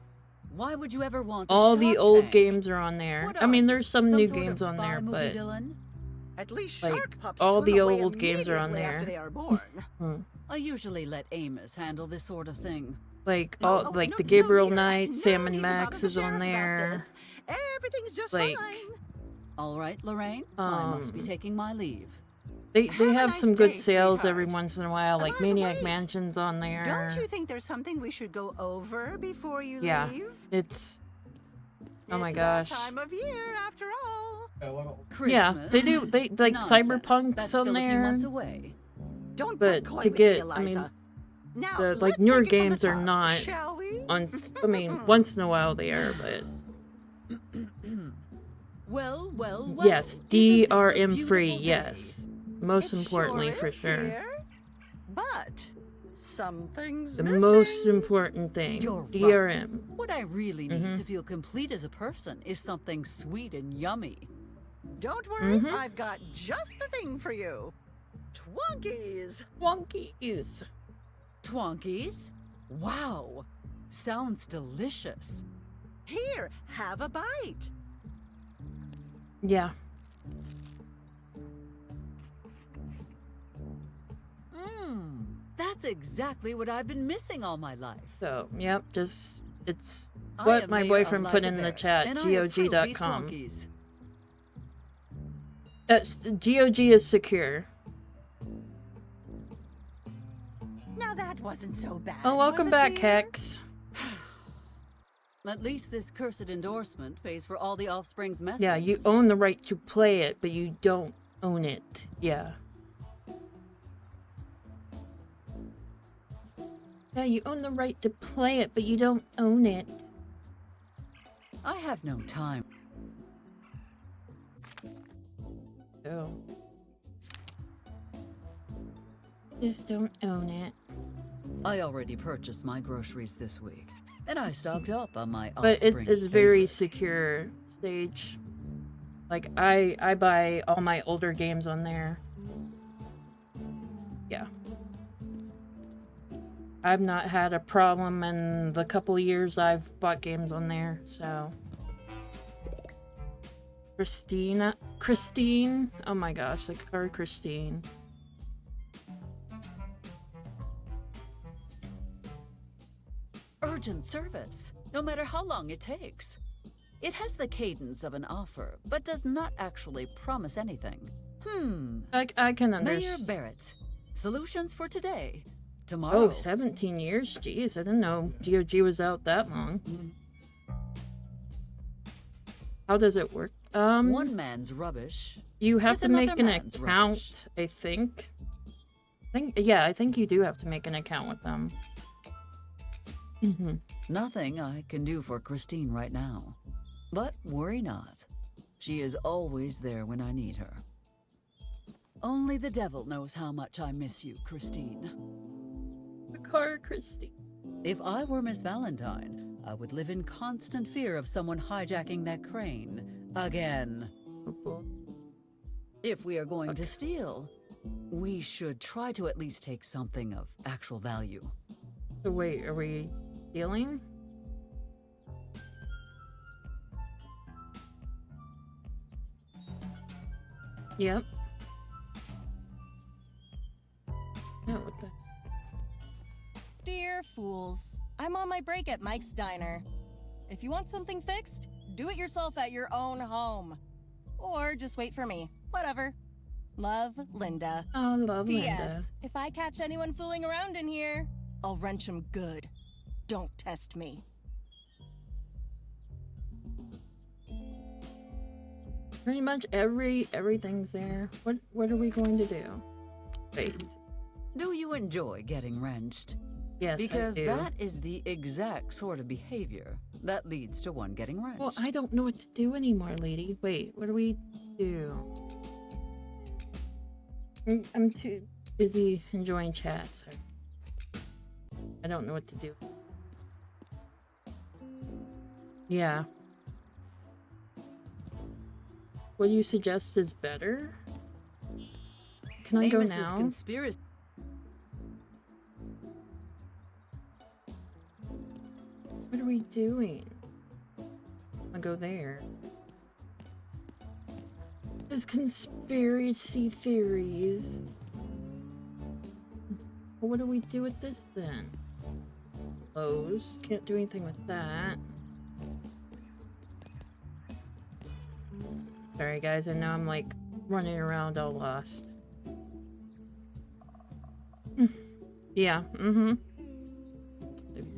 S9: Why would you ever want
S2: All
S9: a
S2: the
S9: Shark
S2: old
S9: Tank?
S2: games are on there.
S9: What
S2: I
S9: are
S2: mean,
S9: you,
S2: there's some
S9: some
S2: new
S9: sort of
S2: games on
S9: spy
S2: there,
S9: movie
S2: but
S9: villain?
S17: At least
S2: like
S17: shark pups
S2: all
S17: swim
S2: the
S17: away
S2: old games are on
S17: immediately
S2: there.
S17: after they are born.
S9: I usually let Amos handle this sort of thing.
S2: Like
S17: No,
S2: all
S17: oh,
S2: like
S17: no,
S2: the
S17: no,
S2: Gabriel
S17: dear.
S2: Knight,
S17: No
S2: Sam
S17: need
S2: and
S17: to bother
S2: Max
S17: the
S2: is on
S17: sheriff about
S2: there.
S17: this. Everything's just
S2: Like-
S17: fine.
S9: All right, Lorraine, I must be taking my leave.
S2: They have
S17: nice
S2: some good
S17: day,
S2: saleos
S17: sweetheart.
S2: every once in a while, like
S17: Eliza,
S2: Maniac
S17: wait.
S2: Mansion's on there.
S17: Don't you think there's something we should go over before you
S2: Yeah,
S17: leave?
S2: it's oh my
S17: It's
S2: gosh.
S17: that time of year, after all.
S2: Yeah, they do. They like
S9: Nonsense.
S2: Cyberpunk's
S9: That's
S2: on
S9: still a few
S2: there.
S9: months away.
S17: Don't
S2: But
S17: be coy
S2: to
S17: with
S2: get,
S17: me,
S2: I mean,
S17: Eliza. Now,
S2: the like
S17: let's
S2: newer
S17: take it from the
S2: games are
S17: top,
S2: not
S17: shall we?
S2: on. I mean, once in a while they are, but
S9: Well,
S2: yes,
S9: isn't this a
S2: DRM free.
S9: beautiful day?
S2: Yes, most
S17: It
S2: importantly
S17: sure
S2: for
S17: is,
S2: sure.
S17: dear. But something's
S2: The
S17: missing.
S2: most important thing,
S9: You're right.
S2: DRM.
S9: What I really need
S2: Mhm.
S9: to feel complete as a person is something sweet and yummy.
S17: Don't worry,
S2: Mhm.
S17: I've got just the thing for you. Twonkies.
S2: Twonkies.
S9: Twonkies? Wow! Sounds delicious.
S17: Here, have a bite.
S2: Yeah.
S9: Mmm, that's exactly what I've been missing all my life.
S2: So yep, just it's
S9: I
S2: what
S9: am
S2: my
S9: Mayor
S2: boyfriend put
S9: Eliza
S2: in the
S9: Barrett,
S2: chat.
S9: and I approve these
S2: GOG.com.
S9: Twonkies.
S2: GOG is secure.
S17: Now that wasn't so bad.
S2: Oh, welcome
S17: was it,
S2: back,
S17: dear?
S2: Hex.
S9: At least this cursed endorsement pays for all the Offspring's messes.
S2: Yeah, you own the right to play it, but you don't own it. Yeah. Yeah, you own the right to play it, but you don't own it.
S9: I have no time.
S2: Oh. Just don't own it.
S9: I already purchased my groceries this week, and I stocked up on my
S2: But
S9: Offspring's
S2: it's very
S9: favorites.
S2: secure, Stage. Like, I buy all my older games on there. Yeah. I've not had a problem in the couple years I've bought games on there, so. Christine? Oh my gosh, like her Christine.
S9: Urgent service, no matter how long it takes. It has the cadence of an offer, but does not actually promise anything.
S2: I can
S9: Mayor
S2: understand.
S9: Barrett, solutions for today, tomorrow.
S2: Oh, 17 years? Jeez, I didn't know GOG was out that long. How does it work?
S9: One man's rubbish.
S2: You have
S9: is
S2: to make
S9: another
S2: an
S9: man's
S2: account,
S9: rubbish.
S2: I think. Yeah, I think you do have to make an account with them.
S9: Nothing I can do for Christine right now. But worry not. She is always there when I need her. Only the devil knows how much I miss you, Christine.
S2: The car, Christine.
S9: If I were Miss Valentine, I would live in constant fear of someone hijacking that crane again. If we are going to steal, we should try to at least take something of actual value.
S2: So wait, are we stealing? Yep. No, what the?
S21: Dear fools, I'm on my break at Mike's Diner. If you want something fixed, do it yourself at your own home. Or just wait for me. Whatever. Love, Linda.
S2: Oh, love Linda.
S21: P.S. If I catch anyone fooling around in here, I'll wrench them good. Don't test me.
S2: Pretty much everything's there. What are we going to do? Wait.
S9: Do you enjoy getting wrenched?
S2: Yes,
S9: Because
S2: I do.
S9: that is the exact sort of behavior that leads to one getting wrenched.
S2: Well, I don't know what to do anymore, lady. Wait, what do we do? I'm too busy enjoying chat, so I don't know what to do. Yeah. What do you suggest is better? Can I go
S9: Amos's
S2: now?
S9: conspiracy.
S2: What are we doing? I'll go there. There's conspiracy theories. Well, what do we do with this then? Close. Can't do anything with that. Sorry guys, I know I'm like running around all lost. Yeah,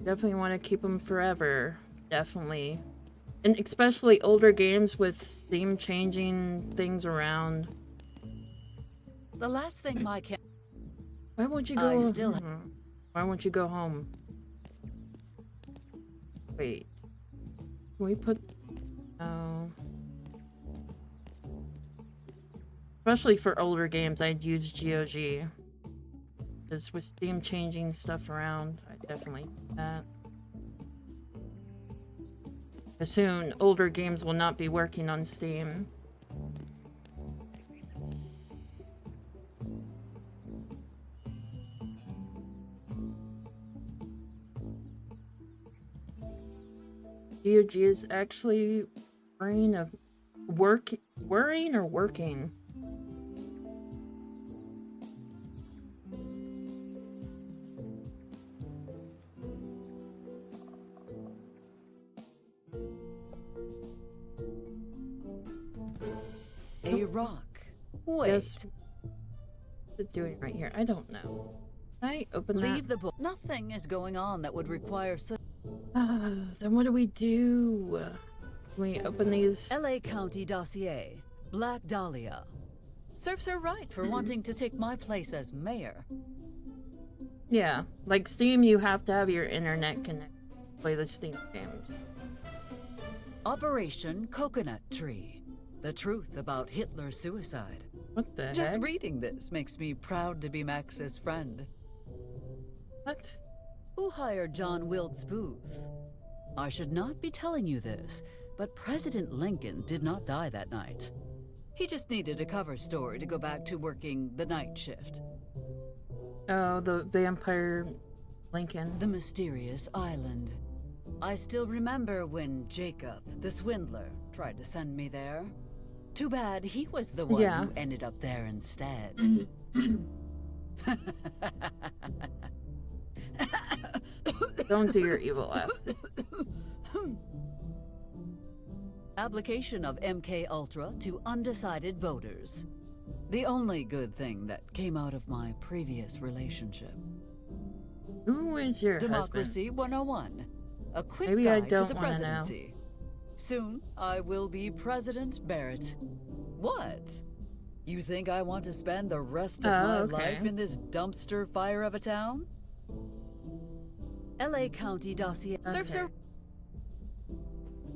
S2: Definitely want to keep them forever. Definitely. And especially older games with Steam changing things around.
S9: The last thing my
S2: Why won't you go?
S9: I still
S2: Why won't you go home? Wait. Can we put... Oh. Especially for older games, I'd use GOG. Because with Steam changing stuff around, I definitely do that. Soon, older games will not be working on Steam. GOG is actually worrying or working?
S9: A rock. Wait.
S2: Yes. What's it doing right here? I don't know. Can I open that?
S9: Leave the book. Nothing is going on that would require such.
S2: Then what do we do? Can we open these?
S9: LA County dossier. Black Dahlia. Serves her right for wanting to take my place as mayor.
S2: Yeah, like Steam, you have to have your internet connected to play the Steam games.
S9: Operation Coconut Tree. The truth about Hitler's suicide.
S2: What the
S9: Just
S2: heck?
S9: reading this makes me proud to be Max's friend.
S2: What?
S9: Who hired John Wilkes Booth? I should not be telling you this, but President Lincoln did not die that night. He just needed a cover story to go back to working the night shift.
S2: Oh, the vampire Lincoln.
S9: The mysterious island. I still remember when Jacob, the swindler, tried to send me there. Too bad he was the one
S2: Yeah.
S9: who ended up there instead.
S2: Don't do your evil laugh.
S9: Application of MK Ultra to undecided voters. The only good thing that came out of my previous relationship.
S2: Who is your
S9: Democracy 101. A quick
S2: Maybe I
S9: guide
S2: don't
S9: to the
S2: wanna know.
S9: presidency. Soon, I will be President Barrett. What? You think I want to spend the rest of my
S2: okay.
S9: life in this dumpster fire of a town? LA County dossier. Serves her.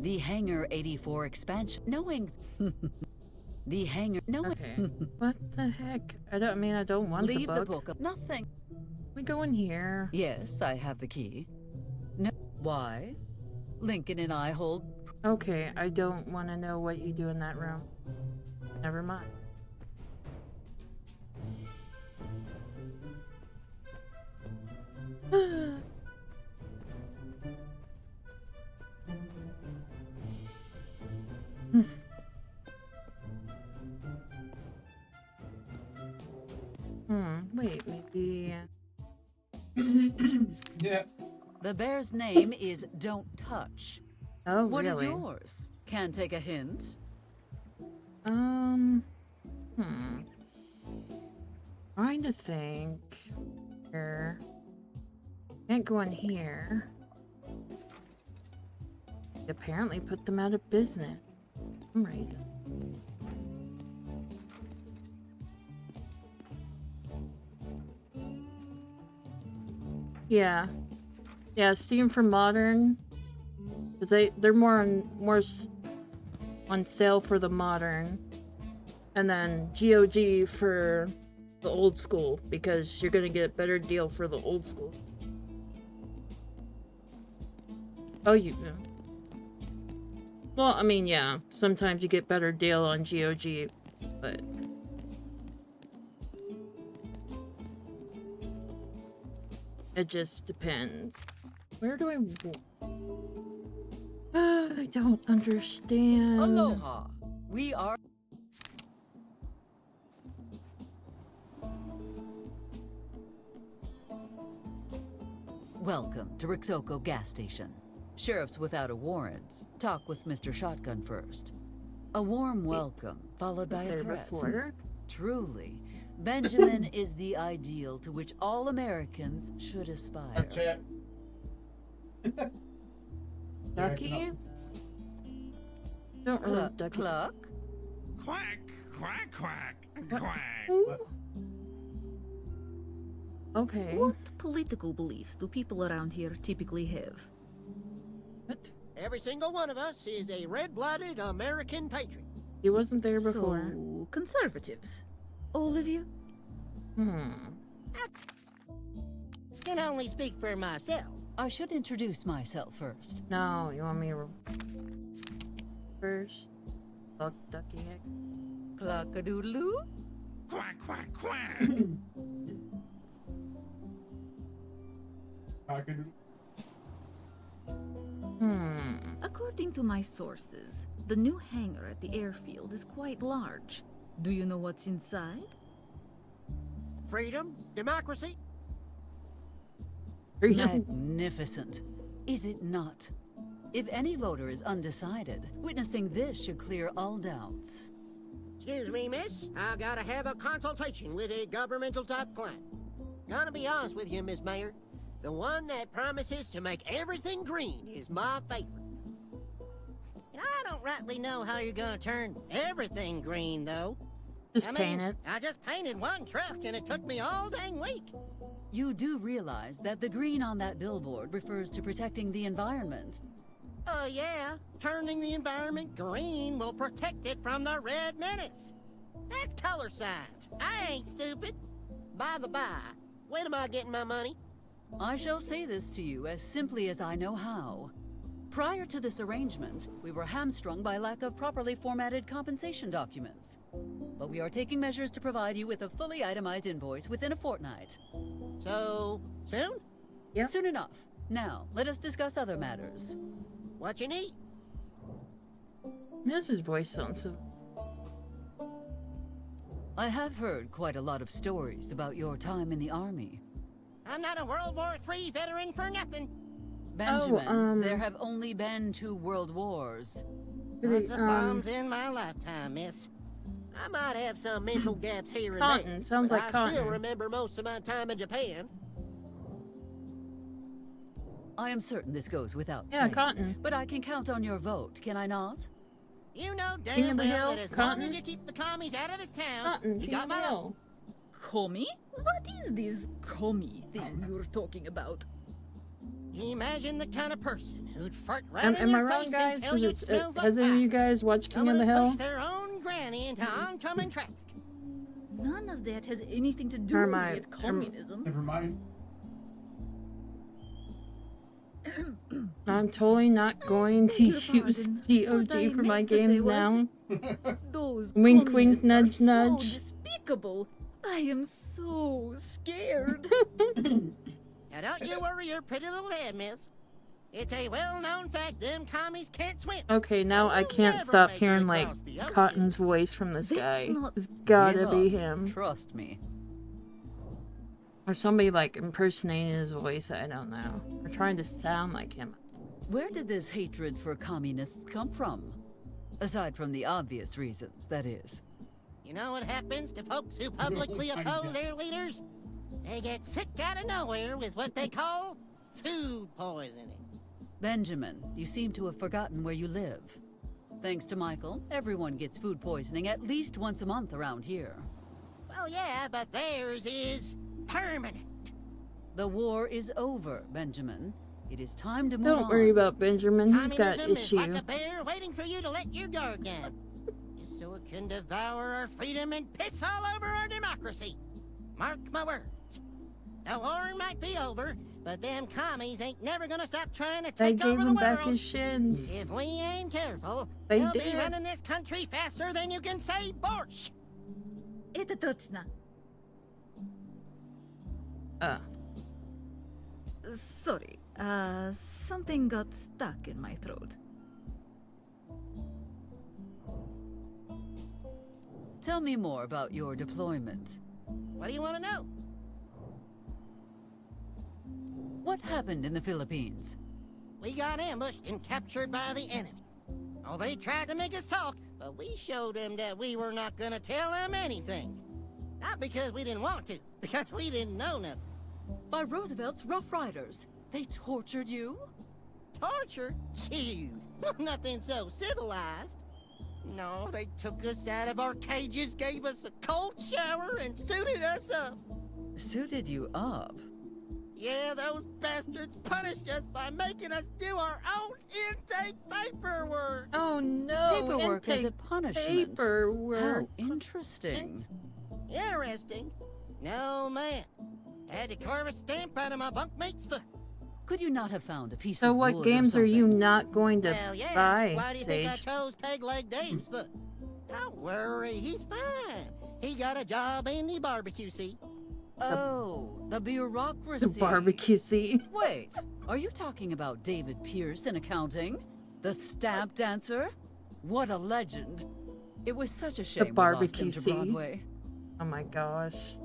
S9: The Hangar 84 expansion. Knowing. The Hangar. No.
S2: Okay. What the heck? I don't want
S9: Leave
S2: the
S9: the
S2: book.
S9: book of nothing.
S2: We go in here.
S9: Yes, I have the key. No. Why? Lincoln and I hold.
S2: Okay, I don't want to know what you do in that room. Never mind. Wait, maybe...
S7: Yeah.
S9: The bear's name is Don't Touch.
S2: Oh,
S9: What is
S2: really?
S9: yours? Can take a hint?
S2: Trying to think. Here. Can't go in here. They apparently put them out of business. For some reason. Yeah. Yeah, Steam for Modern. Cause they're more on sale for the modern. And then GOG for the old school, because you're gonna get a better deal for the old school. Oh, you know. Well, I mean, yeah. Sometimes you get better deal on GOG, but... It just depends. Where do I... I don't understand.
S9: Aloha. We are... Welcome to Rixoko Gas Station. Sheriff's without a warrant. Talk with Mr. Shotgun first. A warm welcome, followed by a threat. Truly, Benjamin is the ideal to which all Americans should aspire.
S2: Ducky? Don't really Ducky.
S9: Cluck?
S18: Quack, quack, quack, quack.
S2: Okay.
S8: What political beliefs do people around here typically have?
S4: Every single one of us is a red-blooded American patriot.
S2: He wasn't there before.
S8: So, conservatives. All of you?
S5: Can only speak for myself.
S9: I should introduce myself first.
S2: No, you want me to... First? Ducky heck.
S9: Cluck-a-doodle-oo?
S18: Quack, quack, quack.
S8: According to my sources, the new hangar at the airfield is quite large. Do you know what's inside?
S4: Freedom, democracy.
S9: Magnificent. Is it not? If any voter is undecided, witnessing this should clear all doubts.
S4: Excuse me, miss. I gotta have a consultation with a governmental type client. Gonna be honest with you, Miss Mayor. The one that promises to make everything green is my favorite. And I don't rightly know how you're gonna turn everything green, though.
S2: Just paint it.
S4: I just painted one truck and it took me all dang week.
S9: You do realize that the green on that billboard refers to protecting the environment.
S4: Yeah. Turning the environment green will protect it from the red menace. That's color science. I ain't stupid. By the by, when am I getting my money?
S9: I shall say this to you as simply as I know how. Prior to this arrangement, we were hamstrung by lack of properly formatted compensation documents. But we are taking measures to provide you with a fully itemized invoice within a fortnight.
S4: So, soon?
S2: Yeah.
S9: Soon enough. Now, let us discuss other matters.
S4: What you need?
S2: This his voice sounds so...
S9: I have heard quite a lot of stories about your time in the army.
S4: I'm not a World War III veteran for nothing.
S9: Benjamin, there have only been 2 world wars.
S4: Lots of bombs in my lifetime, miss. I might have some mental gaps here and
S2: Cotton.
S4: there.
S2: Sounds
S4: but
S2: like
S4: I
S2: cotton.
S4: still remember most of my time in Japan.
S9: I am certain this goes without
S2: Yeah,
S9: saying.
S2: cotton.
S9: But I can count on your vote, can I not?
S4: You know
S2: King
S4: damn
S2: of the
S4: well
S2: Hill,
S4: that as
S2: Cotton.
S4: long as you keep the commies out of this town,
S2: Cotton,
S4: you
S2: King
S4: got
S2: of the
S4: my vote.
S2: Hill.
S8: Commie? What is this commie thing you're talking about?
S4: Imagine the kind of person who'd fart right
S2: Am
S4: in
S2: I
S4: your
S2: wrong,
S4: face
S2: guys?
S4: and tell you it
S2: Has
S4: smells like
S2: any of you guys watched King of the Hill?
S4: push their own granny into oncoming traffic.
S8: None of that has anything to do
S2: Or am I-
S8: with communism.
S7: Never mind.
S2: I'm totally not going to use
S8: pardon, what I
S2: GOG for my
S8: meant to say
S2: games
S8: was-
S2: now.
S8: Those
S2: Wink, wink,
S8: communists
S2: nudge,
S8: are
S2: nudge.
S8: So despicable. I am so scared.
S4: Now don't you worry your pretty little head, miss. It's a well-known fact them commies can't swim.
S2: Okay, now I can't
S4: never
S2: stop
S4: make it
S2: hearing like
S4: across the ocean.
S2: Cotton's voice from this
S8: That's
S2: guy.
S8: not-
S2: It's gotta
S9: Give
S2: be
S9: up.
S2: him.
S9: Trust me.
S2: Or somebody like impersonating his voice, I don't know. Or trying to sound like him.
S9: Where did this hatred for communists come from? Aside from the obvious reasons, that is.
S4: You know what happens to folks who publicly oppose their leaders? They get sick out of nowhere with what they call food poisoning.
S9: Benjamin, you seem to have forgotten where you live. Thanks to Michael, everyone gets food poisoning at least once a month around here.
S4: Well, yeah, but theirs is permanent.
S9: The war is over, Benjamin. It is time to move on.
S2: Don't worry about Benjamin. He's got
S4: Communism is like
S2: issue.
S4: a bear waiting for you to let your guard down. Just so it can devour our freedom and piss all over our democracy. Mark my words. The war might be over, but them commies ain't never gonna stop trying to
S2: They
S4: take
S2: gave
S4: over the
S2: him
S4: world.
S2: back his shins.
S4: If we ain't careful,
S2: They
S4: they'll
S2: did.
S4: be running this country faster than you can say borscht.
S8: Это точно. Sorry, something got stuck in my throat.
S9: Tell me more about your deployment.
S4: What do you want to know?
S9: What happened in the Philippines?
S4: We got ambushed and captured by the enemy. Oh, they tried to make us talk, but we showed them that we were not gonna tell them anything. Not because we didn't want to, because we didn't know nothing.
S9: By Roosevelt's Rough Riders. They tortured you?
S4: Torture? Gee, nothing so civilized. No, they took us out of our cages, gave us a cold shower, and suited us up.
S9: Suited you up?
S4: Yeah, those bastards punished us by making us do our own intake paperwork.
S2: Oh no!
S9: Paperwork as a
S2: intake
S9: punishment.
S2: Paperwork.
S9: How interesting.
S4: Interesting? No, man. Had to carve a stamp out of my bunkmate's foot.
S9: Could you not have found a piece
S2: So
S9: of
S2: what
S9: wood or
S2: games are you
S9: something?
S2: not going to
S4: Well, yeah.
S2: buy,
S4: Why do you
S2: Sage?
S4: think I chose Peg Leg Dave's foot? Don't worry, he's fine. He got a job in the barbecue seat.
S9: Oh, the bureaucracy.
S2: The barbecue seat.
S9: Wait, are you talking about David Pierce in accounting? The stamp dancer? What a legend. It was such a shame
S2: The
S9: we lost
S2: barbecue
S9: him to
S2: seat.
S9: Broadway.
S2: Oh my gosh.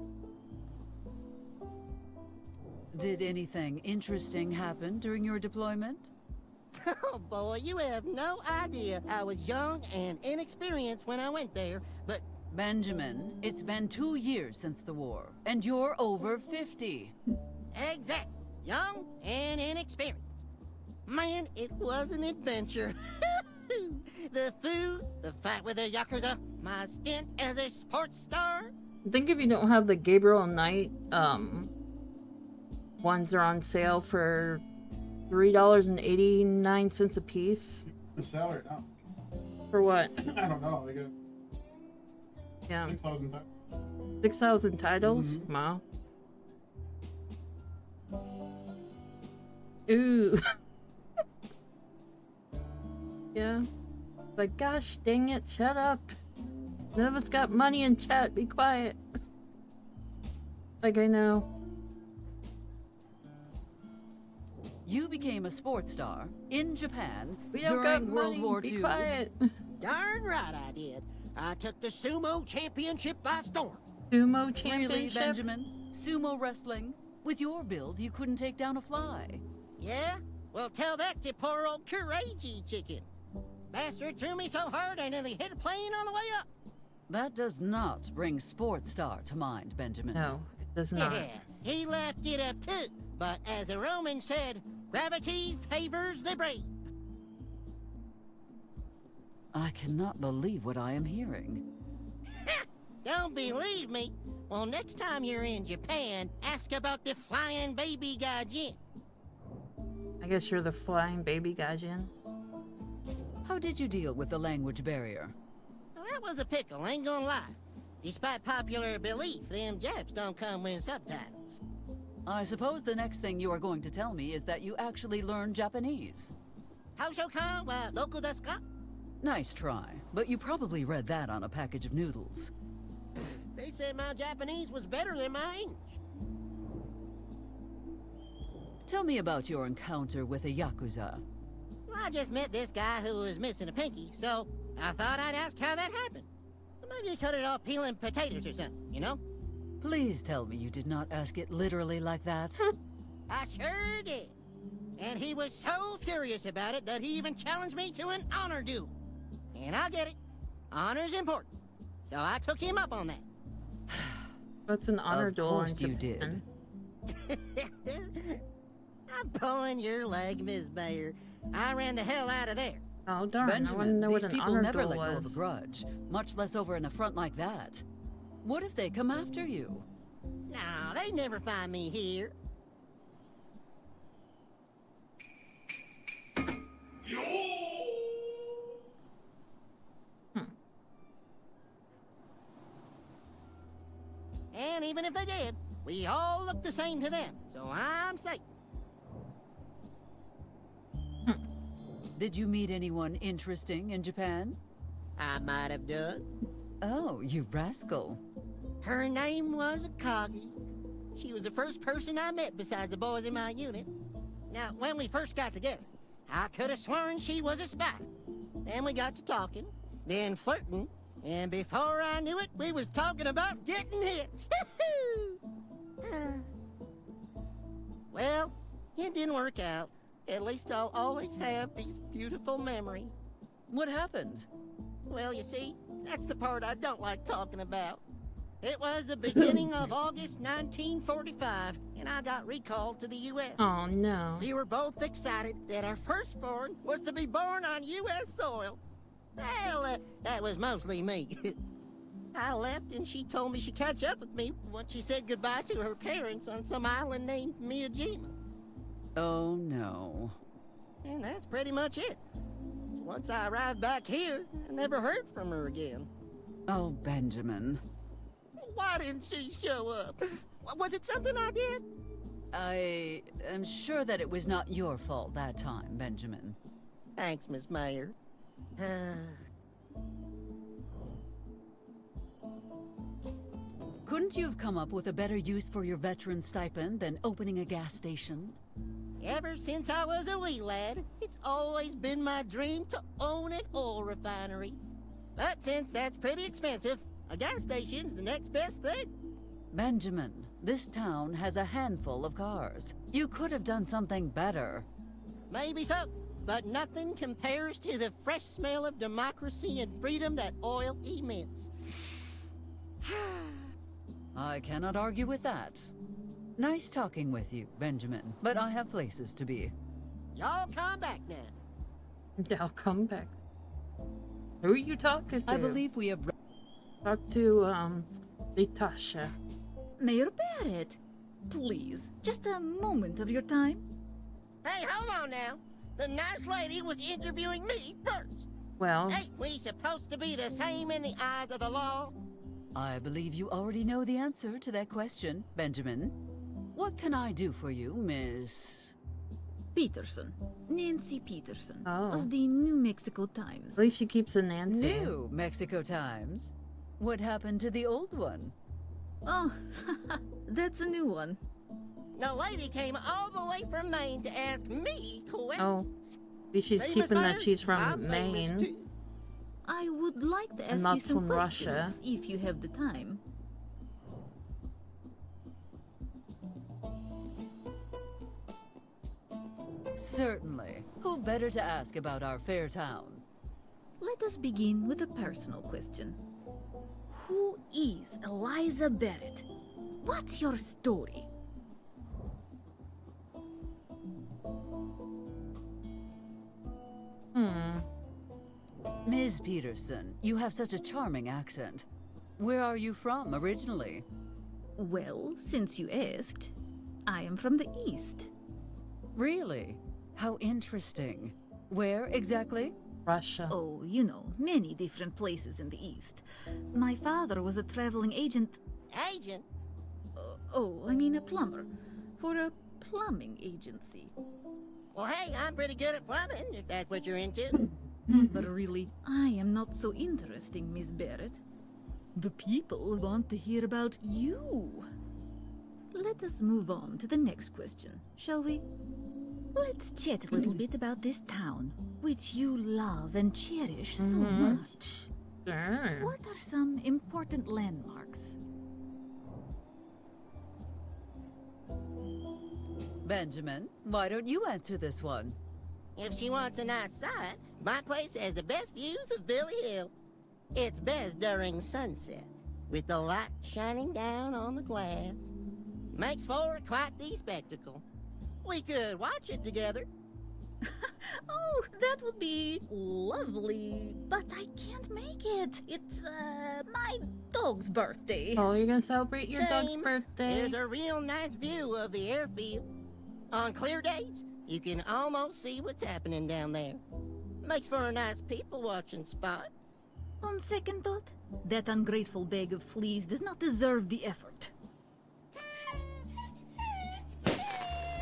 S9: Did anything interesting happen during your deployment?
S4: Oh boy, you have no idea. I was young and inexperienced when I went there, but
S9: Benjamin, it's been 2 years since the war, and you're over 50.
S4: exact. Young and inexperienced. Man, it was an adventure. The food, the fight with the Yakuza, my stint as a sports star.
S2: I think if you don't have the Gabriel Knight, ones are on sale for $3.89 a piece.
S7: The salary now.
S2: For what?
S7: I don't know. They got
S2: Yeah.
S7: 6,000.
S2: 6,000 titles? Wow. Ooh. Yeah. Like, gosh dang it, shut up. None of us got money in chat, be quiet. Like, I know.
S9: You became a sports star in Japan
S2: We don't got
S9: during World
S2: money,
S9: War
S2: be
S9: II.
S2: quiet.
S4: Darn right I did. I took the sumo championship by storm.
S2: Sumo
S9: Really,
S2: championship?
S9: Benjamin? Sumo wrestling? With your build, you couldn't take down a fly.
S4: Yeah? Well, tell that to poor old Kuraji chicken. Bastard threw me so hard I nearly hit a plane on the way up.
S9: That does not bring sports star to mind, Benjamin.
S2: No, it does not.
S4: Yeah, he laughed it up too. But as the Roman said, gravity favors the brave.
S9: I cannot believe what I am hearing.
S4: Don't believe me? Well, next time you're in Japan, ask about the flying baby gaijin.
S2: I guess you're the flying baby gaijin.
S9: How did you deal with the language barrier?
S4: Well, that was a pickle, ain't gonna lie. Despite popular belief, them Japs don't come with subtitles.
S9: I suppose the next thing you are going to tell me is that you actually learned Japanese.
S4: Toshokan wa doku desu ka?
S9: Nice try, but you probably read that on a package of noodles.
S4: They said my Japanese was better than my English.
S9: Tell me about your encounter with a Yakuza.
S4: Well, I just met this guy who was missing a pinky, so I thought I'd ask how that happened. Maybe he cut it off peeling potatoes or something, you know?
S9: Please tell me you did not ask it literally like that.
S4: I sure did. And he was so furious about it that he even challenged me to an honor duel. And I get it. Honor's important. So I took him up on that.
S2: What's an honor
S9: Of
S2: duel in
S9: course you
S2: Japan?
S4: I'm pulling your leg, Miss Mayor. I ran the hell out of there.
S2: Oh darn, I want to
S9: Benjamin,
S2: know what
S9: these
S2: an
S9: people
S2: honor
S9: never
S2: duel
S9: let go of a
S2: was.
S9: grudge, much less over an affront like that. What if they come after you?
S4: No, they never find me here. dead. We all look the same to them, so I'm safe.
S9: Did you meet anyone interesting in Japan?
S4: I might have done.
S9: Oh, you rascal.
S4: Her name was Akagi. She was the first person I met besides the boys in my unit. Now, when we first got together, I could have sworn she was a spy. Then we got to talking, then flirting, and before I knew it, we was talking about getting hitched. Well, it didn't work out. At least I'll always have these beautiful memories.
S9: What happened?
S4: Well, you see, that's the part I don't like talking about. It was the beginning of August 1945, and I got recalled to the U.S.
S2: Oh, no.
S4: We were both excited that our firstborn was to be born on U.S. soil. Well, that was mostly me. I left, and she told me she'd catch up with me once she said goodbye to her parents on some island named Miyajima.
S9: Oh, no.
S4: And that's pretty much it. Once I arrived back here, I never heard from her again.
S9: Oh, Benjamin.
S4: Why didn't she show up? Was it something I did?
S9: I am sure that it was not your fault that time, Benjamin.
S4: Thanks, Miss Mayor.
S9: Couldn't you have come up with a better use for your veteran stipend than opening a gas station?
S4: Ever since I was a wee lad, it's always been my dream to own an oil refinery. But since that's pretty expensive, a gas station's the next best thing.
S9: Benjamin, this town has a handful of cars. You could have done something better.
S4: Maybe so, but nothing compares to the fresh smell of democracy and freedom that oil emits.
S9: I cannot argue with that. Nice talking with you, Benjamin, but I have places to be.
S4: Y'all come back now.
S2: I'll come back. Who are you talking to?
S9: I believe we have...
S2: Talk to, Natasha.
S8: Mayor Barrett, please, just a moment of your time.
S4: Hey, hold on now. The nice lady was interviewing me first.
S2: Well...
S4: Ain't we supposed to be the same in the eyes of the law?
S9: I believe you already know the answer to that question, Benjamin. What can I do for you, Miss...
S8: Peterson. Nancy Peterson.
S2: Oh.
S8: Of the New Mexico Times.
S2: At least she keeps a Nancy.
S9: New Mexico Times? What happened to the old one?
S8: Oh, that's a new one.
S4: The lady came all the way from Maine to ask me questions.
S2: Oh, at least she's keeping that she's from Maine.
S8: I would like to ask
S2: not
S8: you some
S2: from
S8: questions,
S2: Russia.
S8: if you have the time.
S9: Certainly. Who better to ask about our fair town?
S8: Let us begin with a personal question. Who is Eliza Barrett? What's your story?
S9: Ms. Peterson, you have such a charming accent. Where are you from originally?
S8: Well, since you asked, I am from the East.
S9: Really? How interesting. Where exactly?
S2: Russia.
S8: Oh, you know, many different places in the East. My father was a traveling agent.
S4: Agent?
S8: I mean a plumber. For a plumbing agency.
S4: Well, hey, I'm pretty good at plumbing, if that's what you're into.
S8: But really, I am not so interesting, Miss Barrett. The people want to hear about you. Let us move on to the next question, shall we? Let's chat a little bit about this town, which you love and cherish so much.
S2: Sure.
S8: What are some important landmarks?
S9: Benjamin, why don't you answer this one?
S4: If she wants a nice sight, my place has the best views of Billy Hill. It's best during sunset, with the light shining down on the glass. Makes for quite the spectacle. We could watch it together.
S8: Oh, that would be lovely, but I can't make it. It's, my dog's birthday.
S2: Oh, you're gonna celebrate your dog's
S4: Same.
S2: birthday?
S4: There's a real nice view of the airfield. On clear days, you can almost see what's happening down there. Makes for a nice people-watching spot.
S8: On second thought, that ungrateful bag of fleas does not deserve the effort.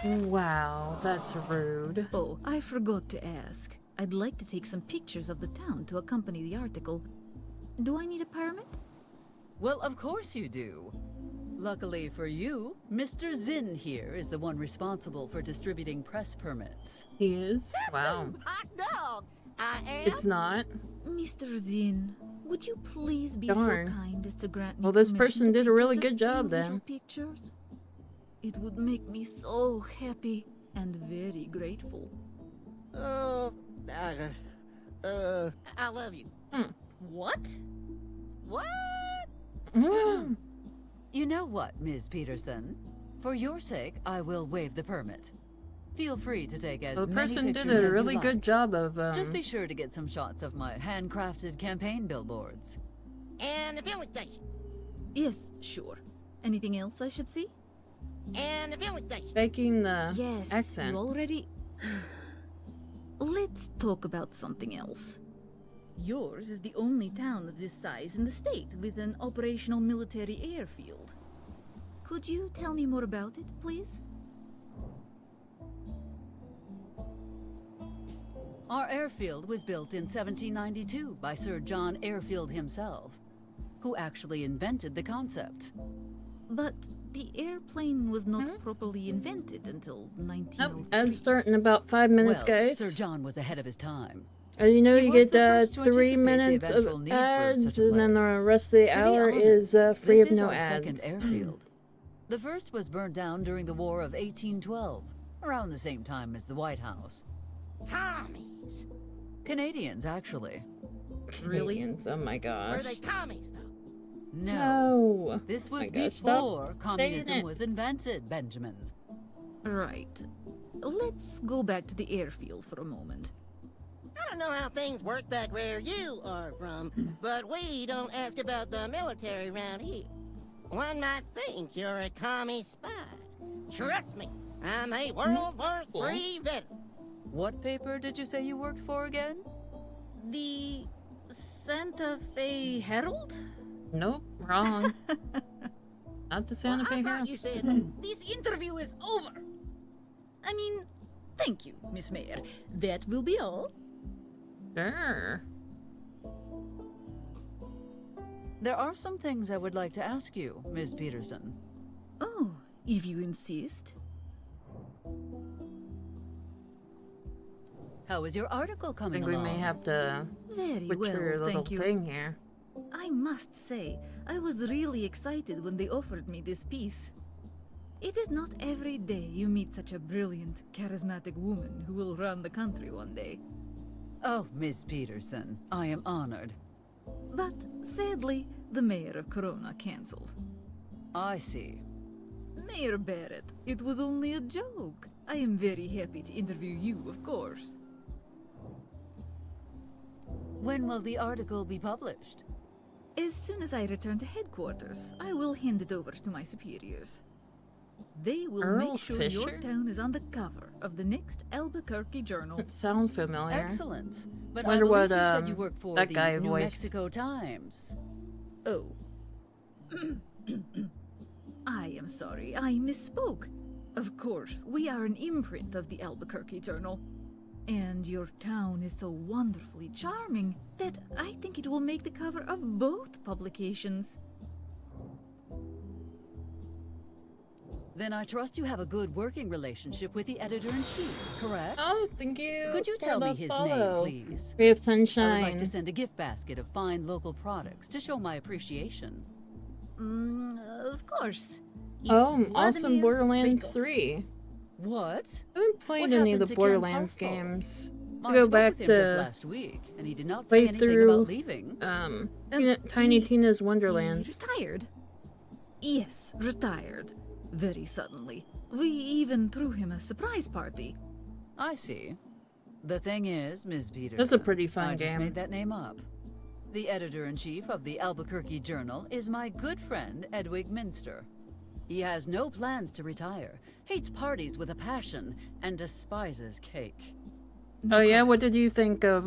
S2: Wow, that's rude.
S8: Oh, I forgot to ask. I'd like to take some pictures of the town to accompany the article. Do I need a permit?
S9: Well, of course you do. Luckily for you, Mr. Zinn here is the one responsible for distributing press permits.
S2: He is? Wow.
S4: Hot dog! I am.
S2: It's not.
S8: Mr. Zinn, would you please be
S2: Darn.
S8: so kind as to grant me
S2: Well, this
S8: permission
S2: person
S8: to
S2: did a
S8: take
S2: really
S8: just
S2: good job
S8: few little
S2: then.
S8: Pictures? It would make me so happy and very grateful.
S4: I love you.
S8: What?
S4: What?
S9: You know what, Ms. Peterson? For your sake, I will waive the permit. Feel free to take as
S2: The
S9: many
S2: person
S9: pictures
S2: did
S9: as
S2: a
S9: you
S2: really
S9: like.
S2: good job of
S9: Just be sure to get some shots of my handcrafted campaign billboards.
S4: And the filling station.
S8: Yes, sure. Anything else I should see?
S4: And the filling station.
S2: making the
S8: Yes,
S2: accent.
S8: you already... Let's talk about something else. Yours is the only town of this size in the state with an operational military airfield. Could you tell me more about it, please?
S9: Our airfield was built in 1792 by Sir John Airfield himself, who actually invented the concept.
S8: But the airplane was not properly invented until 1903.
S2: And start in about 5 minutes,
S9: Well,
S2: guys.
S9: Sir John was ahead of his time.
S2: And you know
S9: He
S2: you
S9: was
S2: get
S9: the first to
S2: 3
S9: anticipate the
S2: minutes
S9: eventual
S2: of
S9: need for
S2: ads,
S9: such a
S2: and then
S9: place.
S2: the rest of the
S9: To be
S2: hour
S9: honest,
S2: is free
S9: this
S2: of
S9: is
S2: no
S9: our
S2: ads.
S9: second airfield. The first was burned down during the War of 1812, around the same time as the White House.
S4: Commies.
S9: Canadians, actually.
S2: Canadians, oh my
S4: Were
S2: gosh.
S4: they commies, though?
S9: No. This was
S2: My gosh,
S9: before
S2: stop
S9: communism
S2: saying it.
S9: was invented, Benjamin.
S8: Right. Let's go back to the airfield for a moment.
S4: I don't know how things work back where you are from, but we don't ask about the military around here. One might think you're a commie spy. Trust me, I'm a World War III veteran.
S9: What paper did you say you worked for again?
S8: The Santa Fe Herald?
S2: Nope, wrong. Not the Santa Fe Herald.
S4: You said
S8: This interview is over. I mean, thank you, Miss Mayor. That will be all.
S2: Sure.
S9: There are some things I would like to ask you, Ms. Peterson.
S8: Oh, if you insist.
S9: How is your article
S2: I
S9: coming
S2: think we
S9: along?
S2: may have to
S8: Very
S2: switch
S8: well,
S2: your little
S8: thank you.
S2: thing here.
S8: I must say, I was really excited when they offered me this piece. It is not every day you meet such a brilliant, charismatic woman who will run the country one day.
S9: Oh, Miss Peterson, I am honored.
S8: But sadly, the mayor of Corona cancelled.
S9: I see.
S8: Mayor Barrett, it was only a joke. I am very happy to interview you, of course.
S9: When will the article be published?
S8: As soon as I return to headquarters, I will hand it over to my superiors. They will
S2: Earl
S8: make sure
S2: Fisher?
S8: your town is on the cover of the next Albuquerque Journal.
S2: It sounds familiar.
S9: Excellent. But
S2: Wonder
S9: I
S2: what
S9: believe you said you work for
S2: that
S9: the
S2: guy
S9: New
S2: voiced.
S9: Mexico Times.
S8: Oh. I am sorry, I misspoke. Of course, we are an imprint of the Albuquerque Journal. And your town is so wonderfully charming that I think it will make the cover of both publications.
S9: Then I trust you have a good working relationship with the editor-in-chief, correct?
S2: Oh, thank you.
S9: Could you
S2: for
S9: tell me
S2: the
S9: his
S2: follow.
S9: name, please?
S2: We have
S9: I
S2: Sunshine.
S9: would like to send a gift basket of fine local products to show my appreciation.
S8: Of course.
S2: Oh,
S8: It's
S2: awesome
S8: Vladimir
S2: Borderlands
S8: Frigos.
S2: 3.
S9: What?
S2: I haven't played
S9: What
S2: any of
S9: happened
S2: the
S9: to Karen
S2: Borderlands
S9: Parcel?
S2: games.
S9: I
S2: To go
S9: spoke
S2: back
S9: with him just
S2: to
S9: last week, and he did not say
S2: play
S9: anything
S2: through
S9: about leaving.
S2: Tiny Tina's Wonderlands.
S8: Retired? Yes, retired. Very suddenly. We even threw him a surprise party.
S9: I see. The thing is, Ms. Peterson,
S2: That's a pretty fun
S9: I just
S2: game.
S9: made that name up. The editor-in-chief of the Albuquerque Journal is my good friend, Edwig Minster. He has no plans to retire, hates parties with a passion, and despises cake.
S2: Oh yeah, what did you think of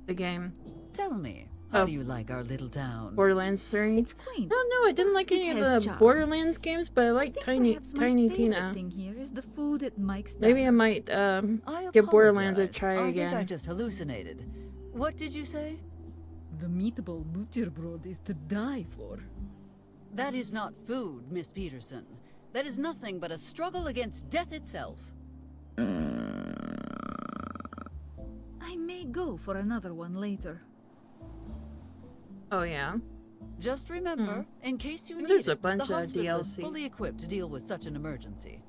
S2: the game?
S9: Tell me, How do you like our little town?
S2: Borderlands 3.
S8: It's quaint.
S2: No, I didn't like any of the
S8: charm.
S2: Borderlands games, but I like Tiny
S8: My
S2: Tina.
S8: favorite thing here is the food at Mike's
S2: Maybe I
S8: Diner.
S2: might
S9: I
S2: give Borderlands a
S9: apologize.
S2: try
S9: I
S2: again.
S9: think I just hallucinated. What did you say?
S8: The meatball butterbrot is to die for.
S9: That is not food, Miss Peterson. That is nothing but a struggle against death itself.
S8: I may go for another one later.
S2: Oh yeah.
S9: Just remember, in case you need
S2: There's a
S9: it,
S2: bunch
S9: the
S2: of
S9: hospital is
S2: DLC.
S9: fully equipped to deal with such an emergency.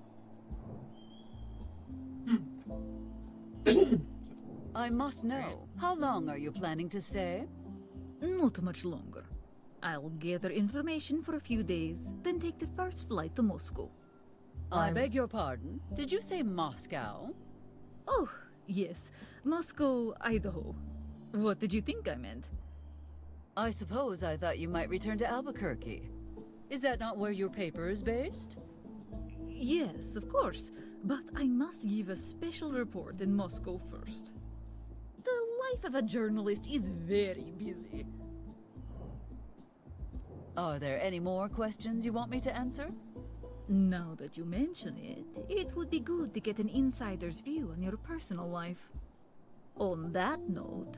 S9: I must know, how long are you planning to stay?
S8: Not much longer. I'll gather information for a few days, then take the first flight to Moscow.
S9: I beg your pardon. Did you say Moscow?
S8: Oh, yes. Moscow, Idaho. What did you think I meant?
S9: I suppose I thought you might return to Albuquerque. Is that not where your paper is based?
S8: Yes, of course. But I must give a special report in Moscow first. The life of a journalist is very busy.
S9: Are there any more questions you want me to answer?
S8: Now that you mention it, it would be good to get an insider's view on your personal life. On that note,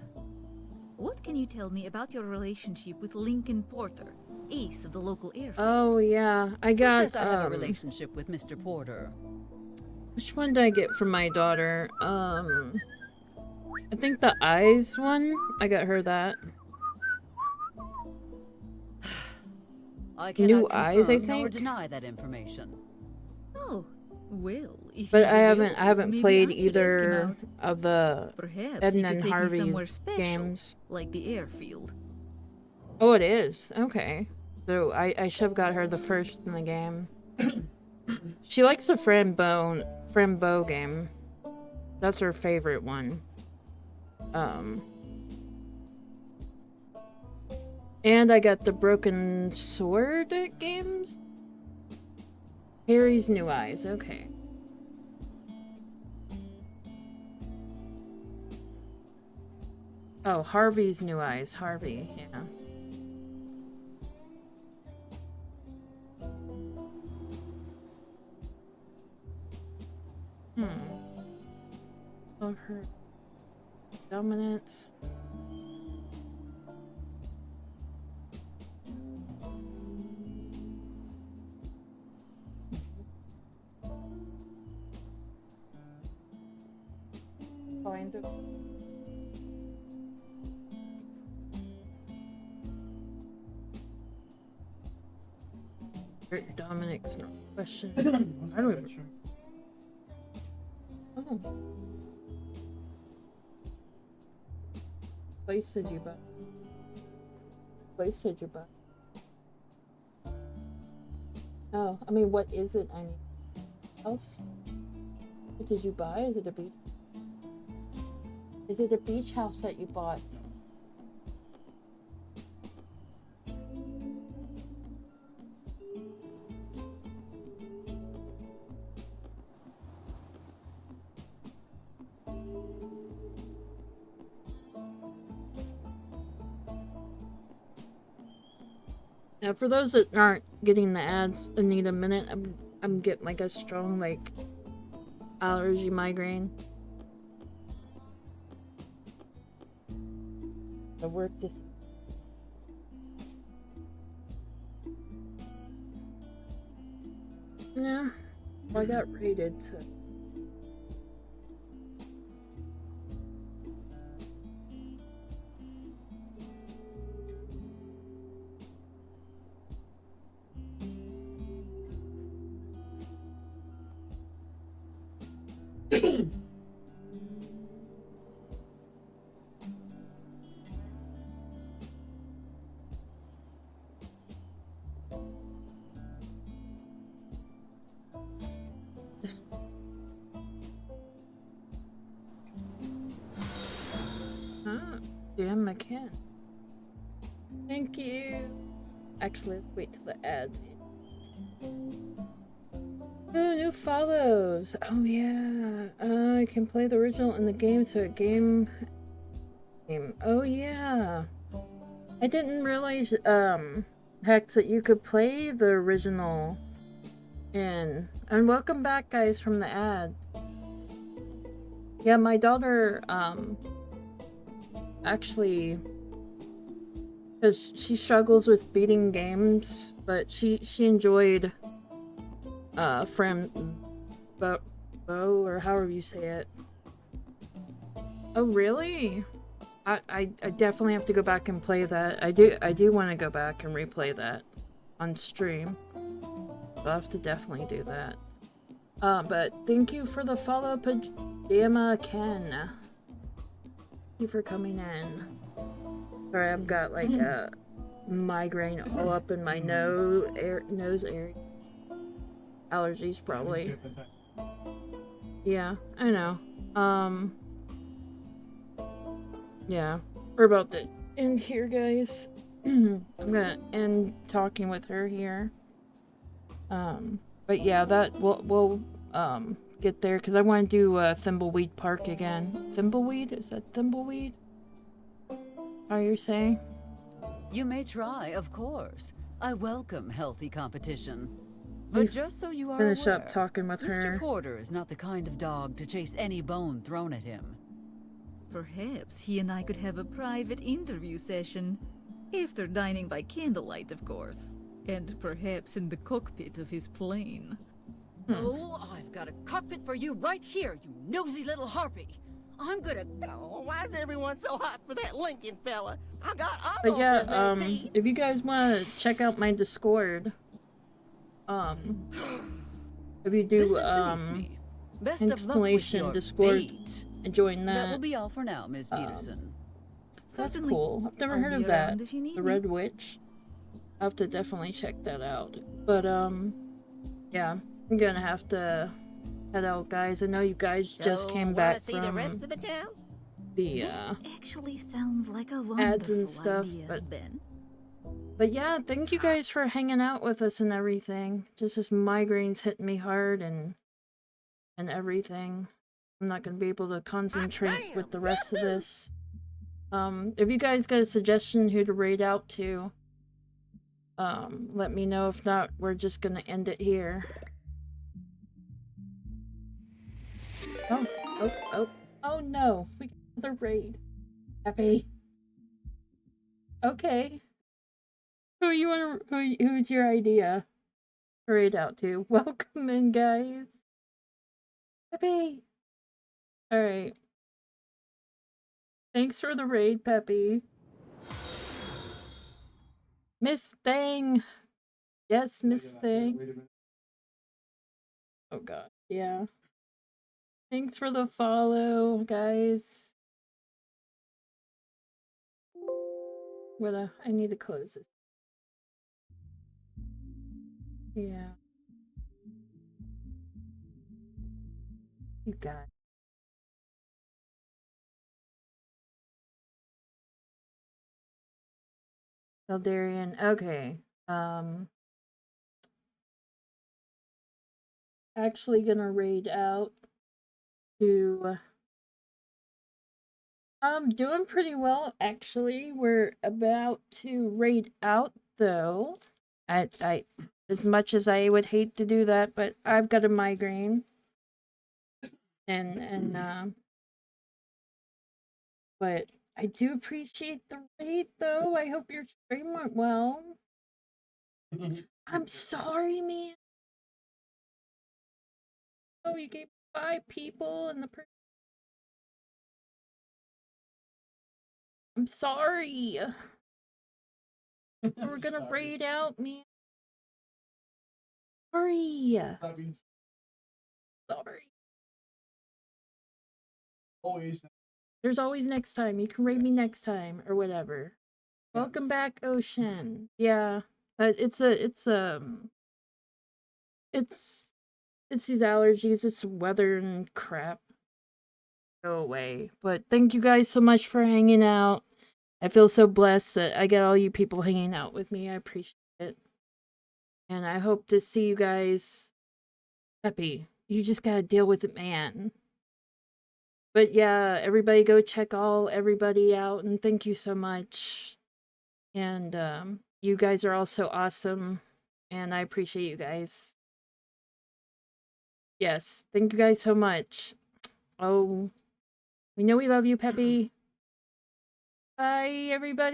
S8: what can you tell me about your relationship with Lincoln Porter, ace of the local airfield?
S2: Oh yeah, I
S9: Who
S2: got.
S9: says I have a relationship with Mr. Porter?
S2: Which one did I get from my daughter? I think the eyes one. I got her that.
S9: I
S2: New
S9: cannot
S2: eyes, I
S9: confirm nor
S2: think.
S9: deny that information.
S8: Oh, well, if
S2: But
S8: he's
S2: I haven't
S8: available, maybe
S2: played
S8: I should ask him
S2: either
S8: out.
S2: of the
S8: Perhaps
S2: Ed
S8: he
S2: and
S8: could take me somewhere
S2: Harvey's
S8: special,
S2: games.
S8: like the airfield.
S2: Oh, it is. Okay. So I should have got her the first in the game. She likes the Frambo game. That's her favorite one. And I got the Broken Sword games. Harry's New Eyes. Okay. Oh, Harvey's New Eyes. Harvey, yeah. Of her dominance. Kind of. Dominic's no question. I don't even. Oh. Place did you buy? Place did you buy? Oh, I mean, what is it? I mean, house? What did you buy? Is it a beach? Is it a beach house that you bought? Now, for those that aren't getting the ads and need a minute, I'm getting like a strong like allergy migraine. I work this. Yeah, well, I got rated to. Dan McCann. Thank you. Actually, let's wait till the ads. Ooh, new follows. Oh yeah. I can play the original in the game, so a game. Oh yeah. I didn't realize, Hex, that you could play the original in. And welcome back, guys, from the ads. Yeah, my daughter, actually, because she struggles with beating games, but she enjoyed, Bo, or however you say it. Oh, really? I definitely have to go back and play that. I do want to go back and replay that on stream. I'll have to definitely do that. But thank you for the follow, Pajama Ken. Thank you for coming in. Sorry, I've got like a migraine all up in my nose area. Allergies, probably. Yeah, I know. Yeah, we're about to end here, guys. I'm gonna end talking with her here. But yeah, that we'll get there because I want to do Thimbleweed Park again. Thimbleweed? Is that Thimbleweed? How you're saying?
S9: You may try, of course. I welcome healthy competition. But just so you are
S2: finish
S9: aware,
S2: up talking with her.
S9: Mr. Porter is not the kind of dog to chase any bone thrown at him.
S8: Perhaps he and I could have a private interview session. After dining by candlelight, of course. And perhaps in the cockpit of his plane.
S9: Oh, I've got a cockpit for you right here, you nosy little harpy. I'm gonna...
S4: Oh, why is everyone so hot for that Lincoln fella? I got
S2: But
S4: almost
S2: yeah,
S4: as many teeth.
S2: if you guys want to check out my Discord, if you do,
S9: Best of luck with
S2: installation
S9: your
S2: Discord,
S9: date.
S2: and join that.
S9: That will be all for now, Miss Peterson.
S2: That's
S8: Certainly.
S2: cool. I've never
S8: I'll
S2: heard
S8: be
S2: of that.
S8: around if you need
S2: The
S8: me.
S2: Red Witch. I'll have to definitely check that out. But, yeah, I'm gonna have to head out, guys. I know you guys just came
S4: wanna
S2: back
S4: see
S2: from
S4: the rest of the town?
S2: the,
S8: Actually sounds like a
S2: ads
S8: wonderful
S2: and stuff,
S8: idea, Ben.
S2: But yeah, thank you guys for hanging out with us and everything. Just this migraines hitting me hard and everything. I'm not gonna be able to concentrate with the rest of this. If you guys got a suggestion who to raid out to, let me know. If not, we're just gonna end it here. Oh no, we got another raid. Happy. Okay. Who's your idea to raid out to? Welcome in, guys. Peppy. Alright. Thanks for the raid, Peppy. Miss Thing. Yes, Miss Thing. Oh god, yeah. Thanks for the follow, guys. I need to close this. Yeah. You got it. Eldarian, okay. Actually gonna raid out to... I'm doing pretty well, actually. We're about to raid out, though. I as much as I would hate to do that, but I've got a migraine. But I do appreciate the raid, though. I hope your stream went well. I'm sorry, man. Oh, you gave 5 people and the I'm sorry. We're gonna raid out, man. Sorry. Sorry.
S7: Always.
S2: There's always next time. You can raid me next time or whatever. Welcome back, Ocean. Yeah, it's these allergies. It's weather and crap. Go away. But thank you guys so much for hanging out. I feel so blessed that I get all you people hanging out with me. I appreciate it. And I hope to see you guys happy. You just gotta deal with it, man. But yeah, everybody go check everybody out, and thank you so much. And you guys are all so awesome, and I appreciate you guys. Yes, thank you guys so much. Oh, we know we love you, Peppy. Bye, everybody.